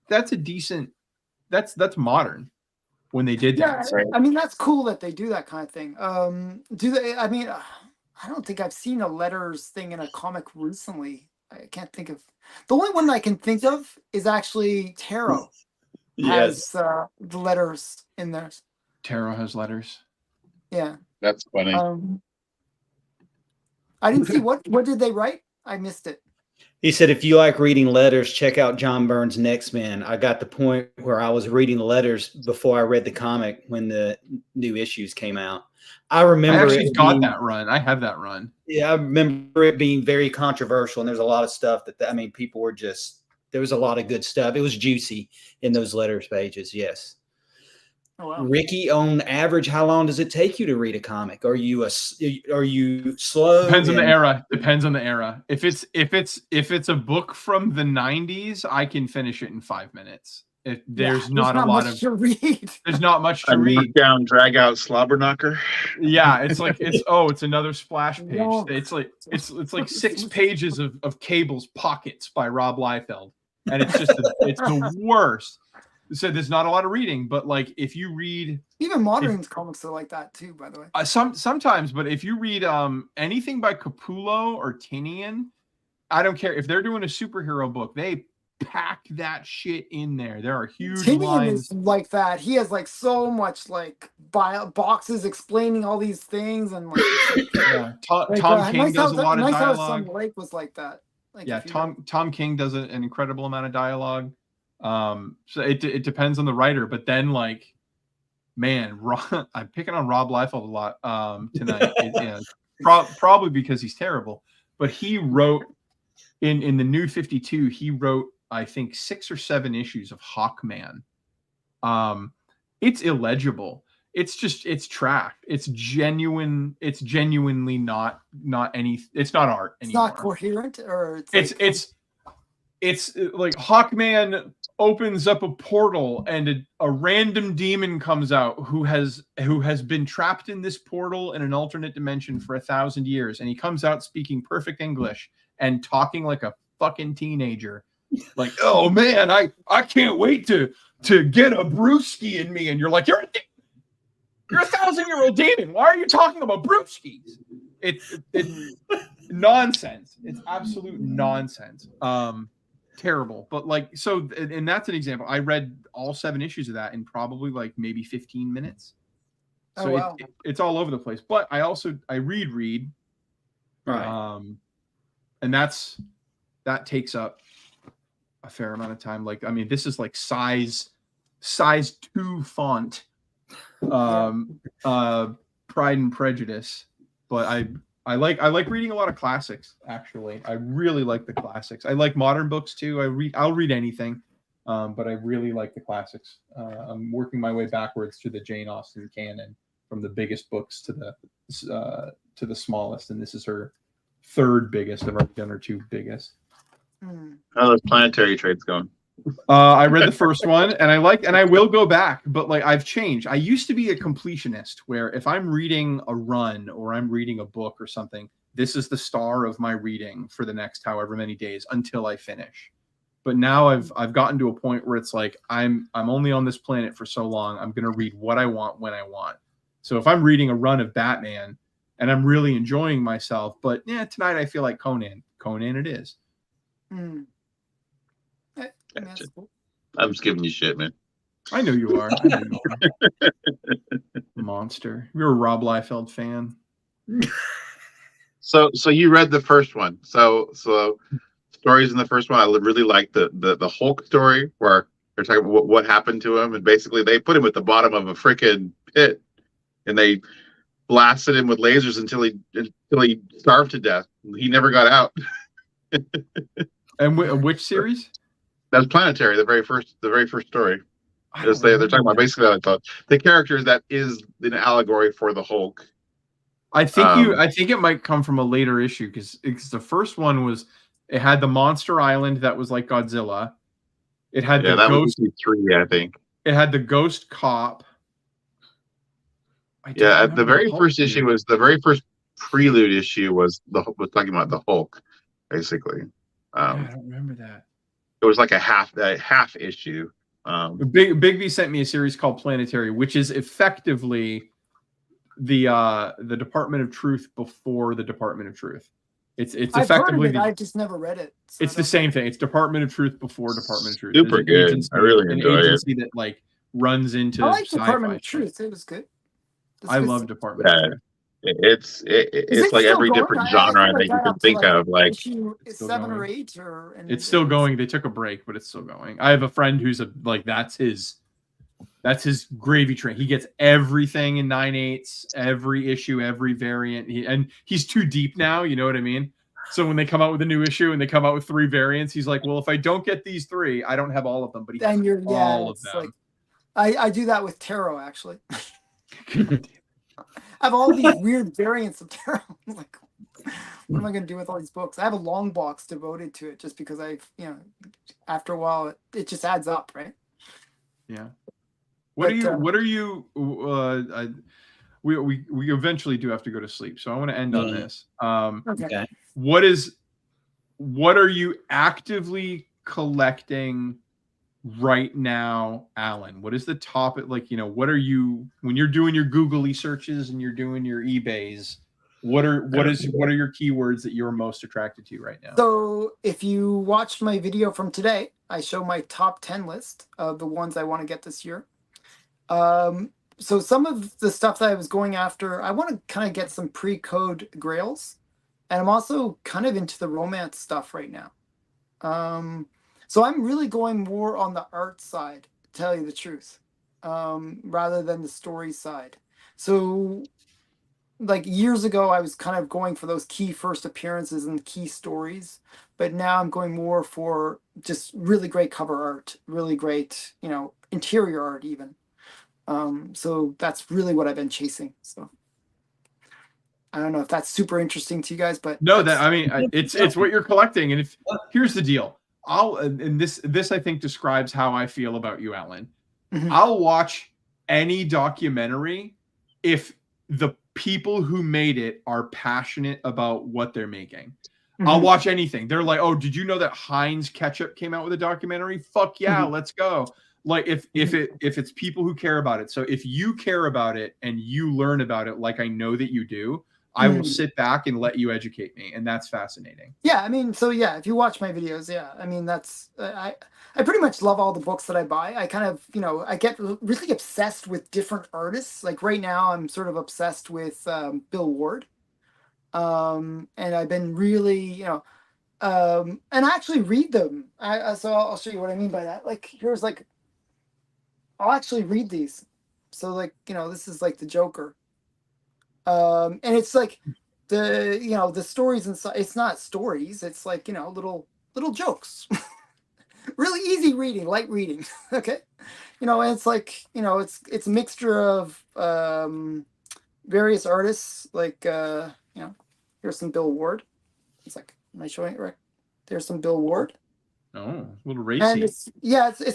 a decent, that's modern when they did that. Yeah, I mean, that's cool that they do that kind of thing. Do they, I mean, I don't think I've seen a letters thing in a comic recently. I can't think of, the only one I can think of is actually Tarot. Yes. Has the letters in there. Tarot has letters. Yeah. That's funny. I didn't see what did they write? I missed it. He said, if you like reading letters, check out John Byrne's Next Man. I got the point where I was reading the letters before I read the comic when the new issues came out. I remember I actually got that run. I have that run. Yeah, I remember it being very controversial, and there's a lot of stuff people were there was a lot of good stuff. It was juicy in those letters pages. Yes. Oh, wow. Ricky, on average, how long does it take you to read a comic? Are you slow? Depends on the era. Depends on the era. If it's a book from the 90s, I can finish it in 5 minutes. There's not a lot much to read. There's not much to A read. knock down, drag out slobber knocker. Yeah, it's like it's another splash page. It's like 6 pages of Cable's Pockets by Rob Liefeld, and it's just it's the worst. So there's not a lot of reading, but like if you read, even modern comics are like that too, by the way. Sometimes, but if you read anything by Capullo or Tinian, I don't care if they're doing a superhero book, they pack that shit in there. There are huge Tinian lines is like that. He has like so much like boxes explaining all these things and like, yeah. Tom King does a lot of dialogue. Sun Lake was like that. Like, yeah, Tom King does an incredible amount of dialogue. So it depends on the writer, but then like, man, I'm picking on Rob Liefeld a lot tonight. Probably because he's terrible, but he wrote in the New 52. He wrote, I think, 6 or 7 issues of Hawkman. It's illegible. It's trash. It's genuine. It's genuinely not any. It's not art anymore. It's not coherent, or it's like Hawkman opens up a portal and a random demon comes out who has been trapped in this portal in an alternate dimension for 1,000 years, and he comes out speaking perfect English and talking like a fucking teenager. Like, oh man, I can't wait to get a brewski in me, and you're like, you're a 1,000-year-old demon. Why are you talking about brewskis? It's nonsense. It's absolute nonsense. Terrible. But like, so, and that's an example. I read all 7 issues of that in probably like maybe 15 minutes. So wow. It's all over the place. But I read. Right. And that takes up a fair amount of time. Like, I mean, this is like size 2 font, Pride and Prejudice. But I like reading a lot of classics. Actually, I really like the classics. I like modern books too. I'll read anything, but I really like the classics. I'm working my way backwards to the Jane Austen canon, from the biggest books to the smallest, and this is her 3rd biggest. I've already done her 2 biggest. How are those planetary trades going? I read the first one and I will go back, but like I've changed. I used to be a completionist where if I'm reading a run or I'm reading a book or something, this is the star of my reading for the next however many days until I finish. But now I've gotten to a point where it's like I'm only on this planet for so long. I'm going to read what I want when I want. So if I'm reading a run of Batman and I'm really enjoying myself, but yeah, tonight I feel like Conan it is. That's cool. I'm just giving you shit, man. I know you are. I know you are. Monster. You're a Rob Liefeld fan. So you read the first one. So stories in the first one. I really liked the Hulk story where they're talking about what happened to him, and basically they put him at the bottom of a freaking pit, and they blasted him with lasers until he starved to death. He never got out. And which series? That's Planetary, the very first story. I They're don't talking remember about that. basically I thought the characters that is an allegory for the Hulk. I think it might come from a later issue because the first one was it had the monster island that was like Godzilla. It had the that ghost. was '3, I think. It had the ghost cop. Yeah, the very first series. issue was the very first prelude issue was talking about the Hulk, basically. I don't remember that. It was like a half issue. Bigby sent me a series called Planetary, which is effectively the Department of Truth before the Department of Truth. It's I've effectively heard of it, I just never read it. So it's the same thing. It's Department of Truth before Department of Truth. Super There's an good. agency- I really enjoy an it. agency that like runs into I like sci-fi Department of stuff. Truth. It was good. I love Department of Yeah, Truth. it's it like still every going? different I genre feel like that you I can up to, think of. Like issue still 7 or going. 8, and It's still going. They took a break, but it's still going. I have a friend who's that's his gravy train. He gets everything in 9/8, every issue, every variant. He's too deep now. You know what I mean? So when they come out with a new issue and they come out with 3 variants, he's like, well, if I don't get these 3, I don't have all of them. But he has then all of it's them. like I do that with tarot actually. I have all these weird variants of tarot. I'm like, what am I going to do with all these books? I have a long box devoted to it just because after a while it just adds up, right? Yeah. What are you? We eventually do have to go to sleep, so I want to end on this. Okay. What are you actively collecting right now, Alan? What is the topic? Like, what are you when you're doing your googly searches and you're doing your eBays? What are your keywords that you're most attracted to right now? So if you watched my video from today, I show my top 10 list of the ones I want to get this year. So some of the stuff that I was going after, I want to kind of get some pre-code grails, and I'm also kind of into the romance stuff right now. So I'm really going more on the art side, to tell you the truth, rather than the story side. So like years ago, I was kind of going for those key first appearances and key stories, but now I'm going more for just really great cover art, really great, interior art even. So that's really what I've been chasing. So I don't know if that's super interesting to you guys, but no, it's what you're collecting. And here's the deal, and this I think describes how I feel about you, Alan. Mhm. I'll watch any documentary if the people who made it are passionate about what they're making. I'll watch anything. They're like, oh, did you know that Heinz ketchup came out with a documentary? Fuck yeah, let's go. Like if it's people who care about it. So if you care about it and you learn about it, like I know that you do, I will sit back and let you educate me, and that's fascinating. Yeah, I mean, so yeah, if you watch my videos, yeah, I mean that's I pretty much love all the books that I buy. I kind of I get really obsessed with different artists. Like right now, I'm sort of obsessed with Bill Ward, and I've been really and I actually read them. So I'll show you what I mean by that. Like here's I'll actually read these. So this is like the Joker. And it's like the stories inside, it's not stories, it's like little jokes. Really easy reading, light reading. Okay. And it's like it's a mixture of various artists, like here's some Bill Ward. It's like, am I showing it right? There's some Bill Ward. Oh, a little racy. And it's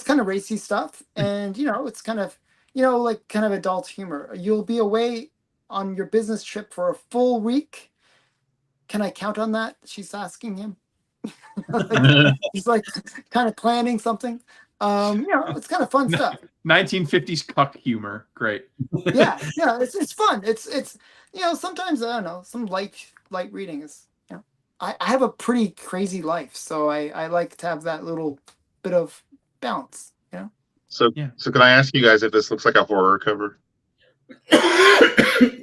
kind of racy stuff, and it's kind of like kind of adult humor. You'll be away on your business trip for a full week. Can I count on that? She's asking him. He's like kind of planning something. It's kind of fun stuff. 1950s cuck humor. Great. Yeah, it's fun. It's sometimes I don't know, some light reading is. I have a pretty crazy life, so I like to have that little bit of balance. So, Yeah. so can I ask you guys if this looks like a horror cover?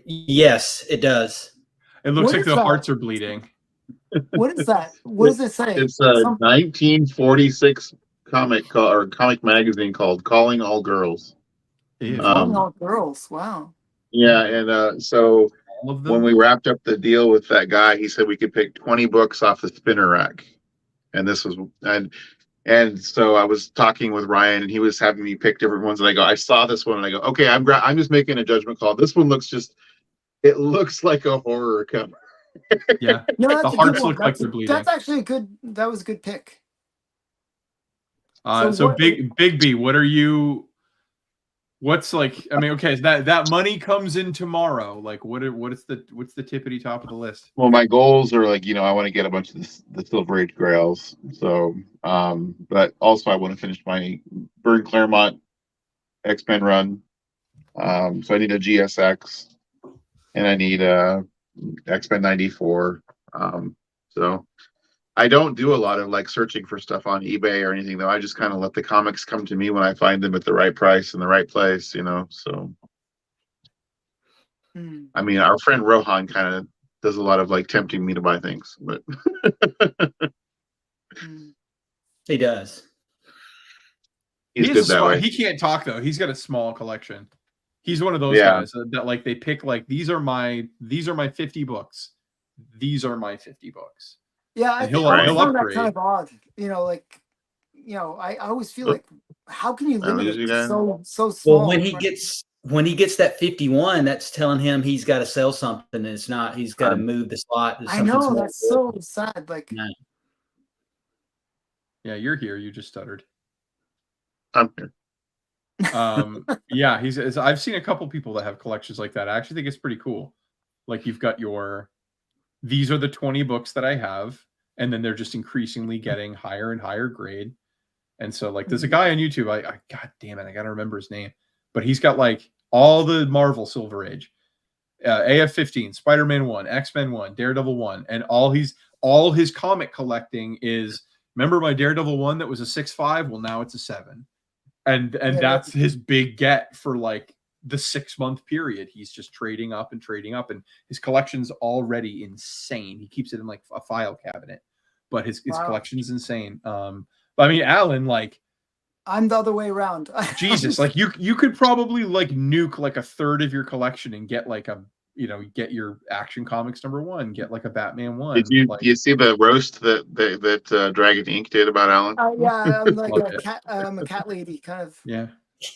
Yes, it does. It looks What like is the that? hearts are bleeding. What is that? What does it say? It's a Some- 1946 comic magazine called Calling All Girls. Ew. all girls. Wow. Yeah, and so All of when them. we wrapped up the deal with that guy, he said we could pick 20 books off the spinner rack, and this was and so I was talking with Ryan, and he was having me pick different ones, and I go, I saw this one, and I go, okay, I'm just making a judgment call. This one it looks like a horror cover. Yeah. No, that's The a good hearts one. look like they're bleeding. That's actually a good. That was a good pick. So So what- Big B, what are you? What's like? I mean, okay, so that money comes in tomorrow. Like, what's the tippity top of the list? Well, my goals are like, I want to get a bunch of the Silver Age Grails. So, but also I want to finish my Byrne Claremont X-Men run. So I need a GSX, and I need a X-Men 94. So I don't do a lot of like searching for stuff on eBay or anything, though. I just kind of let the comics come to me when I find them at the right price in the right place, So Hmm. I mean, our friend Rohan kind of does a lot of like tempting me to buy things, but Hmm. He does. he's He good is a that small, way. he can't talk though. He's got a small collection. He's one of those Yeah. guys that like they pick like these are my 50 books. These are my 50 books. Yeah, I And think he'll I always upgrade. found that kind of odd. I always feel like, how can you I limit lose it you to guys? so small? Well, when he gets that 51, that's telling him he's got to sell something. And it's not. He's got to move the slot. To I something know small. that's so sad. Like, No. Yeah, you're here. You just stuttered. I'm here. Yeah, I've seen a couple people that have collections like that. I actually think it's pretty cool. Like you've got these are the 20 books that I have, and then they're just increasingly getting higher and higher grade. And so like there's a guy on YouTube, I god damn it, I gotta remember his name, but he's got like all the Marvel Silver Age, AF-15, Spider-Man 1, X-Men 1, Daredevil 1, and all his comic collecting is, remember my Daredevil 1 that was a 6.5? Well, now it's a 7. And Yeah. that's his big get for like the 6-month period. He's just trading up, and his collection's already insane. He keeps it in like a file cabinet, but his Wow. collection's insane. But I mean, Alan, like I'm the other way around. Jesus, like you could probably like nuke like a third of your collection and get like get your Action Comics #1, get like a Batman 1. Did you like, you see the roast that Dragon Ink did about Alan? Yeah, I'm like Loved a it. cat. I'm a cat lady, kind of yeah.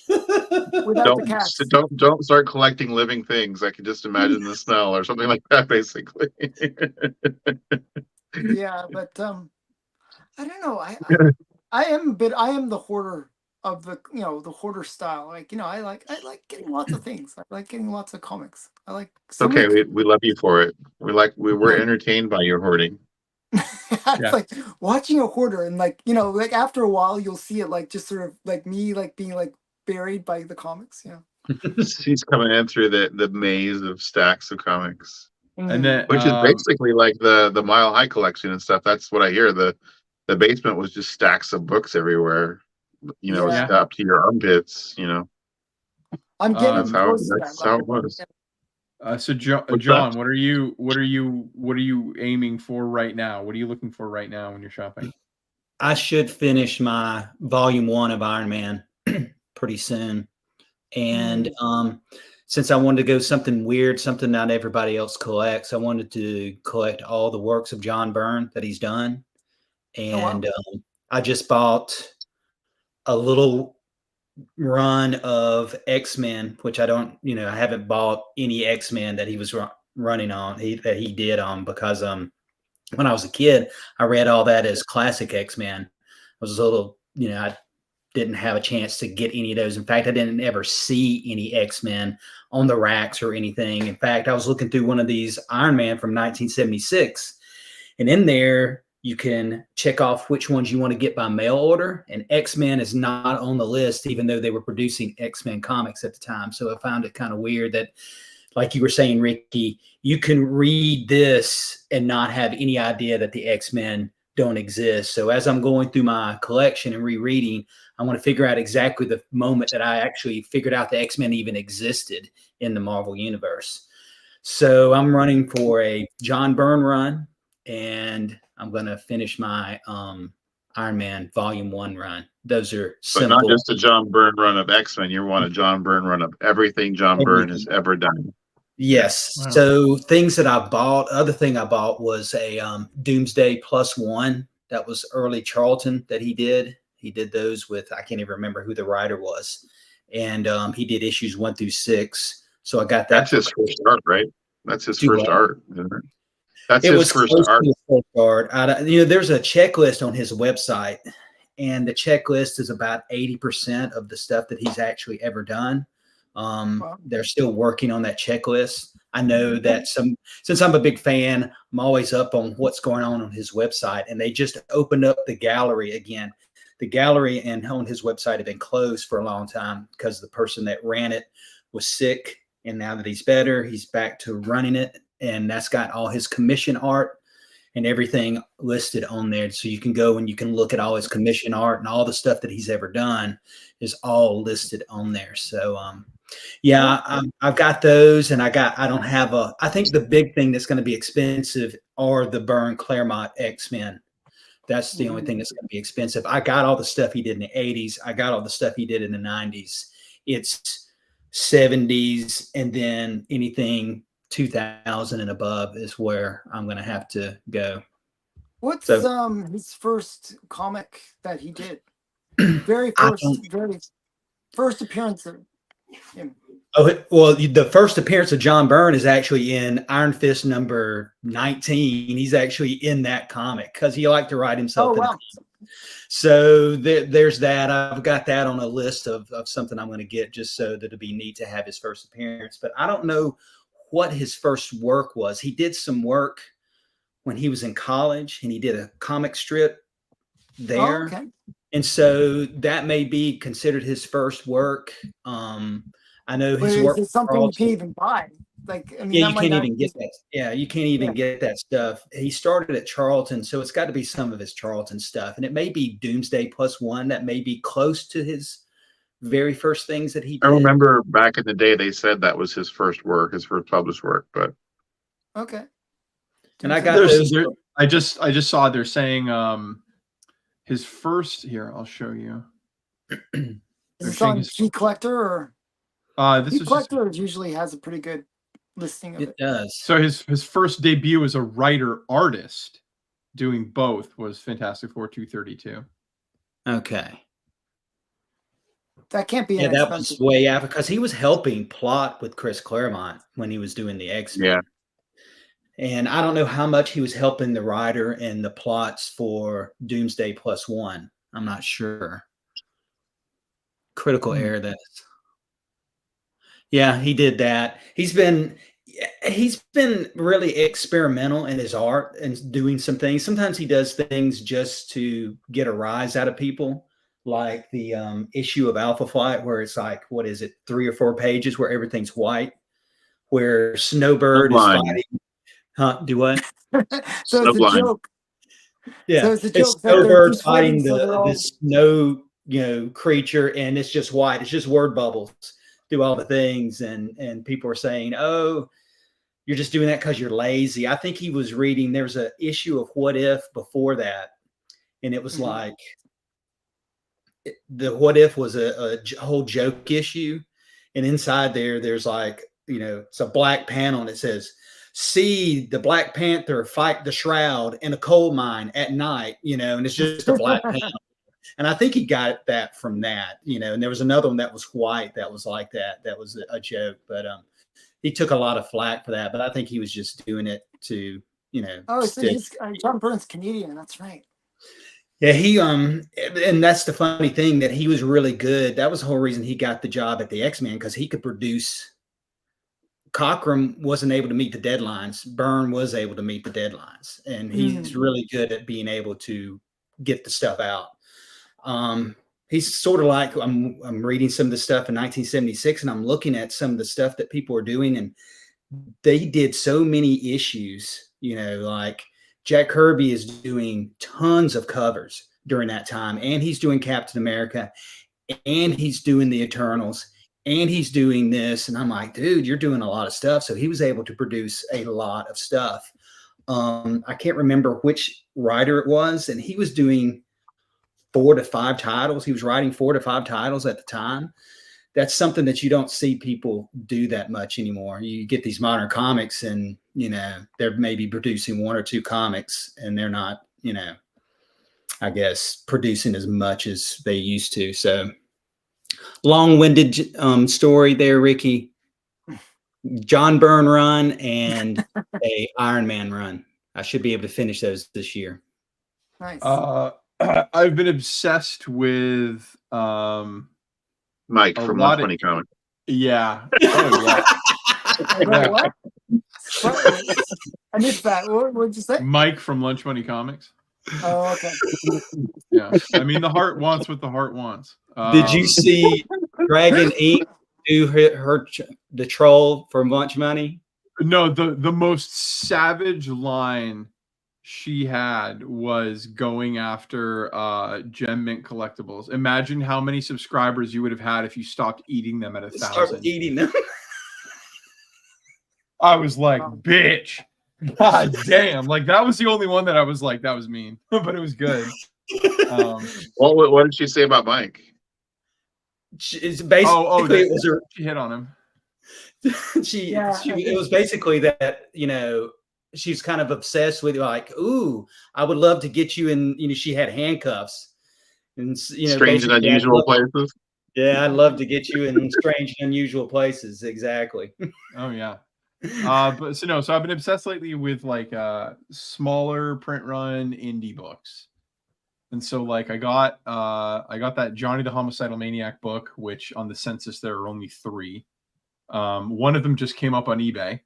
without the cats. Don't start collecting living things. I can just imagine the smell or something like that, basically. Yeah, but I don't know. I am the hoarder of the the hoarder style. Like I like getting lots of things. I like getting lots of comics. I like It's okay. We love you for it. We're entertained by your hoarding. It's Yeah. like watching a hoarder, and like like after a while you'll see it like just sort of like me like being like buried by the comics. She's coming in through the maze of stacks of comics, And then which is basically like the Mile High collection and stuff. That's what I hear. The basement was just stacks of books everywhere. Yeah. Up to your armpits. I'm getting That's close to that's that how level. it was. So John, What's what are you aiming for right now? What are you looking for right now when you're shopping? I should finish my volume 1 of Iron Man pretty soon. And since I wanted to go something weird, something not everybody else collects, I wanted to collect all the works of John Byrne that he's done. And I just bought a little run of X-Men, which I haven't bought any X-Men that he was running on, that he did on, because when I was a kid, I read all that as classic X-Men. I was a little, I didn't have a chance to get any of those. In fact, I didn't ever see any X-Men on the racks or anything. In fact, I was looking through one of these Iron Man from 1976, and in there you can check off which ones you want to get by mail order, and X-Men is not on the list, even though they were producing X-Men comics at the time. So I found it kind of weird that, like you were saying, Ricky, you can read this and not have any idea that the X-Men don't exist. So as I'm going through my collection and rereading, I want to figure out exactly the moment that I actually figured out the X-Men even existed in the Marvel Universe. So I'm running for a John Byrne run, and I'm going to finish my Iron Man Volume 1 run. Those are But simple. not just a John Byrne run of X-Men. You want a John Byrne run of everything John Byrne has ever done. Yes. Wow. So things that I bought, other thing I bought was a Doomsday +1. That was early Charlton that he did. He did those with, I can't even remember who the writer was. And he did issues 1 through 6. So I got that. That's his first art, right? That's his Do first what? art. Isn't it? That's It his was first close to art. his first art. There's a checklist on his website, and the checklist is about 80% of the stuff that he's actually ever done. They're still working on that checklist. I know that since I'm a big fan, I'm always up on what's going on his website, and they just opened up the gallery again. The gallery and on his website had been closed for a long time because the person that ran it was sick, and now that he's better, he's back to running it, and that's got all his commission art and everything listed on there. So you can go and you can look at all his commission art, and all the stuff that he's ever done is all listed on there. So I've got those, and I think the big thing that's going to be expensive are the Byrne Claremont X-Men. That's the only thing that's going to be expensive. I got all the stuff he did in the 80s. I got all the stuff he did in the 90s. It's 70s, and then anything 2000 and above is where I'm going to have to go. What's his first comic that he did? Very first appearance of him. Oh, well, the first appearance of John Byrne is actually in Iron Fist number 19. He's actually in that comic because he liked to write himself. Oh, wow. So there's that. I've got that on a list of something I'm going to get just so that it'd be neat to have his first appearance. But I don't know what his first work was. He did some work when he was in college, and he did a comic strip there. Oh, okay. And so that may be considered his first work. I know his work. Is it something you can't even buy? Like, I mean, yeah, you can't even get that. Yeah, you can't even get that stuff. He started at Charlton, so it's got to be some of his Charlton stuff, and it may be Doomsday +1. That may be close to his very first things that he did. I remember back in the day they said that was his first work, his first published work. But okay. And I got those. I just saw they're saying his first. Here, I'll show you. Is this on Key Collector or? This Key Collector usually has a pretty good listing of it. It does. So his first debut as a writer artist, doing both, was Fantastic Four 232. Okay. That can't be that was way after, because he was helping plot with Chris Claremont when he was doing the X-Men. Yeah. And I don't know how much he was helping the writer and the plots for Doomsday +1. I'm not sure. Critical Error, that is. Yeah, he did that. He's been really experimental in his art and doing some things. Sometimes he does things just to get a rise out of people, like the issue of Alpha Flight, where it's like, what is it, 3 or 4 pages where everything's white, where Snowbird is fighting. Huh? Do what? So it's a joke. Yeah, so it's a joke. Snowbird fighting the snow, creature, and it's just white. It's just word bubbles. Do all the things, and people are saying, "Oh, you're just doing that because you're lazy." I think he was reading. There's an issue of What If before that, and it was like the What If was a whole joke issue, and inside there's like it's a black panel, and it says, "See the Black Panther fight the Shroud in a coal mine at night," and it's just a black panel. And I think he got that from that, and there was another one that was white that was like that. That was a joke, but he took a lot of flack for that. But I think he was just doing it to, Oh, so John Byrne's Canadian. That's right. Yeah, and that's the funny thing, that he was really good. That was the whole reason he got the job at the X-Men, because he could produce. Cockrum wasn't able to meet the deadlines. Byrne was able to meet the deadlines, and he's really good at being able to get the stuff out. He's sort of like, I'm reading some of the stuff in 1976, and I'm looking at some of the stuff that people are doing, and they did so many issues, like Jack Kirby is doing tons of covers during that time, and he's doing Captain America, and he's doing the Eternals, and he's doing this. And I'm like, dude, you're doing a lot of stuff. So he was able to produce a lot of stuff. I can't remember which writer it was, and he was doing 4 to 5 titles. He was writing 4 to 5 titles at the time. That's something that you don't see people do that much anymore. You get these modern comics and, they're maybe producing 1 or 2 comics, and they're not, I guess, producing as much as they used to. So long-winded story there, Ricky. John Byrne run and a Iron Man run. I should be able to finish those this year. Nice. I've been obsessed with Mike a from lot 120 Comics. yeah. Oh, yeah. Wait, what? I missed that. What'd you say? Mike from Lunch Money Comics. Oh, okay. Yeah, I mean the heart wants what the heart wants. Did you see Dragon Inc. do the troll for Lunch Money? No, the most savage line she had was going after Gem Mint collectibles. Imagine how many subscribers you would have had if you stopped eating them at 1,000. Start eating them. I was like, bitch. God damn. Like that was the only one that I was like, that was mean. But it was good. What did she say about Mike? It's basically it was her. She hit on him. It was basically that, she's kind of obsessed with like, ooh, I would love to get you in, she had handcuffs and, Strange and unusual places. Yeah. I'd love to get you in strange and unusual places. Exactly. Oh yeah. So I've been obsessed lately with like smaller print run indie books. And so like I got that Johnny the Homicidal Maniac book, which on the census there are only 3. One of them just came up on eBay,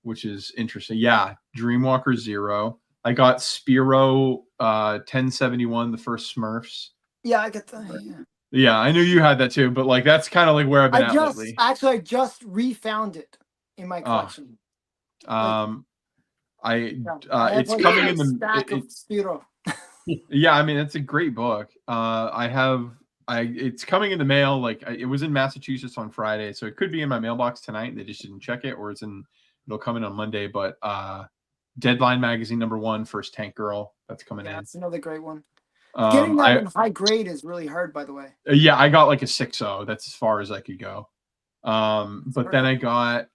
which is interesting. Yeah, Dreamwalker 0. I got Spiro 1071, the first Smurfs. Yeah, I get that. Yeah. Yeah, I knew you had that too, but like that's kind of like where I've been lately. I just refound it in my collection. It's coming in the stack of Spiro. Yeah, I mean it's a great book. It's coming in the mail. Like it was in Massachusetts on Friday, so it could be in my mailbox tonight. They just didn't check it, or it'll come in on Monday. But Deadline magazine #1, First Tank Girl, that's coming in. That's another great one. Getting that in high grade is really hard, by the way. Yeah, I got like a 6.0. That's as far as I could go. But then I've got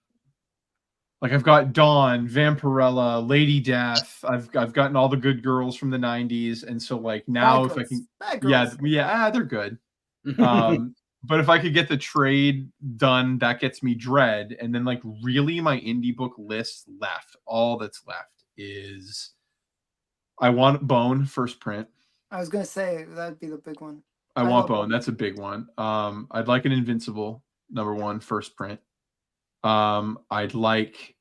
Dawn, Vampirella, Lady Death. I've gotten all the good girls from the 90s, and so like now if I can, they're good. But if I could get the trade done, that gets me Dread, and then like really my indie book list left. All that's left is I want Bone first print. I was gonna say that'd be the big one. I want Bone. That's a big one. I'd like an Invincible #1 first print. I'd like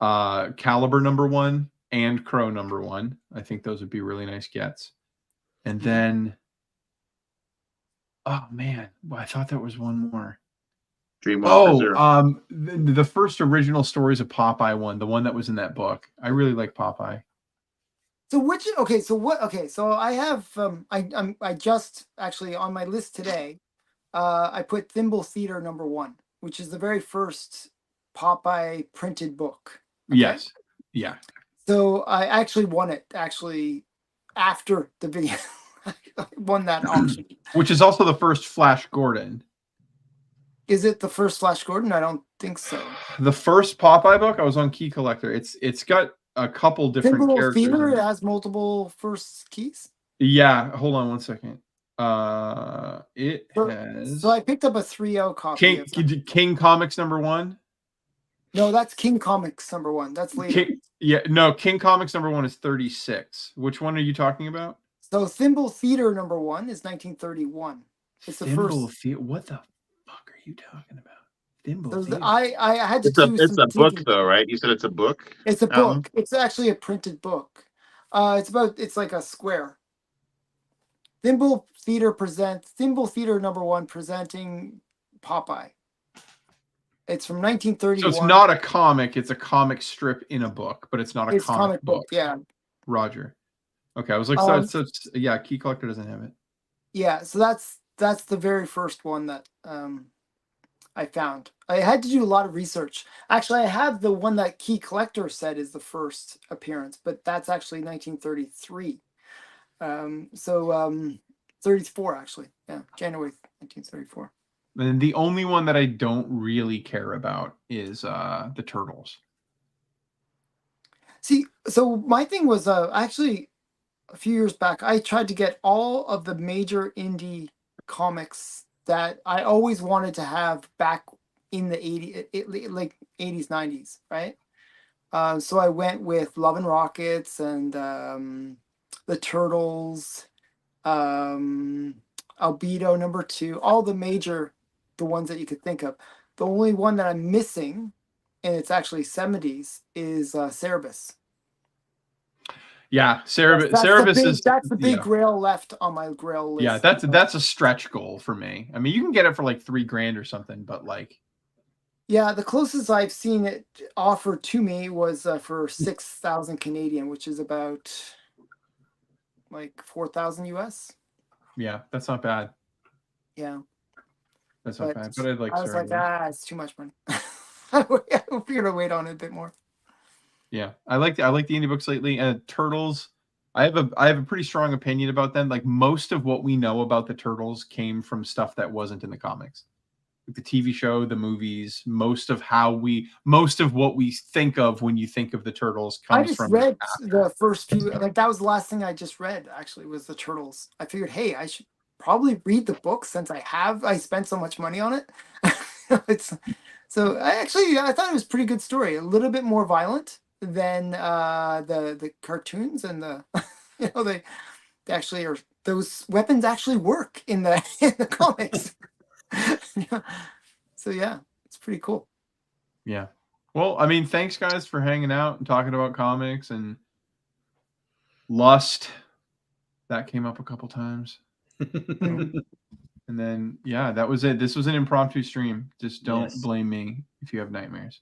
Caliber #1 and Crow #1. I think those would be really nice gets. And then oh man, I thought there was one more. Dreamwalker 0. The first original Stories of Popeye one, the one that was in that book. I really like Popeye. So I have I just actually on my list today, I put Thimble Theater #1, which is the very first Popeye printed book. Okay? Yes. Yeah. So I actually won it after the video. I won that auction. Which is also the first Flash Gordon. Is it the first Flash Gordon? I don't think so. The first Popeye book, I was on Key Collector. It's got a couple different Thimble characters. Theater, it has multiple first keys. Yeah, hold on one second. It has. So I picked up a 3.0 copy. King Comics #1. No, that's King Comics #1. That's later. King Comics #1 is 36. Which one are you talking about? So Thimble Theater #1 is 1931. It's the first. What the fuck are you talking about? Thimble So Theater. I had to. It's a book though, right? You said it's a book. It's a book. It's actually a printed book. It's like a square. Thimble Theater #1 presenting Popeye. It's from 1931. So it's not a comic, it's a comic strip in a book, but it's not a comic book. Yeah. Roger. Okay, I was like, yeah, Key Collector doesn't have it. Yeah, so that's the very first one that I found. I had to do a lot of research. Actually, I have the one that Key Collector said is the first appearance, but that's actually 1933. 34 actually. Yeah, January 1934. And the only one that I don't really care about is the Turtles. See, so my thing was actually a few years back, I tried to get all of the major indie comics that I always wanted to have back in the 80s, like 80s, 90s, right? So I went with Love and Rockets and the Turtles, Albedo #2, all the ones that you could think of. The only one that I'm missing, and it's actually 70s, is Cerebus. Yeah, Cerebus is that's the big grail left on my grail list. Yeah, that's a stretch goal for me. I mean, you can get it for like $3,000 or something, but like, yeah, the closest I've seen it offered to me was for 6,000 Canadian, which is about like 4,000 US. Yeah, that's not bad. Yeah, that's not bad. But I was Cerebus. like, it's too much money. I figured I'd wait on it a bit more. Yeah, I like the indie books lately. And Turtles, I have a pretty strong opinion about them. Like most of what we know about the Turtles came from stuff that wasn't in the comics, like the TV show, the movies. Most of what we think of when you think of the Turtles comes I just from read the first few. Like that was the last thing I just read. Actually, was the Turtles. I figured, hey, I should probably read the book since I spent so much money on it. I thought it was a pretty good story. A little bit more violent than the cartoons and the they actually are, those weapons actually work in the comics. So yeah, it's pretty cool. Yeah. Well, I mean, thanks guys for hanging out and talking about comics and Lust. That came up a couple times. And then yeah, that was it. This was an impromptu stream. Just don't blame me if you have nightmares.